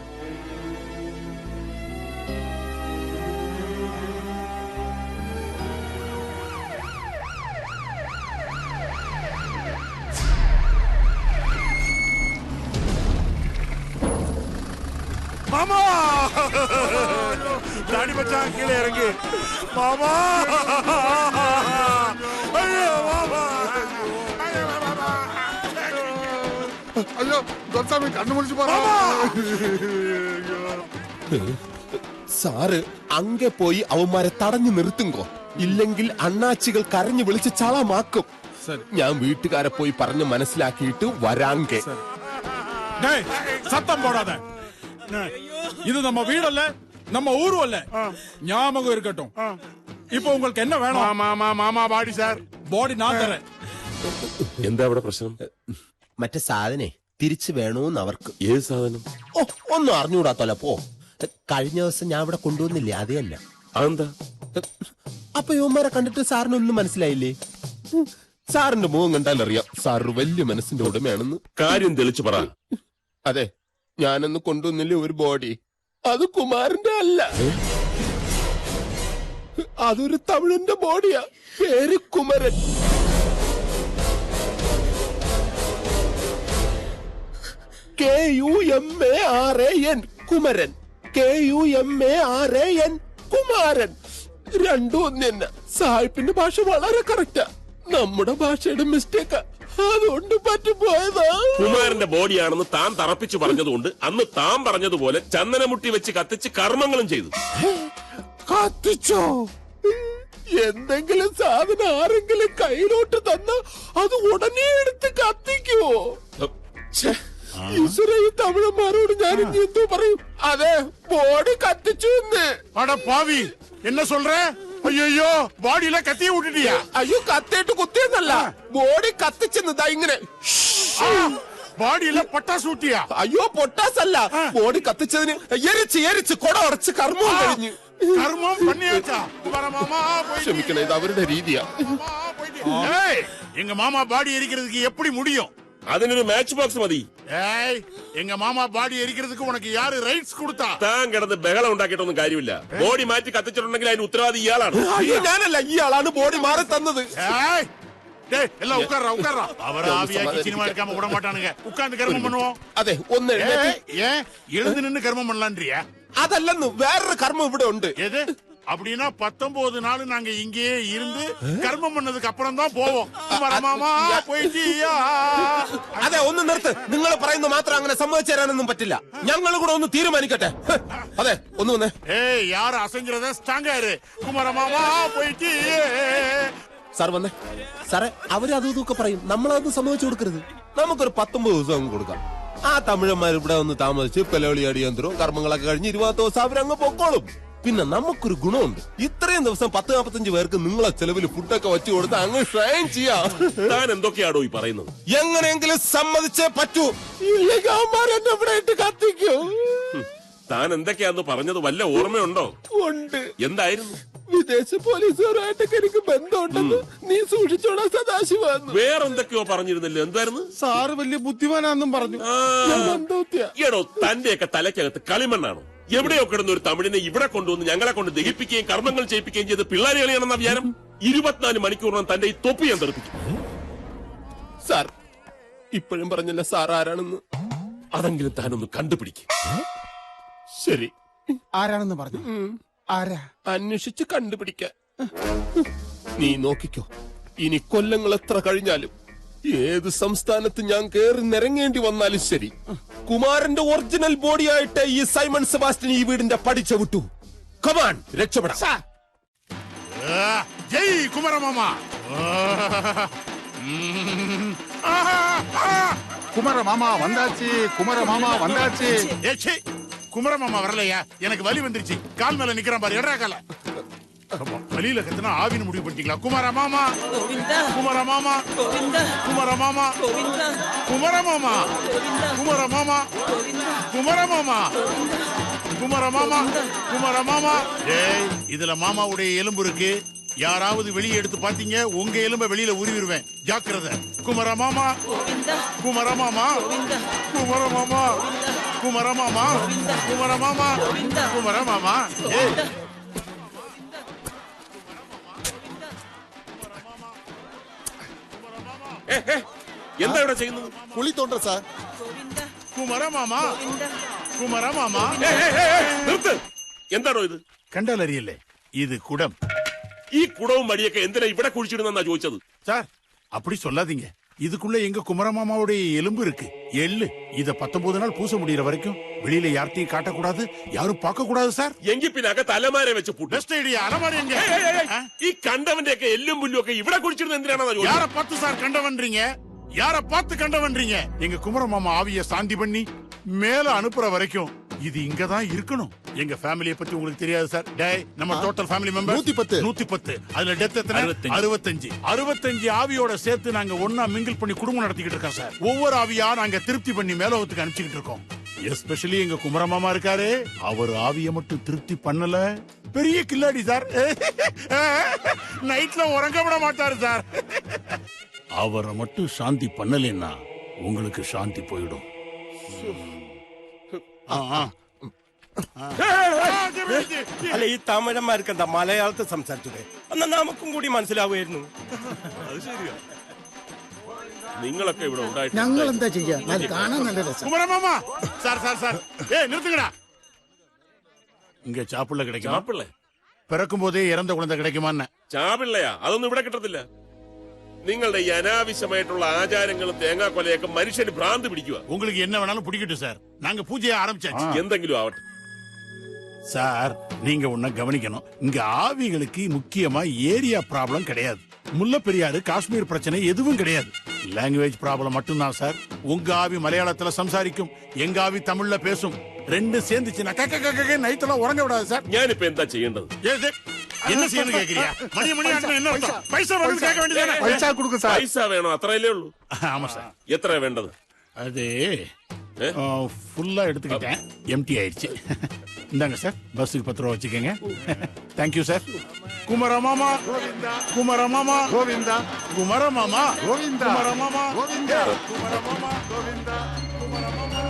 മാമാ ഡാഡി ബച്ചാ കീഴെ ഇറങ്ങി. മാമാ അയ്യോ മാമാ, അയ്യോ ദോസ്താമി കണ്ണു മുടിച്ചു പറ. സാറ് അങ്ങെ പോയി അവന്മാരെ തടഞ്ഞു നിർത്തുങ്കോ, ഇല്ലെങ്കിൽ അണ്ണാച്ചികൾ കരഞ്ഞു വിളിച്ച് ചളമാക്കും. ഞാൻ വീട്ടുകാരെ പോയി പറഞ്ഞ് മനസ്സിലാക്കിയിട്ട് വരാങ്കെ. சத்தம் போடாத. இது நம்ம வீடல்ல, நம்ம ஊரும் அல்ல. ஞாபகம் இருக்கட்டும். இப்போ உங்களுக்கு என்ன வேணும்? மாமா பாடி சார், ബോഡി ഞാൻ തരാം. എന്താ അവിടെ പ്രശ്നം? മറ്റേ സാധനെ തിരിച്ചു വേണോന്ന് അവർക്ക്. ഏത് സാധനം? ഓ, ഒന്നും അറിഞ്ഞുകൂടാത്തല്ല. പോ, കഴിഞ്ഞ ദിവസം ഞാൻ ഇവിടെ കൊണ്ടുവന്നില്ലേ, അതേ അല്ല. അതെന്താ? അപ്പൊ യുവന്മാരെ കണ്ടിട്ട് സാറിനൊന്നും മനസ്സിലായില്ലേ? സാറിന്റെ മുഖം കണ്ടാലറിയാം സാറ് വലിയ മനസ്സിന്റെ ഉടമയാണെന്ന്. കാര്യം തെളിച്ചു പറ. അതെ, ഞാനൊന്ന് കൊണ്ടുവന്നില്ലേ ഒരു ബോഡി, അത് കുമാരന്റെ അല്ല, അതൊരു തമിഴന്റെ ബോഡിയാ. പേര് കുമരൻ. KUMARAN കുമരൻ. KUMARAN കുമാരൻ. രണ്ടും ഒന്ന് തന്നെ. സാഹിബിന്റെ ഭാഷ വളരെ കറക്റ്റാ, നമ്മുടെ ഭാഷയുടെ മിസ്റ്റേക്കാ, അതുകൊണ്ട് പറ്റിപ്പോയതാ. കുമാരന്റെ ബോഡിയാണെന്ന് താൻ തറപ്പിച്ചു പറഞ്ഞതുകൊണ്ട് അന്ന് താൻ പറഞ്ഞതുപോലെ ചന്ദനമുട്ടി വെച്ച് കത്തിച്ച് കർമ്മങ്ങളും ചെയ്തു. കത്തിച്ചോ? എന്തെങ്കിലും സാധനം ആരെങ്കിലും കയ്യിലോട്ട് തന്ന അത് ഉടനെ എടുത്ത് കത്തിക്കുവോ? ഈശ്വര, ഈ തമിഴന്മാരോട് ഞാൻ ഇനി എന്തോ പറയും. അതെ, ബോഡി കത്തിച്ചു എന്ന്. அட பாவி, என்ன சொல்ற? ஐயோ, பாடியில கத்திய விட்டுட்டியா? അയ്യോ, കത്തിയിട്ട് കുത്തിയെന്നല്ല, ബോഡി കത്തിച്ചെന്നതാ ഇങ്ങനെ. பாடியில பட்டாசு ஊட்டியா? അയ്യോ, പൊട്ടാസ് അല്ല, ബോഡി കത്തിച്ചതിന് എരിച്ച് കൊട ഉടച്ച് കർമ്മവും കഴിഞ്ഞു. கர்மம் பண்ணியாச்சா? மாமா ക്ഷമിക്കണം, ഇത് അവരുടെ രീതിയാ. எங்க மாமா பாடி எரிக்கிறதுக்கு எப்படி முடியும்? അതിനൊരു മാച്ച് ബോക്സ് മതി. ஏய், எங்க மாமா பாடி எரிக்கிறதுக்கு உனக்கு யாரு ரைட்ஸ் கொடுத்தா? താൻ കിടന്ന് ബഹളം ഉണ്ടാക്കിയിട്ടൊന്നും കാര്യമില്ല. ബോഡി മാറ്റി കത്തിച്ചിട്ടുണ്ടെങ്കിൽ അതിന് ഉത്തരവാദി ഇയാളാണ്. അയ്യോ, ഞാനല്ല, ഇയാളാണ് ബോഡി മാറി തന്നത്. எல்லாம் உட்கார்றா. அவர் ஆவியாக்கி சினிமா எடுக்காம விட மாட்டானுங்க. உட்கார்ந்து கர்மம் பண்ணுவோம். അതെ, ഒന്ന് ஏன் எழுந்து நின்னு கர்மம் பண்ணலான்றியா? അതല്ലെന്ന്, വേറൊരു കർമ്മം ഇവിടെ ഉണ്ട്. எது? அப்படின்னா 19 நாள் நாங்க இங்கேயே இருந்து கர்மம் பண்ணதுக்கு அப்புறம் தான் போவோம். മാമാ പോയിട്ടിയാ? അതെ, ഒന്ന് നിർത്ത്. നിങ്ങൾ പറയുന്ന മാത്രം അങ്ങനെ സമ്മതിച്ചു തരാനൊന്നും പറ്റില്ല. ഞങ്ങൾ കൂടെ ഒന്ന് തീരുമാനിക്കട്ടെ. അതെ, ഒന്ന് വന്നേ. ഏയ്, யார் அசைஞ்சிரத ஸ்ட்ராங்கா இரு. കുമാരമാമാ പോയിട്ടിയേ. സാർ വന്നേ. സാറേ, അവരതും ഇതൊക്കെ പറയും, നമ്മളതൊന്നും സമ്മതിച്ചു കൊടുക്കരുത്. നമുക്കൊരു 19 ദിവസം അങ്ങ് കൊടുക്കാം. ആ തമിഴന്മാർ ഇവിടെ ഒന്ന് താമസിച്ച് പെലോളിയാടി യന്ത്രവും കർമ്മങ്ങളൊക്കെ കഴിഞ്ഞ് 20 ദിവസം അവരങ്ങ് പൊക്കോളും. പിന്നെ നമുക്കൊരു ഗുണമുണ്ട്, ഇത്രയും ദിവസം 10-45 പേർക്ക് നിങ്ങളെ ചെലവിൽ ഫുഡൊക്കെ വെച്ചു കൊടുത്ത് അങ്ങ് ഷൈൻ ചെയ്യാം. താൻ എന്തൊക്കെയാണോ ഈ പറയുന്നത്? എങ്ങനെയെങ്കിലും സമ്മതിച്ചേ പറ്റൂ, ഇല്ലെങ്കിൽ അവന്മാരെന്നെ ഇവിടെ ഇട്ട് കത്തിക്കൂ. താൻ എന്തൊക്കെയാന്ന് പറഞ്ഞത് വല്ല ഓർമ്മയുണ്ടോ? ഉണ്ട്. എന്തായിരുന്നു? വിദേശ പോലീസുകാരായിട്ടൊക്കെ എനിക്ക് ബന്ധമുണ്ടെന്ന് നീ സൂക്ഷിച്ചോടാ സദാശിവ. വേറെന്തൊക്കെയോ പറഞ്ഞിരുന്നല്ലോ, എന്തായിരുന്നു? സാറ് വലിയ ബുദ്ധിമാനാന്നും പറഞ്ഞു. എടോ, തന്റെയൊക്കെ തലയ്ക്കകത്ത് കളിമണ്ണാണോ? എവിടെയോ കിടന്ന ഒരു തമിഴിനെ ഇവിടെ കൊണ്ടുവന്ന് ഞങ്ങളെ കൊണ്ട് ദഹിപ്പിക്കുകയും കർമ്മങ്ങൾ ചെയ്യിപ്പിക്കുകയും ചെയ്ത് പിള്ളേരെ കളിയാണെന്ന വിചാരം? 24 മണിക്കൂറിനും തന്റെ ഈ തൊപ്പി ഞാൻ തെറിപ്പിക്കും. സാർ ഇപ്പോഴും പറഞ്ഞില്ല സാർ ആരാണെന്ന്. അതെങ്കിലും താനൊന്ന് കണ്ടുപിടിക്കും. ശരി, ആരാണെന്ന് പറഞ്ഞു? ആരാ? അന്വേഷിച്ച് കണ്ടുപിടിക്കാൻ. നീ നോക്കിക്കോ, ഇനി കൊല്ലങ്ങൾ എത്ര കഴിഞ്ഞാലും ഏത് സംസ്ഥാനത്ത് ഞാൻ കേറി നിരങ്ങേണ്ടി വന്നാലും ശരി, കുമാരന്റെ ഒറിജിനൽ ബോഡിയായിട്ട് ഈ സൈമൺ സെബാസ്റ്റ്യൻ ഈ വീടിന്റെ പടി ചവിട്ടു. കമാൻ, രക്ഷപ്പെടാം. ജയ് കുമാരമാമാ. குமரமாமா வந்தாச்சு, குமரமாமா வந்தாச்சு. குமரமாமா வரலையா? எனக்கு வலி வந்துருச்சு. கால் மேல நிக்கிறான் பாரு, எடா கால. வழியில கத்தினா ஆவின்னு முடிவு பண்ணிட்டீங்களா? குமார மாமா, குமார மாமா, குமார மாமா, குமார மாமா, குமார மாமா, குமார மாமா, குமார மாமா, குமார மாமா. ஏய், இதுல மாமாவுடைய எலும்பு இருக்கு. யாராவது வெளியே எடுத்து பாத்தீங்க, உங்க எலும்ப வெளியில உருவிடுவேன். ஜாக்கிரதை. குமார மாமா, குமார மாமா, குமார மாமா, குமார மாமா, குமார மாமா, குமார மாமா. ஏய், എന്താ ഇവിടെ ചെയ്യുന്നത്? കുളി തോണ്ട സാർ. കുമര മാമ, കുമര മാമ. നിർത്ത്. എന്താണോ ഇത്? കണ്ടാലറിയല്ലേ, ഇത് കുടം. ഈ കുടവും മടിയൊക്കെ എന്തിനാ ഇവിടെ കുഴിച്ചിടുന്നാ ചോദിച്ചത്? சார் அப்படி சொல்லாதீங்க. இதுக்குள்ள எங்க குமரமாமாவுடைய எலும்பு இருக்கு, எள்ளு. இத 19 நாள் பூச முடியற வரைக்கும் வெளியில யார்த்தையும் காட்டக்கூடாது, யாரும் பார்க்க கூடாது சார். എങ്കിൽ പിന്നെ അകത്ത് അലമാര വെച്ച് പൂട്ട്. Best idea. அலமாரி எங்க? ഈ കണ്ടവന്റെ ഒക്കെ എല്ലും പുല്ലും ഒക്കെ ഇവിടെ കുഴിച്ചിടുന്നത് എന്തിനാണെന്ന് யார பார்த்து சார் கண்டவன்றீங்க? யார பார்த்து கண்டவன்றீங்க? எங்க குமரமாமா ஆவிய சாந்தி பண்ணி மேல அனுப்புற வரைக்கும் இது இங்கதான் இருக்கணும். எங்க ஃபேமிலியை பத்தி உங்களுக்கு தெரியாது சார். டேய், நம்ம டோட்டல் ஃபேமிலி மெம்பர் 110. அதுல டெத் எத்தனை? 65 ஆவியோட சேர்த்து நாங்க ஒண்ணா மிங்கிள் பண்ணி குடும்பம் நடத்திக்கிட்டு இருக்கோம் சார். ஒவ்வொரு ஆவியா நாங்க திருப்தி பண்ணி மேலோகத்துக்கு அனுப்பிச்சுக்கிட்டு இருக்கோம். எஸ்பெஷலி எங்க குமரமாமா இருக்காரு, அவர் ஆவிய மட்டும் திருப்தி பண்ணல, பெரிய கில்லாடி சார். நைட்ல உறங்க விட மாட்டாரு சார். அவரை மட்டும் சாந்தி பண்ணலைன்னா உங்களுக்கு சாந்தி போயிடும். അല്ല, ഈ തമിഴന്മാർക്ക് എന്താ മലയാളത്തിൽ സംസാരിച്ചത്? എന്നാ നമുക്കും കൂടി മനസ്സിലാവുമായിരുന്നു. അത് ശരിയാ. നിങ്ങളൊക്കെ ഇവിടെ ഉണ്ടായിട്ട് ഞങ്ങൾ എന്താ ചെയ്യാ? കാണാൻ നല്ല രസം. குமரமாமா, சார் சார் சார், ஏய் நிறுத்துங்கடா. இங்க சாப்பிள்ள கிடைக்குமா? ചാപ്പിള്ളേ? பிறக்கும் போதே இறந்த குழந்தை கிடைக்குமான்னு. ചാപിള്ളയാ? അതൊന്നും ഇവിടെ കിട്ടത്തില്ല. നിങ്ങളുടെ ഈ അനാവശ്യമായിട്ടുള്ള ആചാരങ്ങളും തേങ്ങാക്കൊലയൊക്കെ മനുഷ്യന് ഭ്രാന്ത് പിടിക്കുക. உங்களுக்கு என்ன வேணாலும் பிடிக்கட்டும் சார், நாங்க பூஜையை ஆரம்பிச்சாச்சு. എന്തെങ്കിലും ആവട്ടെ. சார், நீங்க ஒன்ன கவனிக்கணும். இங்க ஆவிகளுக்கு முக்கியமா ஏரியா ப்ராப்ளம் கிடையாது. முல்லை பெரியாறு, காஷ்மீர் பிரச்சனை எதுவும் கிடையாது. லாங்குவேஜ் ப்ராப்ளம் மட்டும்தான் சார். உங்க ஆவி மலையாளத்துல சம்சாரிக்கும், எங்க ஆவி தமிழ்ல பேசும். ரெண்டும் சேர்ந்துச்சுன்னா நைட்ல உறங்க விடாது சார். ഞാനിപ്പോ എന്താ ചെയ്യേണ്ടത്? என்ன செய்யணும் கேக்குறியா? மணி என்ன அர்த்தம்? பைசா வந்து கேட்க வேண்டியதானே? பைசா கொடுங்க சார். പൈസ വേണോ? അത്രയല്ലേ ഉള്ളൂ. ஆமா சார். എത്രയാ വേണ്ടത്? அது ஃபுல்லா எடுத்துக்கிட்டேன், எம்டி ஆயிடுச்சு. இந்தாங்க சார், பஸ்ஸுக்கு 10 ரூபா வச்சுக்கோங்க. Thank you sir. குமரமாமா, குமரமாமா, கோவிந்தா, குமரமாமா, கோவிந்தா, குமரமாமா, கோவிந்தா, குமரமாமா, கோவிந்தா, குமரமாமா.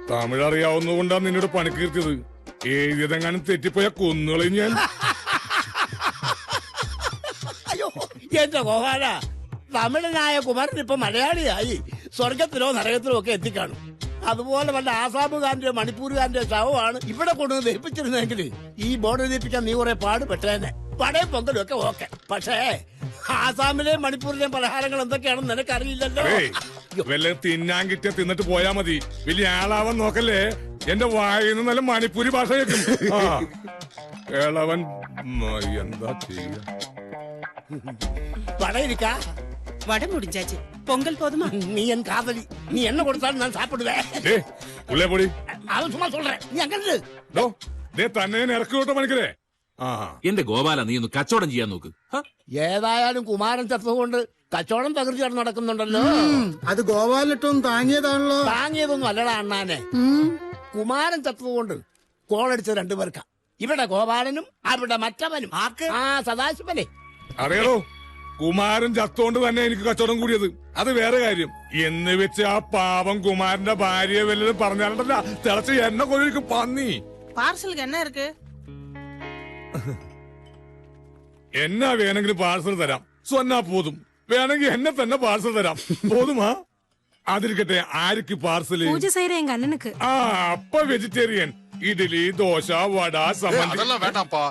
തമിഴ് അറിയാവുന്നതുകൊണ്ടാണ് നിന്നോട് പണിക്കീർത്തിയത്. എഴുതിയതെങ്ങാനും തെറ്റിപ്പോയ കൊന്നുകളയും ഞാൻ. അയ്യോ, എന്റെ ഗോപാല, തമിഴനായ കുമാരൻ ഇപ്പൊ മലയാളിയായി സ്വർഗത്തിലോ നരകത്തിലോ ഒക്കെ എത്തിക്കാണും. അതുപോലെ വല്ല ആസാമുകാരന്റെയോ മണിപ്പൂരുകാരന്റെയോ ശവമാണ് ഇവിടെ കൊണ്ടുവന്ന് ദഹിപ്പിച്ചിരുന്നെങ്കിൽ ഈ ബോർഡ് ദഹിപ്പിക്കാൻ നീ കുറെ പാടുപെട്ടേനെ. പടയും പൊങ്കലും ഒക്കെ ഓക്കെ, പക്ഷേ ആസാമിലെയും മണിപ്പൂരിലെയും പലഹാരങ്ങൾ എന്തൊക്കെയാണെന്ന് നിനക്കറിയില്ലല്ലോ. വല്ല തിന്നാൻ കിട്ടിയ തിന്നിട്ട് പോയാ മതി. വലിയ ആളാവാൻ നോക്കല്ലേ. എന്റെ വായിൽ നിന്ന് നല്ല മണിപ്പൂരി ഭാഷ കേൾക്കും. കേളവൻ എന്താ ചെയ്യ? வடையிருக்கா? வடை முடிஞ்சாச்சு. பொங்கல் போதுமா? நீ என் காதலி, நீ என்ன கொடுத்தாலும் நான் சாப்பிடுவேன். പൊടി அது சும்மா சொல்றேன், நீ அங்க இரு. തന്നെ ഇറക്കി വിട്ട പണിക്കരേ. എന്റെ ഗോപാല, നീ ഒന്ന് കച്ചവടം ചെയ്യാൻ നോക്ക്. ഏതായാലും കുമാരൻ ചത്തതുകൊണ്ട് കച്ചവടം തകർച്ചയാണ് നടക്കുന്നുണ്ടല്ലോ. അത് ഗോവാലിട്ടൊന്നും താങ്ങിയതാണല്ലോ. താങ്ങിയതൊന്നും അല്ലടാ അണ്ണാനെ. കുമാരൻ ചത്തതുകൊണ്ട് കോളടിച്ചത് 2 പേർക്കാ. ഇവിടെ ഗോപാലനും അവിടെ മറ്റവനും. ആ സദാശിവനെ അറിയാലോ. കുമാരൻ ചത്തോണ്ട് തന്നെ എനിക്ക് കച്ചവടം കൂടിയത്. അത് വേറെ കാര്യം. എന്ന് വെച്ച് ആ പാവം കുമാരന്റെ ഭാര്യയെ വല്ലതും പറഞ്ഞാലല്ല തിളച്ച് എന്നെ കൊഴിക്കും പന്നി. பார்சலுக்கு என்ன இருக்கு? എന്നാ വേണമെങ്കിലും പാഴ്സൽ തരാം. സ്വന്നാ പോതും. വേണമെങ്കിൽ എന്നെ തന്നെ പാഴ്സൽ തരാം. പോതുമാ? അതിരിക്കട്ടെ, ആർക്ക് പാർസല്? பூஜை செய்யற எங்க அண்ணனுக்கு. അപ്പ വെജിറ്റേറിയൻ. ഇഡ്ഡലി, ദോശ, വട, സമ്മന്തി. அதெல்லாம் வேண்டாம்ப்பா.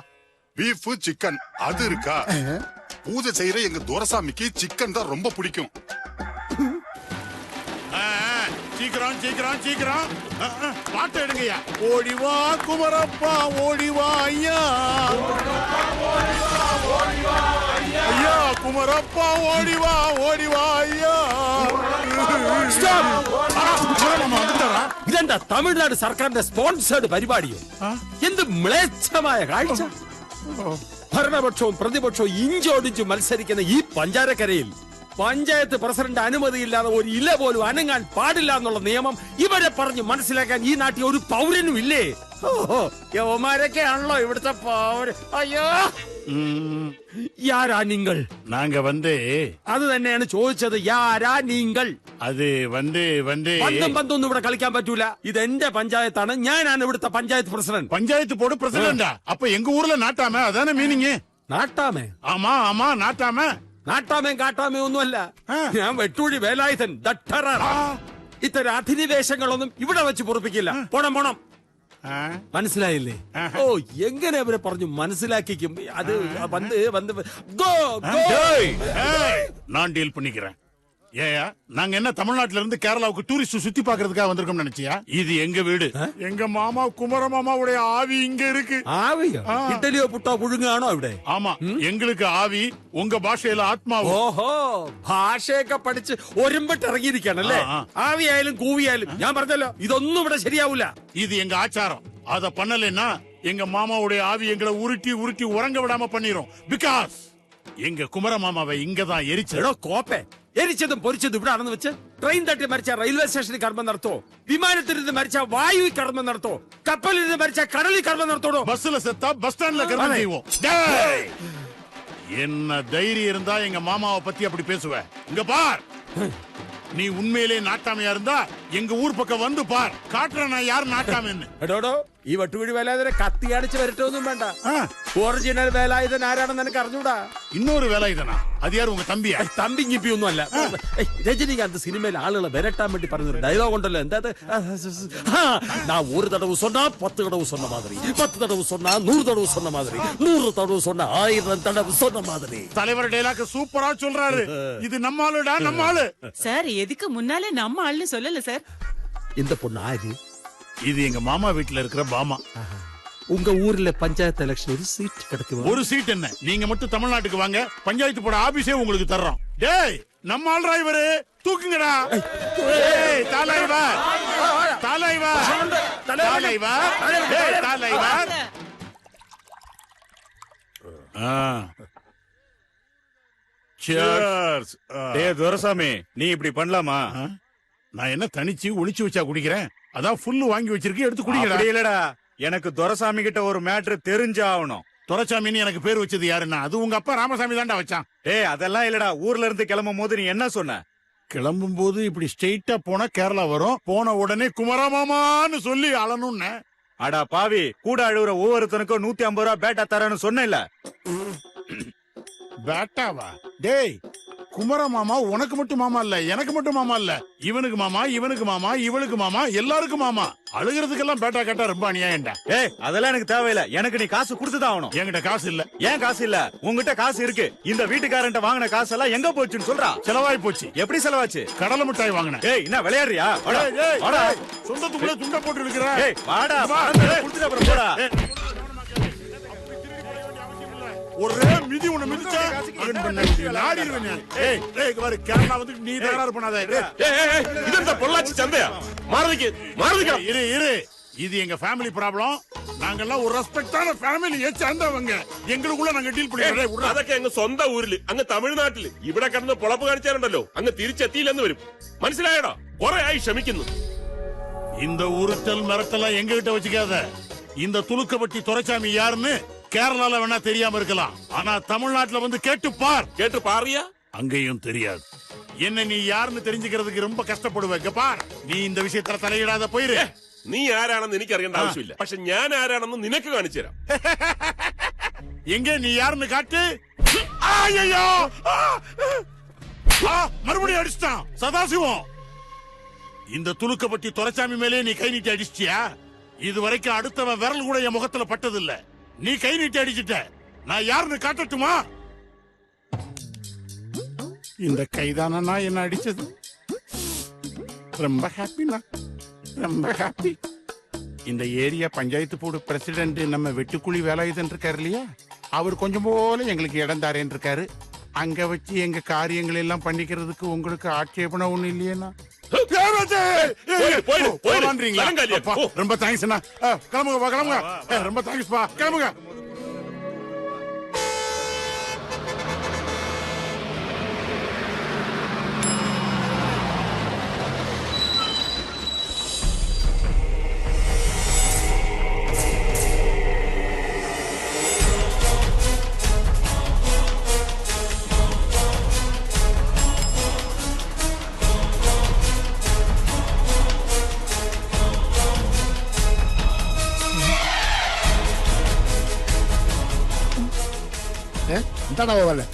பீஃப், சிக்கன் அது இருக்கா? பூஜை செய்யற எங்க துரசாமிக்கு சிக்கன் தான் ரொம்ப பிடிக்கும். சீக்கிரம் சீக்கிரம் சீக்கிரம் பாட்டு எடுங்கய்யா. ஓடிவா குமரப்பா, ஓடிவா ஐயா. ஐயா குமரப்பா ஓடிவா ஐயா. ഇതെന്താ തമിഴ്നാട് സർക്കാരിന്റെ സ്പോൺസേഡ് പരിപാടിയോ? എന്ത് മ്ലേച്ഛമായ കാഴ്ച! ഭരണപക്ഷവും പ്രതിപക്ഷവും ഇഞ്ചോടിഞ്ചു മത്സരിക്കുന്ന ഈ പഞ്ചാരക്കരയിൽ പഞ്ചായത്ത് പ്രസിഡന്റ് അനുമതിയില്ലാതെ ഒരു ഇല പോലും അനങ്ങാൻ പാടില്ല എന്നുള്ള നിയമം ഇവരെ പറഞ്ഞ് മനസ്സിലാക്കാൻ ഈ നാട്ടിൽ ഒരു പൗരനും ഇല്ലേ? യവന്മാരൊക്കെ ആണല്ലോ ഇവിടുത്തെ പൗരൻ. അയ്യോ, യാരാ നിങ്ങൾ? நாங்க അത് തന്നെയാണ് ചോദിച്ചത്. യാരാ നിങ്ങൾ? அது പന്തൊന്നും ഇവിടെ കളിക്കാൻ പറ്റൂല. ഇത് എന്റെ പഞ്ചായത്താണ്. ഞാനാണ് ഇവിടുത്തെ പഞ്ചായത്ത് പ്രസിഡന്റ്. பஞ்சாயத்து போர்டு பிரசிடண்டா? அப்ப எங்க ஊர்ல நாட்டாம அதானே மீனிங்? നാട്ടാമേ? ஆமா நாட்டாம. നാട്ടാമേം കാട്ടാമേ ഒന്നുമല്ല. ഞാൻ വെട്ടൂഴി വേലായുധൻ, ദ ടെറർ. ഇത്തരം അധിനിവേശങ്ങളൊന്നും ഇവിടെ വെച്ച് പൊറപ്പിക്കില്ല. പോണം. മനസ്സിലായില്ലേ? ഓ, എങ്ങനെ അവരെ പറഞ്ഞു മനസ്സിലാക്കിക്കും? അത് நான் டீல் பண்ணிக்கிறேன். ஏயா, நாங்க என்ன தமிழ்நாட்டுல இருந்து கேரளாவுக்கு டூரிஸ்ட் சுத்தி பாக்குறதுக்காக வந்திருக்கோம் நினைச்சியா? இது எங்க வீடு. எங்க மாமா குமர மாமாவுடைய ஆவி இங்க இருக்கு. ആവിയോ? ഇഡലിയോ പുട്ടോ പുഴുങ്ങാണോ ഇവിടെ? ஆமா, எங்களுக்கு ஆவி, உங்க பாஷையில ஆத்மாவு. ഓഹോ, ഭാഷയൊക്കെ പഠിച്ച് ഒരുമ്പിട്ട് ഇറങ്ങിയിരിക്കാണല്ലേ? ആവിയായാലും കൂവിയായാലും ഞാൻ പറഞ്ഞല്ലോ, ഇതൊന്നും ഇവിടെ ശരിയാവൂല. இது எங்க ஆச்சாரம். அத பண்ணலைன்னா எங்க மாமாவுடைய ஆவி எங்களை உருட்டி உறங்க விடாம பண்ணிரும். பிகாஸ் எங்க குமர மாமாவை இங்கதான் എരിച്ചോ കോപ്പെ. എരിച്ചതും പൊരിച്ചതും ഇവിടെ ആണെന്ന് വെച്ച് ട്രെയിൻ തട്ടി മരിച്ച റെയിൽവേ സ്റ്റേഷനിൽ കർമ്മം നടത്തോ? വിമാനത്തിലിരുന്ന് മരിച്ച വായുവിൽ കർമ്മം നടത്തോ? കപ്പലിരുന്ന് മരിച്ച കടലിൽ കർമ്മം നടത്തോടോ? பஸ்ல செத்தா பஸ் ஸ்டாண்ட்ல கர்மம் செய்வோம். என்ன தைரியம் இருந்தா எங்க மாமாவை பத்தி அப்படி பேசுவ? இங்க பார், நீ உண்மையிலே நாட்டாமையா இருந்தா எங்க ஊர் பக்கம் வந்து பார். காட்டுற நான் யார் நாட்டாமைன்னு. എടോടോ, ഈ വട്ടുകുഴി വേലായുധനെ കത്തിയടിച്ച് വരട്ടൊന്നും വേണ്ട. ഒറിജിനൽ വേലായുധൻ ആരാണെന്ന് എനിക്ക് അറിഞ്ഞൂടാ. இன்னொரு வேலாயுதனா? அது யாரு, உங்க தம்பியா? തമ്പി ഞിപ്പി ഒന്നും അല്ല. രജനികാന്ത് സിനിമയിൽ ആളുകളെ വരട്ടാൻ വേണ്ടി പറഞ്ഞൊരു ഡയലോഗ് ഉണ്ടല്ലോ, എന്താ? ഞാൻ ഒരു തടവ് சொன்னா 10 தடவை சொன்ன மாதிரி, 10 தடவை சொன்னா 100 தடவை சொன்ன மாதிரி, 100 தடவை சொன்னா 1000 தடவை சொன்ன மாதிரி. தலைவர் டயலாக் சூப்பரா சொல்றாரு. இது நம்ம ஆளுடா, நம்ம ஆளு. சார், எதுக்கு முன்னாலே நம்ம ஆள்னு சொல்லல சார். இந்த பொண்ணு ஆரு? இது எங்க மாமா வீட்டுல இருக்கிற பாமா. உங்க ஊர்ல பஞ்சாயத்து எலெக்ஷன் ஒரு சீட் கிடைக்குமா? ஒரு சீட் என்ன, நீங்க மட்டும் தமிழ்நாட்டுக்கு வாங்க, பஞ்சாயத்து போட ஆபீஸே உங்களுக்கு தர்றோம். டேய், நம்ம ஆள் டிரைவரு தூக்குங்கடா. டேய் தலைவர், தலைவர், தலைவர், டேய் தலைவர். Cheers. டேய் துரசாமி, நீ இப்படி பண்ணலாமா? நான் என்ன தனிச்சு ஒளிச்சு வச்சா குடிக்கிறேன்? அதான் ஃபுல்லு வாங்கி வச்சிருக்கேன், எடுத்து குடிக்கடா. அப்படி இல்லடா, எனக்கு துரசாமி கிட்ட ஒரு மேட்ரு தெரிஞ்சாகணும். துரைசாமின்னு எனக்கு பேர் வச்சது யாருன்னா, அது உங்க அப்பா ராமசாமி தான்டா வச்சான். டேய் அதெல்லாம் இல்லடா, ஊர்ல இருந்து கிளம்பும் போது நீ என்ன சொன்ன? கிளம்பும் போது இப்படி ஸ்ட்ரெயிட்டா போனா கேரளா வரும், போன உடனே குமரமாமான்னு சொல்லி அழணும்னு. அடா பாவி, கூட அழுகுற ஒவ்வொருத்தனுக்கும் 150 ரூபா பேட்டா தரேன்னு சொன்னேன்ல. பேட்டாவா? டேய், குமர மாமா உனக்கு மட்டும் மாமா இல்ல, எனக்கு மட்டும் மாமா இல்ல, இவனுக்கு மாமா, இவனுக்கு மாமா, இவளுக்கு மாமா, எல்லாருக்கும் மாமா. அழுகிறதுக்கெல்லாம் பேட்டா கேட்டா ரொம்ப அநியாயம்டா. ஏய் அதெல்லாம் எனக்கு தேவையில்ல, எனக்கு நீ காசு கொடுத்துதான் ஆகணும். என்கிட்ட காசு இல்ல. ஏன் காசு இல்ல? உங்ககிட்ட காசு இருக்கு. இந்த வீட்டுக்காரன்ட்ட வாங்கின காசு எல்லாம் எங்க போச்சுன்னு சொல்றா. செலவாய் போச்சு. எப்படி செலவாச்சு? கடலை மிட்டாய் வாங்கினேன். ஏய் என்ன விளையாடுறியா? சொந்தத்துக்குள்ள துண்ட போட்டு இருக்கிற. ஏய் வாடா, கொடுத்துட்டு அப்புறம் போடா. ஒரே மிதி உன்னை மிதிச்சா நாடிடுவேன். ஏய் ஏய் பாரு, கேரளா வந்து நீ தயாரா பண்ணாத. ஏய் இது இந்த பொள்ளாச்சி சந்தையா? மாறதுக்கு இரு. இது எங்க ஃபேமிலி ப்ராப்ளம். நாங்கெல்லாம் ஒரு ரெஸ்பெக்டான ஃபேமிலியை சேர்ந்தவங்க. எங்களுக்குள்ள நாங்க டீல் பண்ணிடுறோம். അതൊക്കെ അങ്ങ് സ്വന്തം ഊരില്, അങ്ങ് തമിഴ്നാട്ടില്. ഇവിടെ കിടന്ന് പൊളപ്പ് കാണിച്ചാലുണ്ടല്ലോ, അങ്ങ് തിരിച്ചെത്തിയില്ലെന്ന് വരും. മനസ്സിലായടാ? കുറെ ആയി ക്ഷമിക്കുന്നു. இந்த உருட்டல் மிரட்டலாம் எங்க கிட்ட வச்சுக்காத. இந்த துலுக்கப்பட்டி துரைசாமி யாருன்னு கேரளால வேணா தெரியாம இருக்கலாம், ஆனா தமிழ்நாட்டுல வந்து கேட்டு பாரியா? அங்கேயும் தெரியாது. என்ன நீ யாருன்னு தெரிஞ்சுக்கிறதுக்கு ரொம்ப கஷ்டப்படுவேன். பார், நீ இந்த விஷயத்துல தலையிடாத போயிரு. നീ ആരാണെന്ന് എനിക്ക് അറിയേണ്ട ആവശ്യമില്ല, പക്ഷെ ഞാൻ ആരാണെന്ന് നിനക്ക് കാണിച്ചു തരാം. எங்க நீ யாருன்னு காட்டு. ஐயோ, மறுபடியும் அடிச்சிட்டான் சதாசிவம். இந்த துலுக்கப்பட்டி துரைசாமி மேலே நீ கை நீட்டி அடிச்சிட்டியா? இது வரைக்கும் அடுத்தவன் விரல் கூட என் முகத்துல பட்டதில்ல. நீ கை நீட்டி அடிச்சிட்ட. நான் யாருன்னு காட்டட்டுமா? இந்த கைதானா என்ன அடிச்சது? ரொம்ப ஹாப்பினா, ரொம்ப ஹாப்பி. இந்த ஏரியா பஞ்சாயத்து போர்டு பிரசிடென்ட் நம்ம வெட்டுக்குழி வேலாயுதன் இருக்காரு இல்லையா, அவர் கொஞ்சம் போல எங்களுக்கு இடம் தாரேன்னு இருக்காரு. அங்க வச்சு எங்க காரியங்கள் எல்லாம் பண்ணிக்கிறதுக்கு உங்களுக்கு ஆட்சேபணம் ஒண்ணு இல்லையா? ரொம்ப தேங்க்ஸ் அண்ணா. கிளம்புங்க கிளம்புங்க. ரொம்ப தேங்க்ஸ் பா, கிளம்புங்க.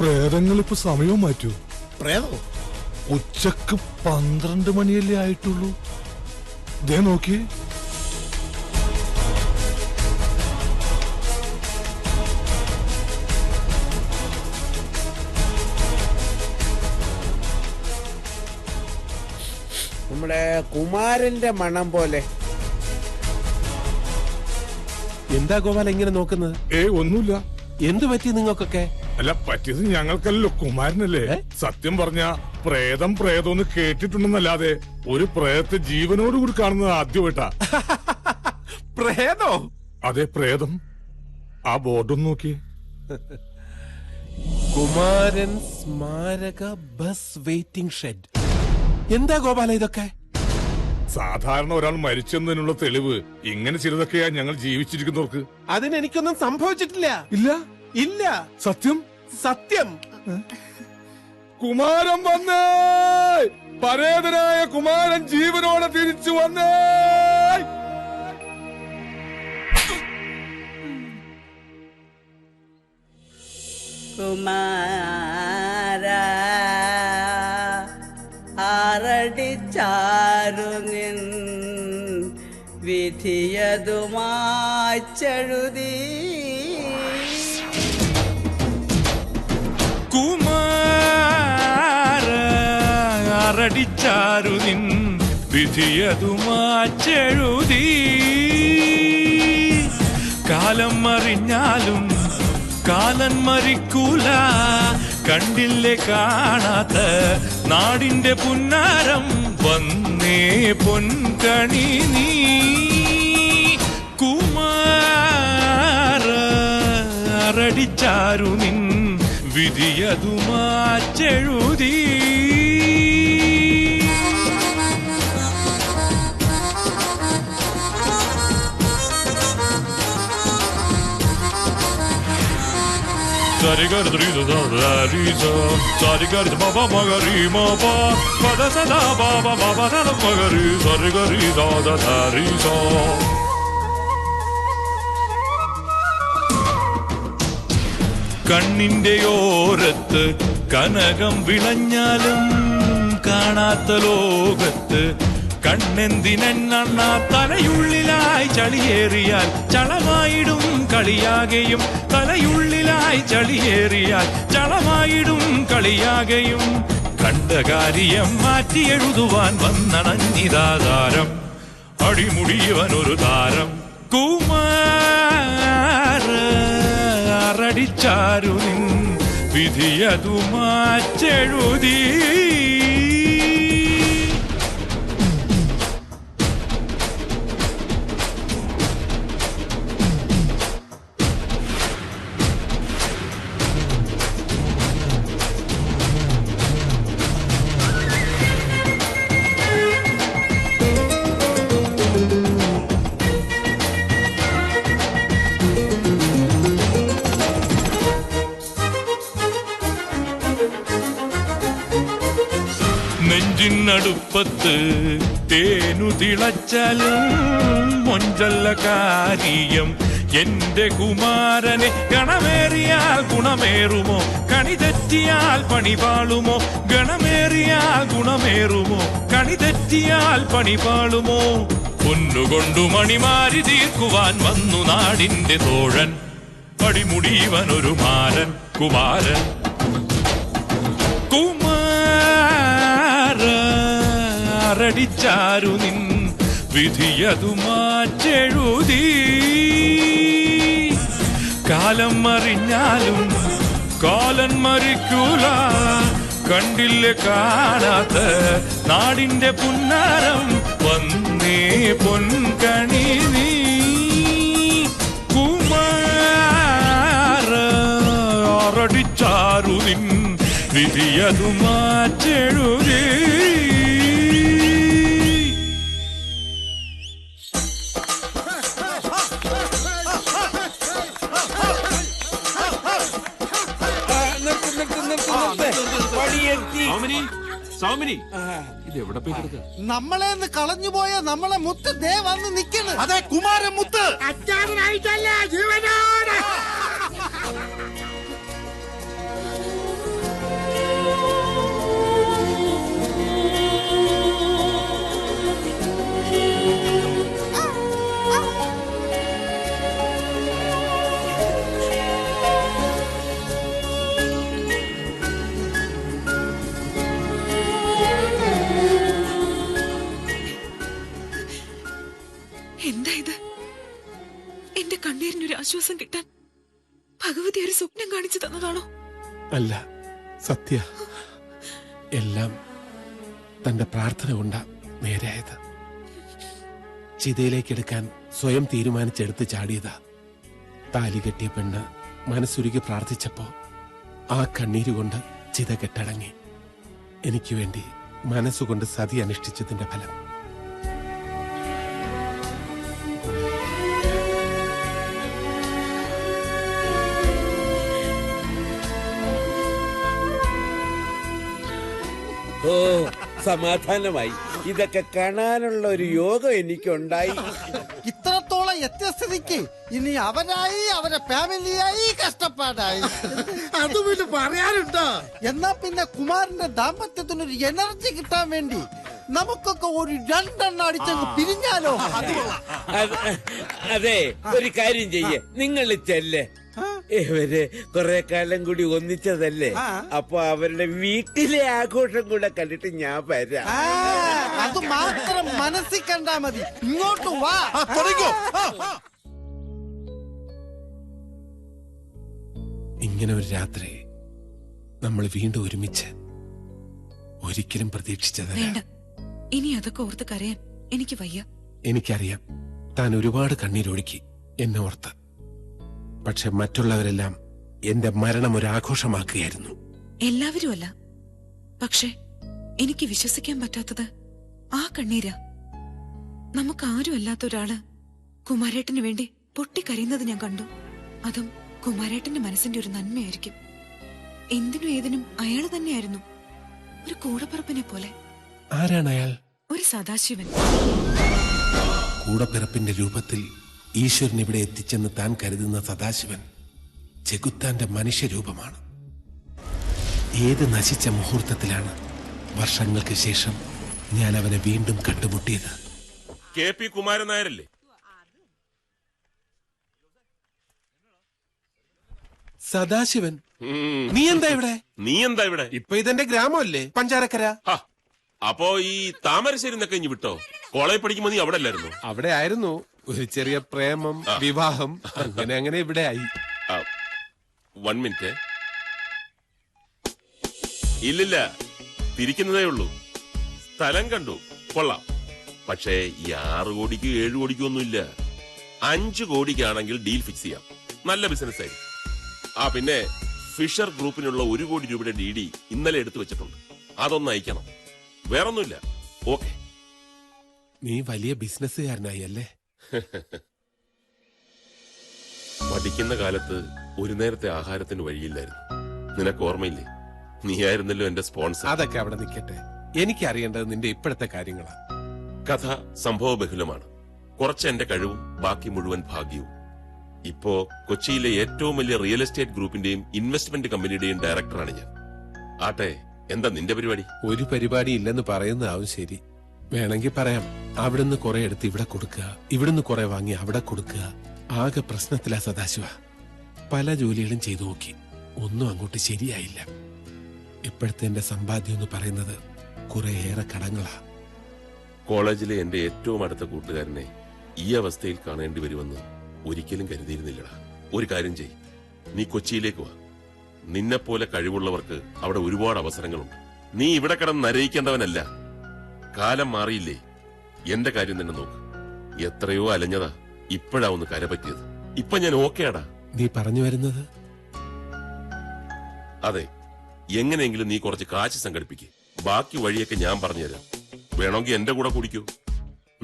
പ്രേതങ്ങൾ ഇപ്പൊ സമയവും മാറ്റൂ. പ്രേതോ? ഉച്ചക്ക് 12 മണിയല്ലേ ആയിട്ടുള്ളൂ. ദേ നോക്കി. നമ്മുടെ കുമാരന്റെ മണം പോലെ. എന്താ ഗോപാല ഇങ്ങനെ നോക്കുന്നത്? ഒന്നുമില്ല. എന്തു പറ്റി നിങ്ങൾക്കൊക്കെ? അല്ല, പറ്റിയത് ഞങ്ങൾക്കല്ലോ, കുമാരനല്ലേ. സത്യം പറഞ്ഞ പ്രേതം പ്രേതം കേട്ടിട്ടുണ്ടെന്നല്ലാതെ ഒരു പ്രേതത്തെ ജീവനോടുകൂടി കാണുന്നത് ആദ്യമായിട്ടാ. പ്രേതോ? അതെ, പ്രേതം. ആ ബോർഡൊന്ന് നോക്കി. കുമാരൻ സ്മാരക ബസ് വെയിറ്റിംഗ് ഷെഡ്. എന്താ ഗോപാല ഇതൊക്കെ? സാധാരണ ഒരാൾ മരിച്ചെന്നതിനുള്ള തെളിവ് ഇങ്ങനെ ചിലതൊക്കെയാ ഞങ്ങൾ ജീവിച്ചിരിക്കുന്നവർക്ക്. അതിനെനിക്കൊന്നും സംഭവിച്ചിട്ടില്ല. ഇല്ല ഇല്ല. സത്യം സത്യം. കുമാരൻ വന്നേ, പരേതനായ കുമാരൻ ജീവനോടെ തിരിച്ചു വന്നേ. കുമാര ആറടിച്ചാരു നിൻ വിധിയതുമാച്ചെഴുതി. കുമാര ആറടിച്ചാരു നിൻ വിധിയതുമാച്ചെഴുതി. കാലം മറിഞ്ഞാലും കാലൻ മരിക്കൂല, കണ്ടില്ലേ കാണാത്ത നാടിന്റെ പുന്നാരം വന്നേ പൊൻകണി നീ. കുമാര ആറടിച്ചാരു നിൻ വിധിയതുമാച്ചെഴുതി. Sarigari drida da risa, sarigari baba magari mapa, pada sada baba baba da magari, sarigari da risa. കണ്ണിന്റെ ഓരത്ത് കനകം വിളഞ്ഞാലും കാണാത്ത ലോകത്ത് കണ്ണെന്തിനെണ്ണ തലയുള്ളിലായി ചളിയേറിയാൽ ചളമായിടും കളിയാകെയും. തലയുള്ളിലായി ചളിയേറിയാൽ ചളമായിടും കളിയാകെയും. കണ്ട കാര്യം മാറ്റി എഴുതുവാൻ വന്നണഞ്ഞിതാധാരം, അടിമുടിയവനൊരു താരം. കുമാര ആറടിച്ചാരു നിൻ വിധിയതു മാറ്റെഴുതി. നെഞ്ചിനടുപ്പത്ത് തേനു തിളച്ചാലും മൊഞ്ചല്ല കാര്യം. എന്റെ കുമാരനെ ഗണമേറിയാൽ ഗുണമേറുമോ, കണി തെറ്റിയാൽ പണി പാളുമോ. ഗണമേറിയാൽ ഗുണമേറുമോ, കണി തെറ്റിയാൽ പണി പാളുമോ. പൊന്നുകൊണ്ടു മണിമാരി തീർക്കുവാൻ വന്നു നാടിന്റെ തോഴൻ, പടിമുടിയവനൊരു മാരൻ. കുമാരൻ ആറടിച്ചാരു നിൻ വിധിയതു മാറ്റെഴുതി. കാലം മറിഞ്ഞാലും കാലൻ മരിക്കൂല കണ്ടില്ലേ കാണാത്ത നാടിന്റെ പുന്നാരം വന്നേ പൊൻകണി നീ കുമാരടിച്ചാരു നിൻ വിധിയതു മാറ്റെഴുതേ. ഇത് എവിടെ പോയി കിടക്കുക? നമ്മളെന്ന് കളഞ്ഞുപോയ നമ്മളെ മുത്ത് ദേ വന്ന് നിക്കണ്. അതെ, കുമാരൻ മുത്ത്. അച്ചാറിനായിട്ടല്ല, ജീവനോടെ. എന്താ ഇത്? എന്റെ കണ്ണീരിനൊരു ആശ്വാസം കിട്ടാൻ ഭഗവതി ഒരു സ്വപ്നം കാണിച്ചു തന്നതാണോ? അല്ല, സത്യ എല്ലാം തന്റെ പ്രാർത്ഥന കൊണ്ടാ നേരെയായത്. ചിതയിലേക്കെടുക്കാൻ സ്വയം തീരുമാനിച്ചെടുത്ത് ചാടിയതാ. താലി കെട്ടിയ പെണ്ണ് മനസ്സുരുകി പ്രാർത്ഥിച്ചപ്പോ ആ കണ്ണീരുകൊണ്ട് ചിത കെട്ടടങ്ങി. എനിക്ക് വേണ്ടി മനസ്സുകൊണ്ട് സതി അനുഷ്ഠിച്ചതിന്റെ ഫലം. ഓ, സമാധാനമായി. ഇതൊക്കെ കാണാനുള്ള ഒരു യോഗം എനിക്കുണ്ടായി. ഇത്രത്തോളം എത്തിയ സ്ഥിതിക്ക് ഇനി അവരായി അവരെ ഫാമിലിയായി കഷ്ടപ്പാടായി. അത് പിന്നെ പറയാനുണ്ടോ? എന്നാ പിന്നെ കുമാരന്റെ ദാമ്പത്യത്തിനൊരു എനർജി കിട്ടാൻ വേണ്ടി നമുക്കൊക്കെ ഒരു 2 എണ്ണം അടിച്ചങ്ങ് പിരിഞ്ഞാലോ? അതെ, ഒരു കാര്യം ചെയ്യേ, നിങ്ങൾ ചെല്ലേ. ഇവര് കുറെ കാലം കൂടി ഒന്നിച്ചതല്ലേ, അപ്പൊ അവരുടെ വീട്ടിലെ ആഘോഷം കൂടെ കണ്ടിട്ട് ഞാൻ വരാം. അത് മാത്രം മനസ്സിൽ കണ്ടാ മതി. ഇങ്ങോട്ട് വാ. ഇങ്ങനെ ഒരു രാത്രി നമ്മൾ വീണ്ടും ഒരുമിച്ച് ഒരിക്കലും പ്രതീക്ഷിച്ചതല്ല. വേണ്ട, ഇനി അതൊക്കെ ഓർത്ത് കരയാൻ എനിക്ക് വയ്യ. എനിക്കറിയാം, താൻ ഒരുപാട് കണ്ണീരൊഴുക്കി എന്നെ ഓർത്ത്. പക്ഷെ മറ്റുള്ളവരെല്ലാം എന്റെ മരണം ഒരു ആഘോഷമാക്കുകയായിരുന്നു. എല്ലാവരും അല്ല, പക്ഷെ എനിക്ക് വിശ്വസിക്കാൻ പറ്റാത്തത് ആ കണ്ണീരാ. നമുക്ക് ആരും അല്ലാത്ത ഒരാള് കുമാരേട്ടന് വേണ്ടി പൊട്ടിക്കരയുന്നത് ഞാൻ കണ്ടു. അതും കുമാരേട്ടന്റെ മനസ്സിന്റെ ഒരു നന്മയായിരിക്കും. എന്തിനും ഏതിനും അയാൾ തന്നെയായിരുന്നു, ഒരു കൂടപ്പിറപ്പിനെ പോലെ. ആരാണ് അയാൾ? ഒരു സദാശിവൻ. കൂടപ്പിറപ്പിന്റെ രൂപത്തിൽ ഈശ്വരൻ ഇവിടെ എത്തിച്ചെന്ന് താൻ കരുതുന്ന സദാശിവൻ ചെകുത്താന്റെ മനുഷ്യരൂപമാണ്. ഏത് നശിച്ച മുഹൂർത്തത്തിലാണ് വർഷങ്ങൾക്ക് ശേഷം ഞാൻ അവനെ വീണ്ടും കണ്ടുമുട്ടിയത്. KP കുമാരൻ നായരല്ലേ? സദാശിവൻ, നീ എന്താ ഇവിടെ? നീ എന്താ ഇവിടെ? ഇപ്പൊ ഇതെന്റെ ഗ്രാമമല്ലേ, പഞ്ചാരക്കര. അപ്പോ ഈ താമരശ്ശേരി എന്നൊക്കെ ഇഞ്ഞ് വിട്ടോ? കോളേജ് പഠിക്കുമ്പോ നീ അവിടെ അല്ലായിരുന്നു? അവിടെ ആയിരുന്നു. ഒരു ചെറിയ പ്രേമം, വിവാഹം, അങ്ങനെ അങ്ങനെ ഇവിടെ ആയി. 1 മിനിറ്റ്. ഇല്ലില്ല, തിരിക്കുന്നതേ ഉള്ളൂ. സ്ഥലം കണ്ടു, കൊള്ളാം. പക്ഷേ ഈ 6 കോടിക്ക് 7 കോടിക്കും ഒന്നുമില്ല. 5 കോടിക്കാണെങ്കിൽ ഡീൽ ഫിക്സ് ചെയ്യാം. നല്ല ബിസിനസ് ആയി. പിന്നെ ഫിഷർ ഗ്രൂപ്പിനുള്ള 1 കോടി രൂപയുടെ DD ഇന്നലെ എടുത്തു വെച്ചിട്ടുണ്ട്. അതൊന്ന് അയക്കണം. വേറൊന്നുമില്ല. ഓക്കെ. നീ വലിയ ബിസിനസ്സുകാരനായി അല്ലേ? പഠിക്കുന്ന കാലത്ത് ഒരു നേരത്തെ ആഹാരത്തിന് വഴിയില്ലായിരുന്നു. നിനക്ക് ഓർമ്മയില്ലേ? നീയായിരുന്നല്ലോ എന്റെ സ്പോൺസർ. അതൊക്കെ അവിടെ നിൽക്കട്ടെ. എനിക്കറിയേണ്ടത് നിന്റെ ഇപ്പോഴത്തെ കാര്യങ്ങളാ. കഥ സംഭവ ബഹുലമാണ്. കുറച്ച് എന്റെ കഴിവും ബാക്കി മുഴുവൻ ഭാഗ്യവും. ഇപ്പോ കൊച്ചിയിലെ ഏറ്റവും വലിയ റിയൽ എസ്റ്റേറ്റ് ഗ്രൂപ്പിന്റെയും ഇൻവെസ്റ്റ്മെന്റ് കമ്പനിയുടെയും ഡയറക്ടറാണ് ഞാൻ. ആട്ടെ, എന്താ നിന്റെ പരിപാടി? ഒരു പരിപാടി ഇല്ലെന്ന് പറയുന്നതാവും ശരി. വേണമെങ്കിൽ പറയാം, അവിടുന്ന് കുറെ എടുത്ത് ഇവിടെ കൊടുക്കുക, ഇവിടുന്ന് കുറെ വാങ്ങി അവിടെ കൊടുക്കുക. ആകെ പ്രശ്നത്തിലാ സദാശിവ. പല ജോലികളും ചെയ്തു നോക്കി, ഒന്നും അങ്ങോട്ട് ശരിയായില്ല. ഇപ്പോഴത്തെ എന്റെ സമ്പാദ്യം എന്ന് പറയുന്നത് കുറേയേറെ കടങ്ങളാ. കോളേജിലെ എന്റെ ഏറ്റവും അടുത്ത കൂട്ടുകാരനെ ഈ അവസ്ഥയിൽ കാണേണ്ടി വരുമെന്ന് ഒരിക്കലും കരുതിയിരുന്നില്ലടാ. ഒരു കാര്യം ചെയ്, നീ കൊച്ചിയിലേക്ക് വാ. നിന്നെ പോലെ കഴിവുള്ളവർക്ക് അവിടെ ഒരുപാട് അവസരങ്ങളുണ്ട്. നീ ഇവിടെ കിടന്ന് നരയിക്കേണ്ടവനല്ല. കാലം മാറിയില്ലേ? എന്റെ കാര്യം തന്നെ നോക്ക്. എത്രയോ അലഞ്ഞതാ, ഇപ്പോഴാ ഒന്ന് കര പറ്റിയത്. ഇപ്പൊ ഞാൻ ഓക്കെയാടാ. നീ പറഞ്ഞു വരുന്നത്? അതെ, എങ്ങനെയെങ്കിലും നീ കുറച്ച് കാശ് സംഘടിപ്പിക്ക്. ബാക്കി വഴിയൊക്കെ ഞാൻ പറഞ്ഞുതരാം. വേണമെങ്കിൽ എന്റെ കൂടെ കുടിക്കൂ.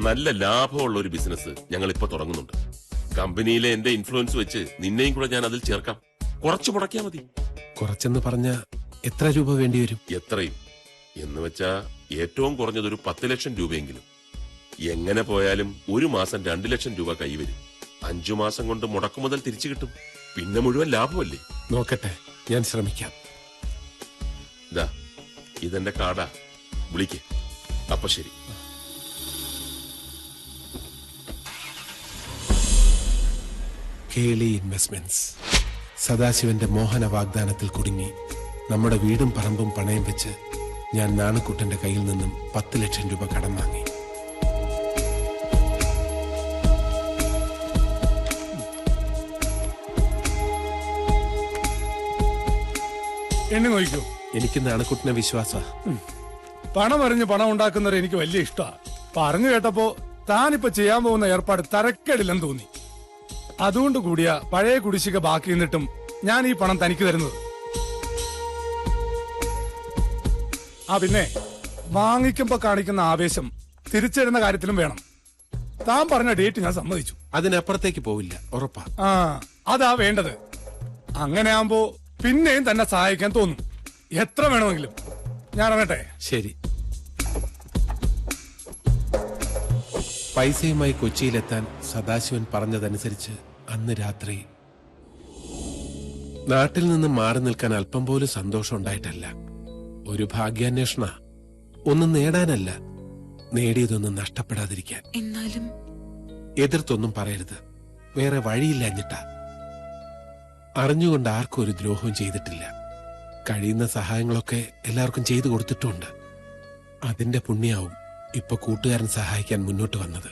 നല്ല ലാഭമുള്ള ഒരു ബിസിനസ് ഞങ്ങൾ ഇപ്പൊ തുടങ്ങുന്നുണ്ട്. കമ്പനിയിലെ എന്റെ ഇൻഫ്ലുവൻസ് വെച്ച് നിന്നെയും കൂടെ ഞാൻ അതിൽ ചേർക്കാം. കുറച്ച് മുടക്കിയാ മതി. കുറച്ചെന്ന് പറഞ്ഞ എത്ര രൂപ വേണ്ടി വരും? എത്രയും എന്ന് വെച്ചാ ഏറ്റവും കുറഞ്ഞത് ഒരു 10 ലക്ഷം രൂപയെങ്കിലും. എങ്ങനെ പോയാലും ഒരു മാസം 2 ലക്ഷം രൂപ കൈവരും. 5 മാസം കൊണ്ട് മുടക്കുമുതൽ തിരിച്ചു കിട്ടും. പിന്നെ മുഴുവൻ ലാഭമല്ലേ? നോക്കട്ടെ, ഞാൻ ശ്രമിക്കാം. ഇതാ, ഇതെന്റെ കാർഡാ. വിളിക്ക്. അപ്പൊ ശരി. കേളി ഇൻവെസ്റ്റ്മെന്റ്സ്. സദാശിവന്റെ മോഹന വാഗ്ദാനത്തിൽ കുടുങ്ങി നമ്മുടെ വീടും പറമ്പും പണയം വെച്ച് ഞാൻ നാണക്കുട്ടന്റെ കയ്യിൽ നിന്നും 10 ലക്ഷം രൂപ കടം വാങ്ങി. എണ്ണി നോക്കൂ. എനിക്ക് നാണക്കുട്ടനെ വിശ്വാസ. പണം അറിഞ്ഞ് പണം ഉണ്ടാക്കുന്നവരെ എനിക്ക് വലിയ ഇഷ്ടമാണ്. പറഞ്ഞു കേട്ടപ്പോ താനിപ്പോ ചെയ്യാൻ പോകുന്ന ഏർപ്പാട് തരക്കേടില്ലെന്ന് തോന്നി. അതുകൊണ്ട് കൂടിയ പഴയ കുടിശ്ശിക ബാക്കി നിന്നിട്ടും ഞാൻ ഈ പണം തനിക്ക് തരുന്നത്. പിന്നെ വാങ്ങിക്കുമ്പോ കാണിക്കുന്ന ആവേശം തിരിച്ചരുന്ന കാര്യത്തിലും വേണം. താൻ പറഞ്ഞ ഡേറ്റ് ഞാൻ സമ്മതിച്ചു. അതിനപ്പുറത്തേക്ക് പോവില്ല, ഉറപ്പാ. അതാ വേണ്ടത്. അങ്ങനെ ആവുമ്പോ പിന്നെയും തന്നെ സഹായിക്കാൻ തോന്നും. എത്ര വേണമെങ്കിലും. ഞാൻ അറിയട്ടെ? ശരി. പൈസയുമായി കൊച്ചിയിലെത്താൻ സദാശിവൻ പറഞ്ഞതനുസരിച്ച് അന്ന് രാത്രി നാട്ടിൽ നിന്ന് മാറി നിൽക്കാൻ അല്പം പോലും സന്തോഷം ഉണ്ടായിട്ടല്ല. ഒരു ഭാഗ്യാന്വേഷണ. ഒന്നും നേടാനല്ല, നേടിയതൊന്നും നഷ്ടപ്പെടാതിരിക്കാൻ. എന്നാലും എതിർത്തൊന്നും പറയരുത്. വേറെ വഴിയില്ലാഞ്ഞിട്ടാ. അറിഞ്ഞുകൊണ്ട് ആർക്കും ഒരു ദ്രോഹവും ചെയ്തിട്ടില്ല. കഴിയുന്ന സഹായങ്ങളൊക്കെ എല്ലാവർക്കും ചെയ്തു കൊടുത്തിട്ടുണ്ട്. അതിന്റെ പുണ്യാവും ഇപ്പൊ കൂട്ടുകാരൻ സഹായിക്കാൻ മുന്നോട്ട് വന്നത്.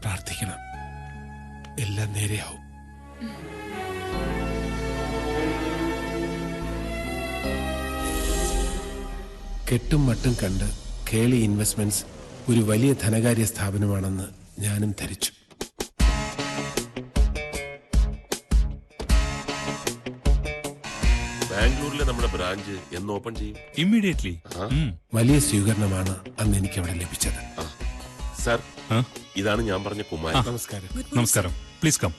പ്രാർത്ഥിക്കണം, എല്ലാം നേരെയാവും. കെട്ടും മട്ടും കണ്ട് കേളി ഇൻവെസ്റ്റ്മെന്റ്സ് ഒരു വലിയ ധനകാര്യ സ്ഥാപനമാണെന്ന് ഞാനും ധരിച്ചു. ബാംഗ്ലൂരിലെ നമ്മുടെ ബ്രാഞ്ച് എന്ന് ഓപ്പൺ ചെയ്യും? ഇമ്മീഡിയറ്റ്ലി. വലിയ സ്വീകരണമാണ് അന്ന് എനിക്ക് അവിടെ ലഭിച്ചത്. സാർ, ഇതാണ് ഞാൻ പറഞ്ഞ കുമാരൻ. നമസ്കാരം. നമസ്കാരം. Please come.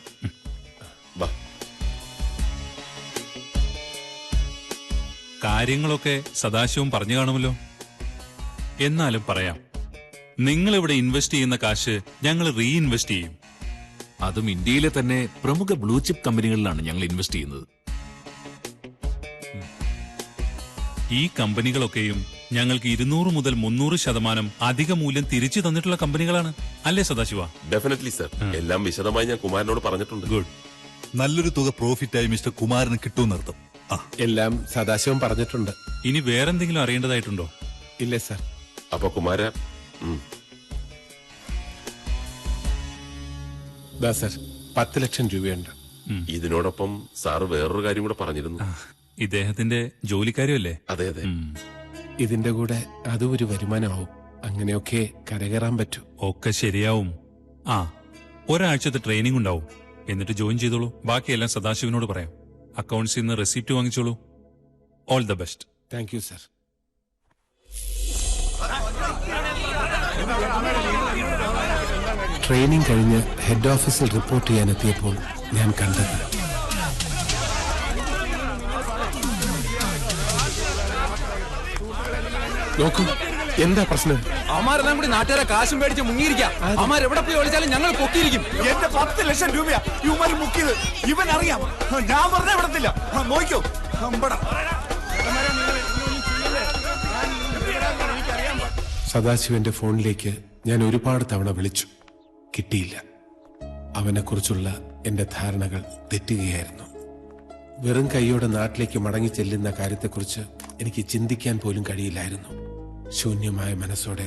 കാര്യങ്ങളൊക്കെ സദാശിവം പറഞ്ഞു കാണുമല്ലോ. എന്നാലും പറയാം, നിങ്ങൾ ഇവിടെ ഇൻവെസ്റ്റ് ചെയ്യുന്ന കാശ് ഞങ്ങൾ റീഇൻവെസ്റ്റ് ചെയ്യും. അതും ഇന്ത്യയിലെ തന്നെ പ്രമുഖ ബ്ലൂ ചിപ്പ് കമ്പനികളിലാണ് ഞങ്ങൾ ഇൻവെസ്റ്റ് ചെയ്യുന്നത്. ഈ കമ്പനികളൊക്കെയും ഞങ്ങൾക്ക് 200 മുതൽ 300% അധിക മൂല്യം തിരിച്ചു തന്നിട്ടുള്ള കമ്പനികളാണ്. അല്ലേ സദാശിവ? Definitely sir. എല്ലാം വിശദമായി ഞാൻ കുമാരനോട് പറഞ്ഞിട്ടുണ്ട്. ഗുഡ്. നല്ലൊരു തുക പ്രോഫിറ്റായി മിസ്റ്റർ കുമാരന് കിട്ടുമെന്നർത്ഥം. എല്ലാം സദാശിവം പറഞ്ഞിട്ടുണ്ട്. ഇനി വേറെന്തെങ്കിലും അറിയേണ്ടതായിട്ടുണ്ടോ? ഇല്ല സർ. അപ്പൊ കുമാര, സർ 10 ലക്ഷം രൂപയുണ്ട്. ഇതിനോടൊപ്പം സാറ് വേറൊരു കാര്യം കൂടെ പറഞ്ഞിരുന്നു. ഇദ്ദേഹത്തിന്റെ ജോലിക്കാരുമല്ലേ? അതെ അതെ. ഇതിന്റെ കൂടെ അതും ഒരു വരുമാനമാവും. അങ്ങനെയൊക്കെ കരകയറാൻ പറ്റൂ. ഒക്കെ ശരിയാവും. ഒരാഴ്ചത്തെ ട്രെയിനിങ് ഉണ്ടാവും. എന്നിട്ട് ജോയിൻ ചെയ്തോളൂ. ബാക്കിയെല്ലാം സദാശിവനോട് പറയാം. അക്കൗണ്ട്സിൽ നിന്ന് റെസിപ്റ്റ് വാങ്ങിച്ചോളൂ. All the best. Thank you sir. Training കഴിഞ്ഞ് ഹെഡ് ഓഫീസിൽ റിപ്പോർട്ട് ചെയ്യാനെത്തിയപ്പോൾ ഞാൻ കണ്ടത് നോക്കൂ, എന്താ പ്രശ്നം? അമാരെല്ലാം കൂടി നാട്ടുകാരെ കാശും മേടിച്ച് മുങ്ങിയിരിക്കാം. അമാർ എവിടെ പോയി ഒളിച്ചാലും ഞങ്ങൾ പൊക്കിയിരിക്കും. എന്റെ 10 ലക്ഷം രൂപയാ ഇവന്മാര് മുക്കിയത്. ഇവൻ അറിയാം, ഞാൻ പറഞ്ഞ വിടത്തില്ല. നോക്കൂ. സദാശിവന്റെ ഫോണിലേക്ക് ഞാൻ ഒരുപാട് തവണ വിളിച്ചു. കിട്ടിയില്ല. അവനെക്കുറിച്ചുള്ള എന്റെ ധാരണകൾ തെറ്റുകയായിരുന്നു. വെറും കൈയോടെ നാട്ടിലേക്ക് മടങ്ങി ചെല്ലുന്ന കാര്യത്തെക്കുറിച്ച് എനിക്ക് ചിന്തിക്കാൻ പോലും കഴിയില്ലായിരുന്നു. ശൂന്യമായ മനസ്സോടെ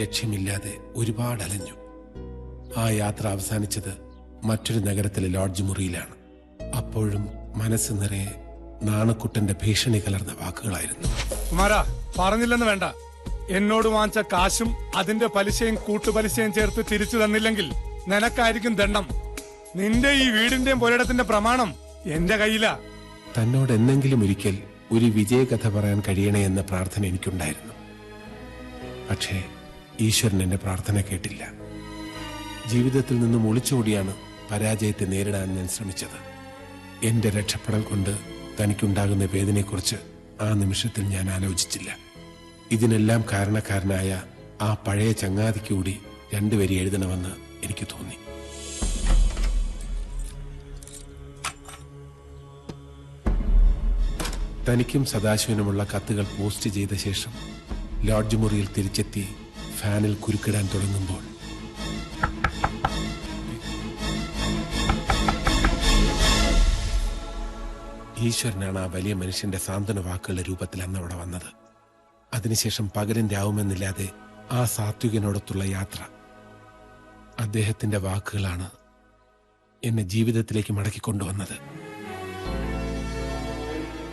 ലക്ഷ്യമില്ലാതെ ഒരുപാട് അലഞ്ഞു. ആ യാത്ര അവസാനിച്ചത് മറ്റൊരു നഗരത്തിലെ ലോഡ്ജ് മുറിയിലാണ്. അപ്പോഴും മനസ്സ് നിറയെ നാണക്കുട്ടന്റെ ഭീഷണി കലർന്ന വാക്കുകളായിരുന്നു. കുമാരാ, പറഞ്ഞില്ലെന്ന് വേണ്ട. എന്നോട് വാങ്ങിച്ച കാശും അതിന്റെ പലിശയും കൂട്ടുപലിശയും ചേർത്ത് തിരിച്ചു തന്നില്ലെങ്കിൽ നിനക്കായിരിക്കും ദണ്ഡം. നിന്റെ ഈ വീടിന്റെയും പുരയിടത്തിന്റെ പ്രമാണം എന്റെ കയ്യിലാ. തന്നോട് എന്നെങ്കിലും ഒരിക്കൽ ഒരു വിജയകഥ പറയാൻ കഴിയണേ എന്ന പ്രാർത്ഥന എനിക്കുണ്ടായിരുന്നു. പക്ഷേ ഈശ്വരൻ എന്റെ പ്രാർത്ഥന കേട്ടില്ല. ജീവിതത്തിൽ നിന്നും ഒളിച്ചോടിയാണ് പരാജയത്തെ നേരിടാൻ ഞാൻ ശ്രമിച്ചത്. എന്റെ രക്ഷപ്പെടൽ കൊണ്ട് തനിക്കുണ്ടാകുന്ന വേദനയെക്കുറിച്ച് ആ നിമിഷത്തിൽ ഞാൻ ആലോചിച്ചില്ല. ഇതിനെല്ലാം കാരണക്കാരനായ ആ പഴയ ചങ്ങാതിക്ക് കൂടി 2 വരി എഴുതണമെന്ന് എനിക്ക് തോന്നി. തനിക്കും സദാശിവനുമുള്ള കത്തുകൾ പോസ്റ്റ് ചെയ്ത ശേഷം ലോഡ്ജ് മുറിയിൽ തിരിച്ചെത്തി ഫാനിൽ കുരുക്കിടാൻ തുടങ്ങുമ്പോൾ ഈശ്വരനാണ് ആ വലിയ മനുഷ്യന്റെ സാന്ത്വന വാക്കുകളുടെ രൂപത്തിൽ അന്ന് അവിടെ വന്നത്. അതിനുശേഷം പകലും രാവുമെന്നില്ലാതെ ആ സാത്വികനോടൊത്തുള്ള യാത്ര, അദ്ദേഹത്തിന്റെ വാക്കുകളാണ് എന്നെ ജീവിതത്തിലേക്ക് മടക്കിക്കൊണ്ടുവന്നത്.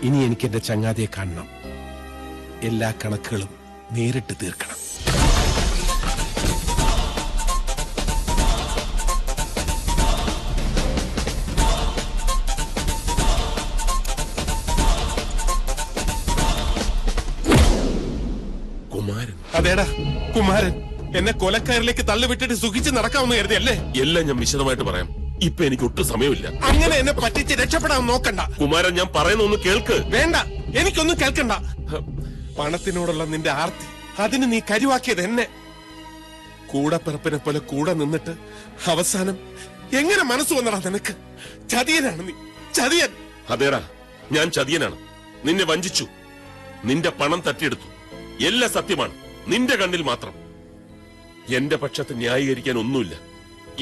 ഇനി എനിക്ക് എന്റെ ചങ്ങാതിയെ കാണണം. എല്ലാ കണക്കുകളും നേരിട്ട് തീർക്കണം. അതേടാ കുമാരൻ, എന്നെ കൊലക്കാരിലേക്ക് തള്ളിവിട്ടിട്ട് സുഖിച്ച് നടക്കാമെന്ന് കരുതിയല്ലേ? എല്ലാം ഞാൻ വിശദമായിട്ട് പറയാം. ഇപ്പൊ എനിക്ക് ഒട്ടും സമയമില്ല. അങ്ങനെ എന്നെ പറ്റിച്ച് രക്ഷപ്പെടാൻ നോക്കണ്ട കുമാരൻ. ഞാൻ പറയുന്ന ഒന്ന് കേൾക്ക്. വേണ്ട, എനിക്കൊന്നും കേൾക്കണ്ട. പണത്തിനോടുള്ള നിന്റെ ആർത്തി, അതിന് നീ കരുവാക്കിയത് എന്നെ. കൂടപ്പിറപ്പിനെ പോലെ കൂടെ നിന്നിട്ട് അവസാനം എങ്ങനെ മനസ്സ് വന്നടാ നിനക്ക്? ചതിയനാണ് നീ, ചതിയൻ. അതേടാ, ഞാൻ ചതിയനാണ്. നിന്നെ വഞ്ചിച്ചു, നിന്റെ പണം തട്ടിയെടുത്തു. എല്ലാം സത്യമാണ്, നിന്റെ കണ്ണിൽ മാത്രം. എന്റെ പക്ഷത്ത് ന്യായീകരിക്കാൻ ഒന്നുമില്ല,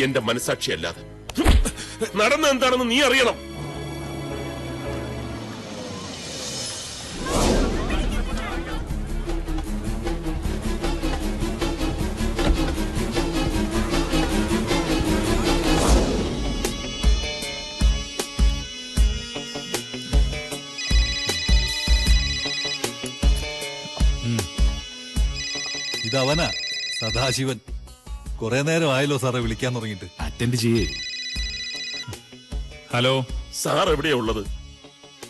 എന്റെ മനസാക്ഷി അല്ലാതെ. നടന്ന എന്താണെന്ന് നീ അറിയണം. ഇതവനാ സദാശിവൻ. കുറെ നേരം ആയല്ലോ സാറെ വിളിക്കാൻ തുടങ്ങിയിട്ട്. അറ്റൻഡ് ചെയ്യേ. ഹലോ സാർ എവിടെയാ ഉള്ളത്?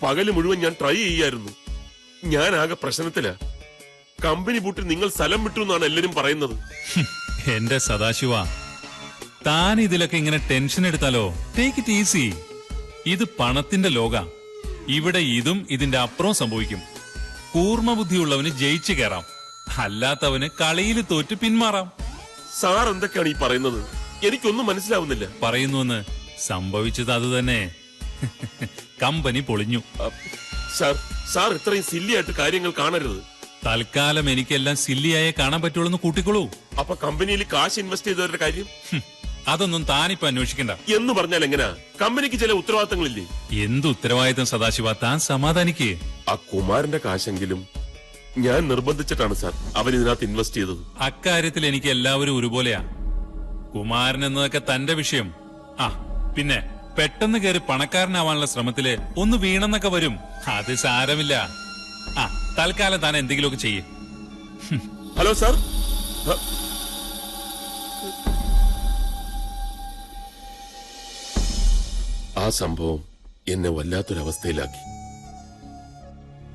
പകല് മുഴുവൻ ഞാൻ ട്രൈ ചെയ്യായിരുന്നു. ഞാൻ ആകെ പ്രശ്നത്തിലാ. കമ്പനി പൂട്ടി നിങ്ങൾ സ്ഥലം വിട്ടു എന്നാണ് എല്ലാരും പറയുന്നത്. എന്റെ സദാശിവ, താൻ ഇതിലൊക്കെ ഇങ്ങനെ ടെൻഷൻ എടുത്താലോ? Take it easy. ഇത് പണത്തിന്റെ ലോക. ഇവിടെ ഇതും ഇതിന്റെ അപ്പുറവും സംഭവിക്കും. കൂർമ്മബുദ്ധിയുള്ളവന് ജയിച്ചു കയറാം, അല്ലാത്തവന് കളിയിൽ തോറ്റ് പിന്മാറാം. സാർ എന്തൊക്കെയാണ് ഈ പറയുന്നത്? എനിക്കൊന്നും മനസ്സിലാവുന്നില്ല. പറയുന്നുവെന്ന് സംഭവിച്ചത് അത് തന്നെ. കമ്പനി പൊളിഞ്ഞു. സാർ ഇത്രയും സില്ലിയായിട്ട് കാര്യങ്ങൾ കാണരുത്. തൽക്കാലം എനിക്കെല്ലാം സില്ലിയായേ കാണാൻ പറ്റുള്ളൂ കൂട്ടിക്കോളൂ. അപ്പൊ കമ്പനിയിൽ കാശ് ഇൻവെസ്റ്റ് ചെയ്തവരുടെ കാര്യം? അതൊന്നും താനിപ്പോ അന്വേഷിക്കണ്ട. എന്ന് പറഞ്ഞാൽ എങ്ങനെയാ? കമ്പനിക്ക് ചില ഉത്തരവാദിത്തങ്ങളില്ലേ? എന്ത് ഉത്തരവാദിത്തം സദാശിവ? താൻ സമാധാനിക്കേ. ആ കുമാരന്റെ കാശെങ്കിലും ഞാൻ നിർബന്ധിച്ചിട്ടാണ് സാർ അവൻ ഇതിനകത്ത് ഇൻവെസ്റ്റ് ചെയ്തത്. അക്കാര്യത്തിൽ എനിക്ക് എല്ലാവരും ഒരുപോലെയാ. കുമാരൻ എന്നതൊക്കെ തന്റെ വിഷയം. ആ പിന്നെ പെട്ടെന്ന് കയറി പണക്കാരനാവാനുള്ള ശ്രമത്തില് ഒന്ന് വീണെന്നൊക്കെ വരും. അത് സാരമില്ല. ആ തൽക്കാലം താൻ എന്തെങ്കിലുമൊക്കെ ചെയ്യേ. Hello sir. ആ സംഭവം എന്നെ വല്ലാത്തൊരവസ്ഥയിലാക്കി.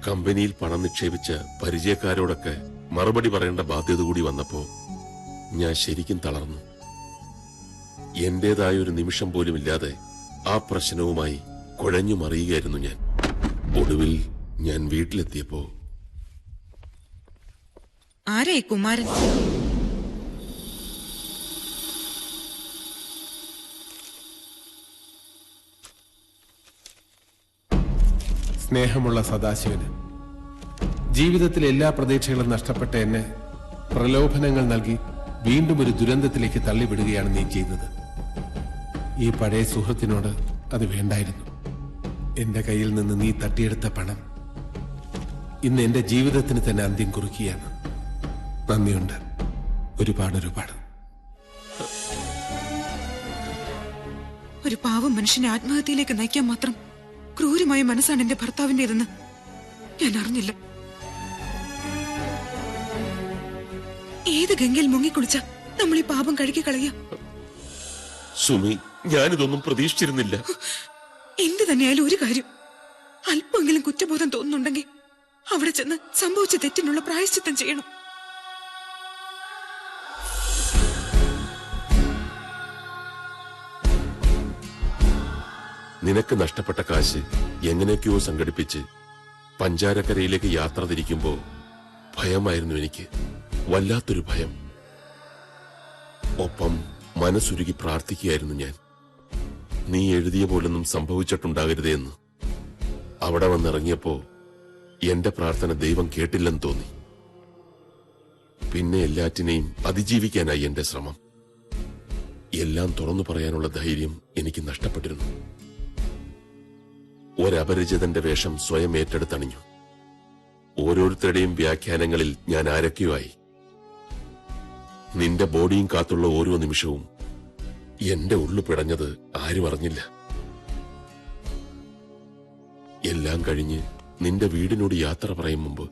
കമ്പനിയിൽ പണം നിക്ഷേപിച്ച പരിചയക്കാരോടൊക്കെ മറുപടി പറയേണ്ട ബാധ്യത കൂടി വന്നപ്പോ ഞാൻ ശരിക്കും തളർന്നു. എന്റേതായ ഒരു നിമിഷം പോലും ഇല്ലാതെ ആ പ്രശ്നവുമായി കുഴഞ്ഞു മറിയുകയായിരുന്നു ഞാൻ. ഒടുവിൽ ഞാൻ വീട്ടിലെത്തിയപ്പോ ആരേ കുമാരൻ? സ്നേഹമുള്ള സദാശിവന്, ജീവിതത്തിലെ എല്ലാ പ്രതീക്ഷകളും നഷ്ടപ്പെട്ട എന്നെ പ്രലോഭനങ്ങൾ നൽകി വീണ്ടും ഒരു ദുരന്തത്തിലേക്ക് തള്ളിവിടുകയാണ് നീ ചെയ്തത്. ഈ പഴയ സുഹൃത്തിനോട് അത് വേണ്ടായിരുന്നു. എന്റെ കയ്യിൽ നിന്ന് നീ തട്ടിയെടുത്ത പണം ഇന്ന് എന്റെ ജീവിതത്തിന് തന്നെ അന്ത്യം കുറിക്കുകയാണ്. നന്ദിയുണ്ട്, ഒരുപാട്. ഒരു പാവം മനുഷ്യനെ ആത്മഹത്യയിലേക്ക് നയിക്കാൻ മാത്രം ക്രൂരമായ മനസ്സാണ് എന്റെ ഭർത്താവിന്റേതെന്ന് ഞാൻ അറിഞ്ഞില്ല. ഏത് ഗംഗയിൽ മുങ്ങിക്കുളിച്ച നമ്മൾ ഈ പാപം കഴുകി കളയാ? സുമി, ഞാനിതൊന്നും പ്രതീക്ഷിച്ചിരുന്നില്ല. എന്ത് തന്നെയായാലും ഒരു കാര്യം, അല്പമെങ്കിലും കുറ്റബോധം തോന്നുന്നുണ്ടെങ്കിൽ അവിടെ ചെന്ന് സംഭവിച്ച തെറ്റിനുള്ള പ്രായശ്ചിത്തം ചെയ്യണം. നിനക്ക് നഷ്ടപ്പെട്ട കാശ് എങ്ങനെയൊക്കെയോ സംഘടിപ്പിച്ച് പഞ്ചാരക്കരയിലേക്ക് യാത്ര തിരിക്കുമ്പോ ഭയമായിരുന്നു എനിക്ക്, വല്ലാത്തൊരു ഭയം. ഒപ്പം മനസ്സുരുകി പ്രാർത്ഥിക്കുകയായിരുന്നു ഞാൻ, നീ എഴുതിയ പോലൊന്നും സംഭവിച്ചിട്ടുണ്ടാകരുതേ എന്ന്. അവിടെ വന്നിറങ്ങിയപ്പോ എന്റെ പ്രാർത്ഥന ദൈവം കേട്ടില്ലെന്ന് തോന്നി. പിന്നെ എല്ലാറ്റിനെയും അതിജീവിക്കാനായി എന്റെ ശ്രമം. എല്ലാം തുറന്നു പറയാനുള്ള ധൈര്യം എനിക്ക് നഷ്ടപ്പെട്ടിരുന്നു. ഒരപരിചിതന്റെ വേഷം സ്വയം ഏറ്റെടുത്തണിഞ്ഞു. ഓരോരുത്തരുടെയും വ്യാഖ്യാനങ്ങളിൽ ഞാൻ ആരൊക്കെയോ ആയി. നിന്റെ ബോഡിയും കാത്തുള്ള ഓരോ നിമിഷവും എന്റെ ഉള്ളു പിടഞ്ഞത് ആരും അറിഞ്ഞില്ല. എല്ലാം കഴിഞ്ഞ് നിന്റെ വീടിനോട് യാത്ര പറയും മുമ്പ്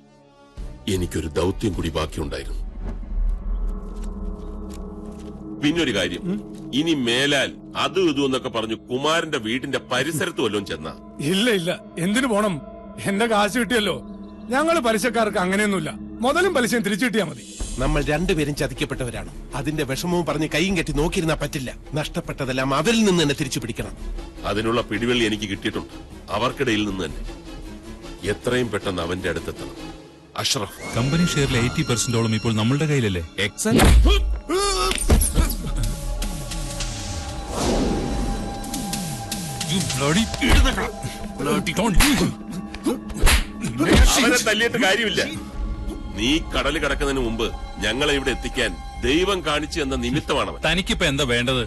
എനിക്കൊരു ദൗത്യം കൂടി ബാക്കിയുണ്ടായിരുന്നു. പിന്നൊരു കാര്യം, ഇനി മേലാൽ അതും ഇതും എന്നൊക്കെ പറഞ്ഞു കുമാരന്റെ വീടിന്റെ പരിസരത്ത് വല്ലതും ചെന്ന. ഇല്ല ഇല്ല, എന്തിനു പോണം? എന്റെ കാശ് കിട്ടിയല്ലോ. ഞങ്ങള് പലിശക്കാർക്ക് അങ്ങനെയൊന്നുമില്ല. മുതലും പലിശയും തിരിച്ചു കിട്ടിയാ മതി. നമ്മൾ രണ്ടുപേരും ചതിക്കപ്പെട്ടവരാണ്. അതിന്റെ വിഷമവും പറഞ്ഞ് കൈയും കെട്ടി നോക്കിയിരുന്നാ പറ്റില്ല. നഷ്ടപ്പെട്ടതെല്ലാം അവരിൽ നിന്ന് തന്നെ തിരിച്ചു പിടിക്കണം. അതിനുള്ള പിടിവള്ളി എനിക്ക് കിട്ടിയിട്ടുണ്ട്. അവർക്കിടയിൽ നിന്ന് തന്നെ എത്രയും പെട്ടെന്ന് അവന്റെ അടുത്തെത്തണം. അഷ്റഫ്, കമ്പനി ഷെയറിലെ 80% ഇപ്പോൾ നമ്മളുടെ കയ്യിലല്ലേ? അവനെ തല്ലിയിട്ട് കാര്യമില്ല. നീ കടല് കടക്കുന്നതിന് മുമ്പ് ഞങ്ങളെ ഇവിടെ എത്തിക്കാൻ ദൈവം കാണിച്ചു എന്ന നിമിത്തമാണ്. തനിക്കിപ്പോ എന്താ വേണ്ടത്?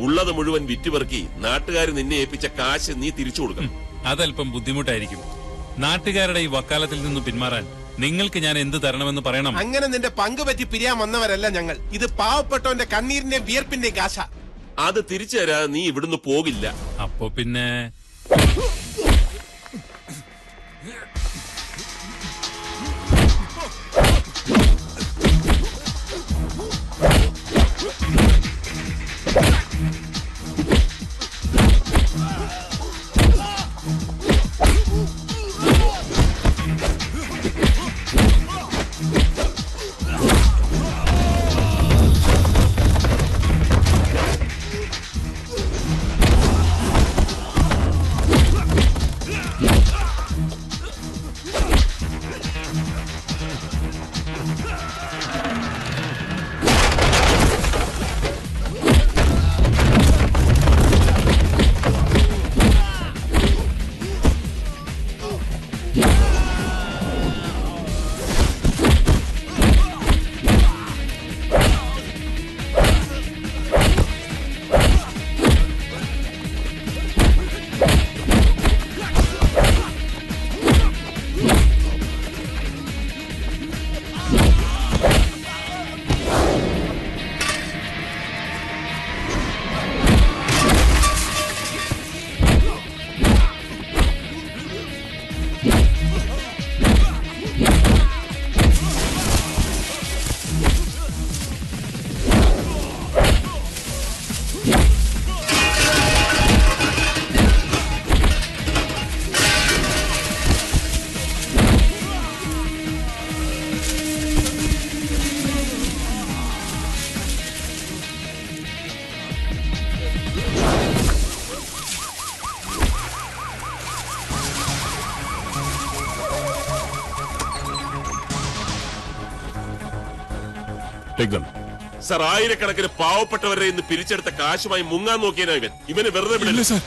ഉള്ളത് മുഴുവൻ വിറ്റുപെറുക്കി നാട്ടുകാർ നിന്നെ ഏൽപ്പിച്ച കാശ് നീ തിരിച്ചു കൊടുക്കണം. അതല്പം ബുദ്ധിമുട്ടായിരിക്കും. നാട്ടുകാരുടെ ഈ വക്കാലത്തിൽ നിന്നും പിന്മാറാൻ നിങ്ങൾക്ക് ഞാൻ എന്ത് തരണമെന്ന് പറയണം. അങ്ങനെ നിന്റെ പങ്ക് പറ്റി പിരിയാൻ വന്നവരല്ല ഞങ്ങൾ. ഇത് പാവപ്പെട്ടവന്റെ കണ്ണീരിന്റെയും വിയർപ്പിന്റെയും കാശ. അത് തിരിച്ചു തരാതെ നീ ഇവിടുന്ന് പോകില്ല. അപ്പോ പിന്നെ സർ, ആയിരക്കണക്കിന് പാവപ്പെട്ടവരെ ഇന്ന് പിരിച്ചെടുത്ത കാശുമായി മുങ്ങാൻ നോക്കിയനാ ഇവന് വെറുതെ വിടില്ല. സർ,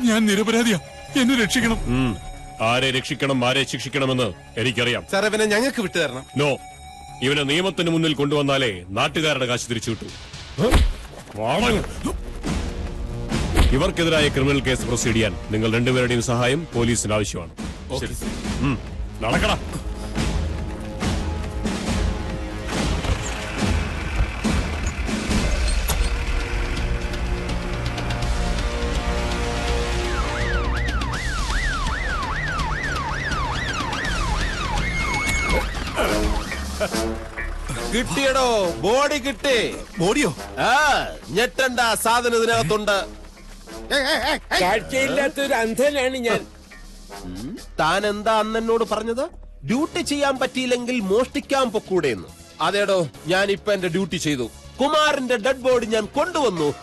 ഞാൻ നിരപരാധിയാ. എന്നെ രക്ഷിക്കണം. ആരെ രക്ഷിക്കണം, ആരെ ശിക്ഷിക്കണമെന്ന് എനിക്കറിയാം. സാർ, ഇവനെ ഞങ്ങൾക്ക് വിട്ടുതരണം. നോ, ഇവനെ നിയമത്തിന് മുന്നിൽ കൊണ്ടുവന്നാലേ നാട്ടുകാരുടെ കാശ് തിരിച്ചു കിട്ടൂ. ഇവർക്കെതിരായ ക്രിമിനൽ കേസ് പ്രൊസീഡ് ചെയ്യാൻ നിങ്ങൾ രണ്ടുപേരുടെയും സഹായം പോലീസിന് ആവശ്യമാണ്. നടക്കടാ. കിട്ടിയടോ, ബോഡി കിട്ടി. ബോഡിയോ? ആ, ഞെട്ടണ്ട, സാധനം ഇതിനകത്തുണ്ട്. കാഴ്ചയില്ലാത്തൊരു അന്ധനാണ് ഞാൻ. താൻ എന്താ അന്നെന്നോട് പറഞ്ഞത്? ഡ്യൂട്ടി ചെയ്യാൻ പറ്റിയില്ലെങ്കിൽ മോഷ്ടിക്കാൻ പൊക്കൂടെയെന്ന്. അതേടോ, ഞാൻ ഇപ്പൊ എന്റെ ഡ്യൂട്ടി ചെയ്തു. കുമാരന്റെ ഡെഡ് ബോഡി ഞാൻ കൊണ്ടുവന്നു.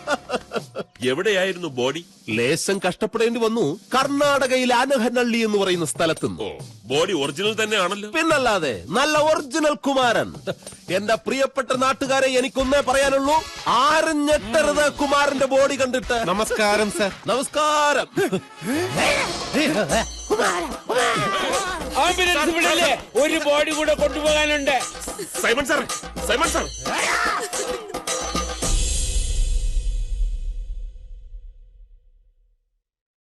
എവിടെയായിരുന്നു ബോഡി? ലേശം കഷ്ടപ്പെടേണ്ടി വന്നു. കർണാടകയിൽ ആനഹനള്ളി എന്ന് പറയുന്ന സ്ഥലത്തുനിന്ന്. ബോഡി ഒറിജിനൽ തന്നെയാണല്ലോ. പിന്നല്ലാതെ, നല്ല ഒറിജിനൽ കുമാരൻ. എന്റെ പ്രിയപ്പെട്ട നാട്ടുകാരെ, എനിക്കൊന്നേ പറയാനുള്ളൂ, ആരും ഞെട്ടരുത് കുമാരന്റെ ബോഡി കണ്ടിട്ട്. നമസ്കാരം സർ. നമസ്കാരം. ആംബുലൻസ് വിടല്ലേ, ഒരു ബോഡി കൂടെ കൊണ്ടുപോകാനുണ്ട്. Simon sir, Simon sir.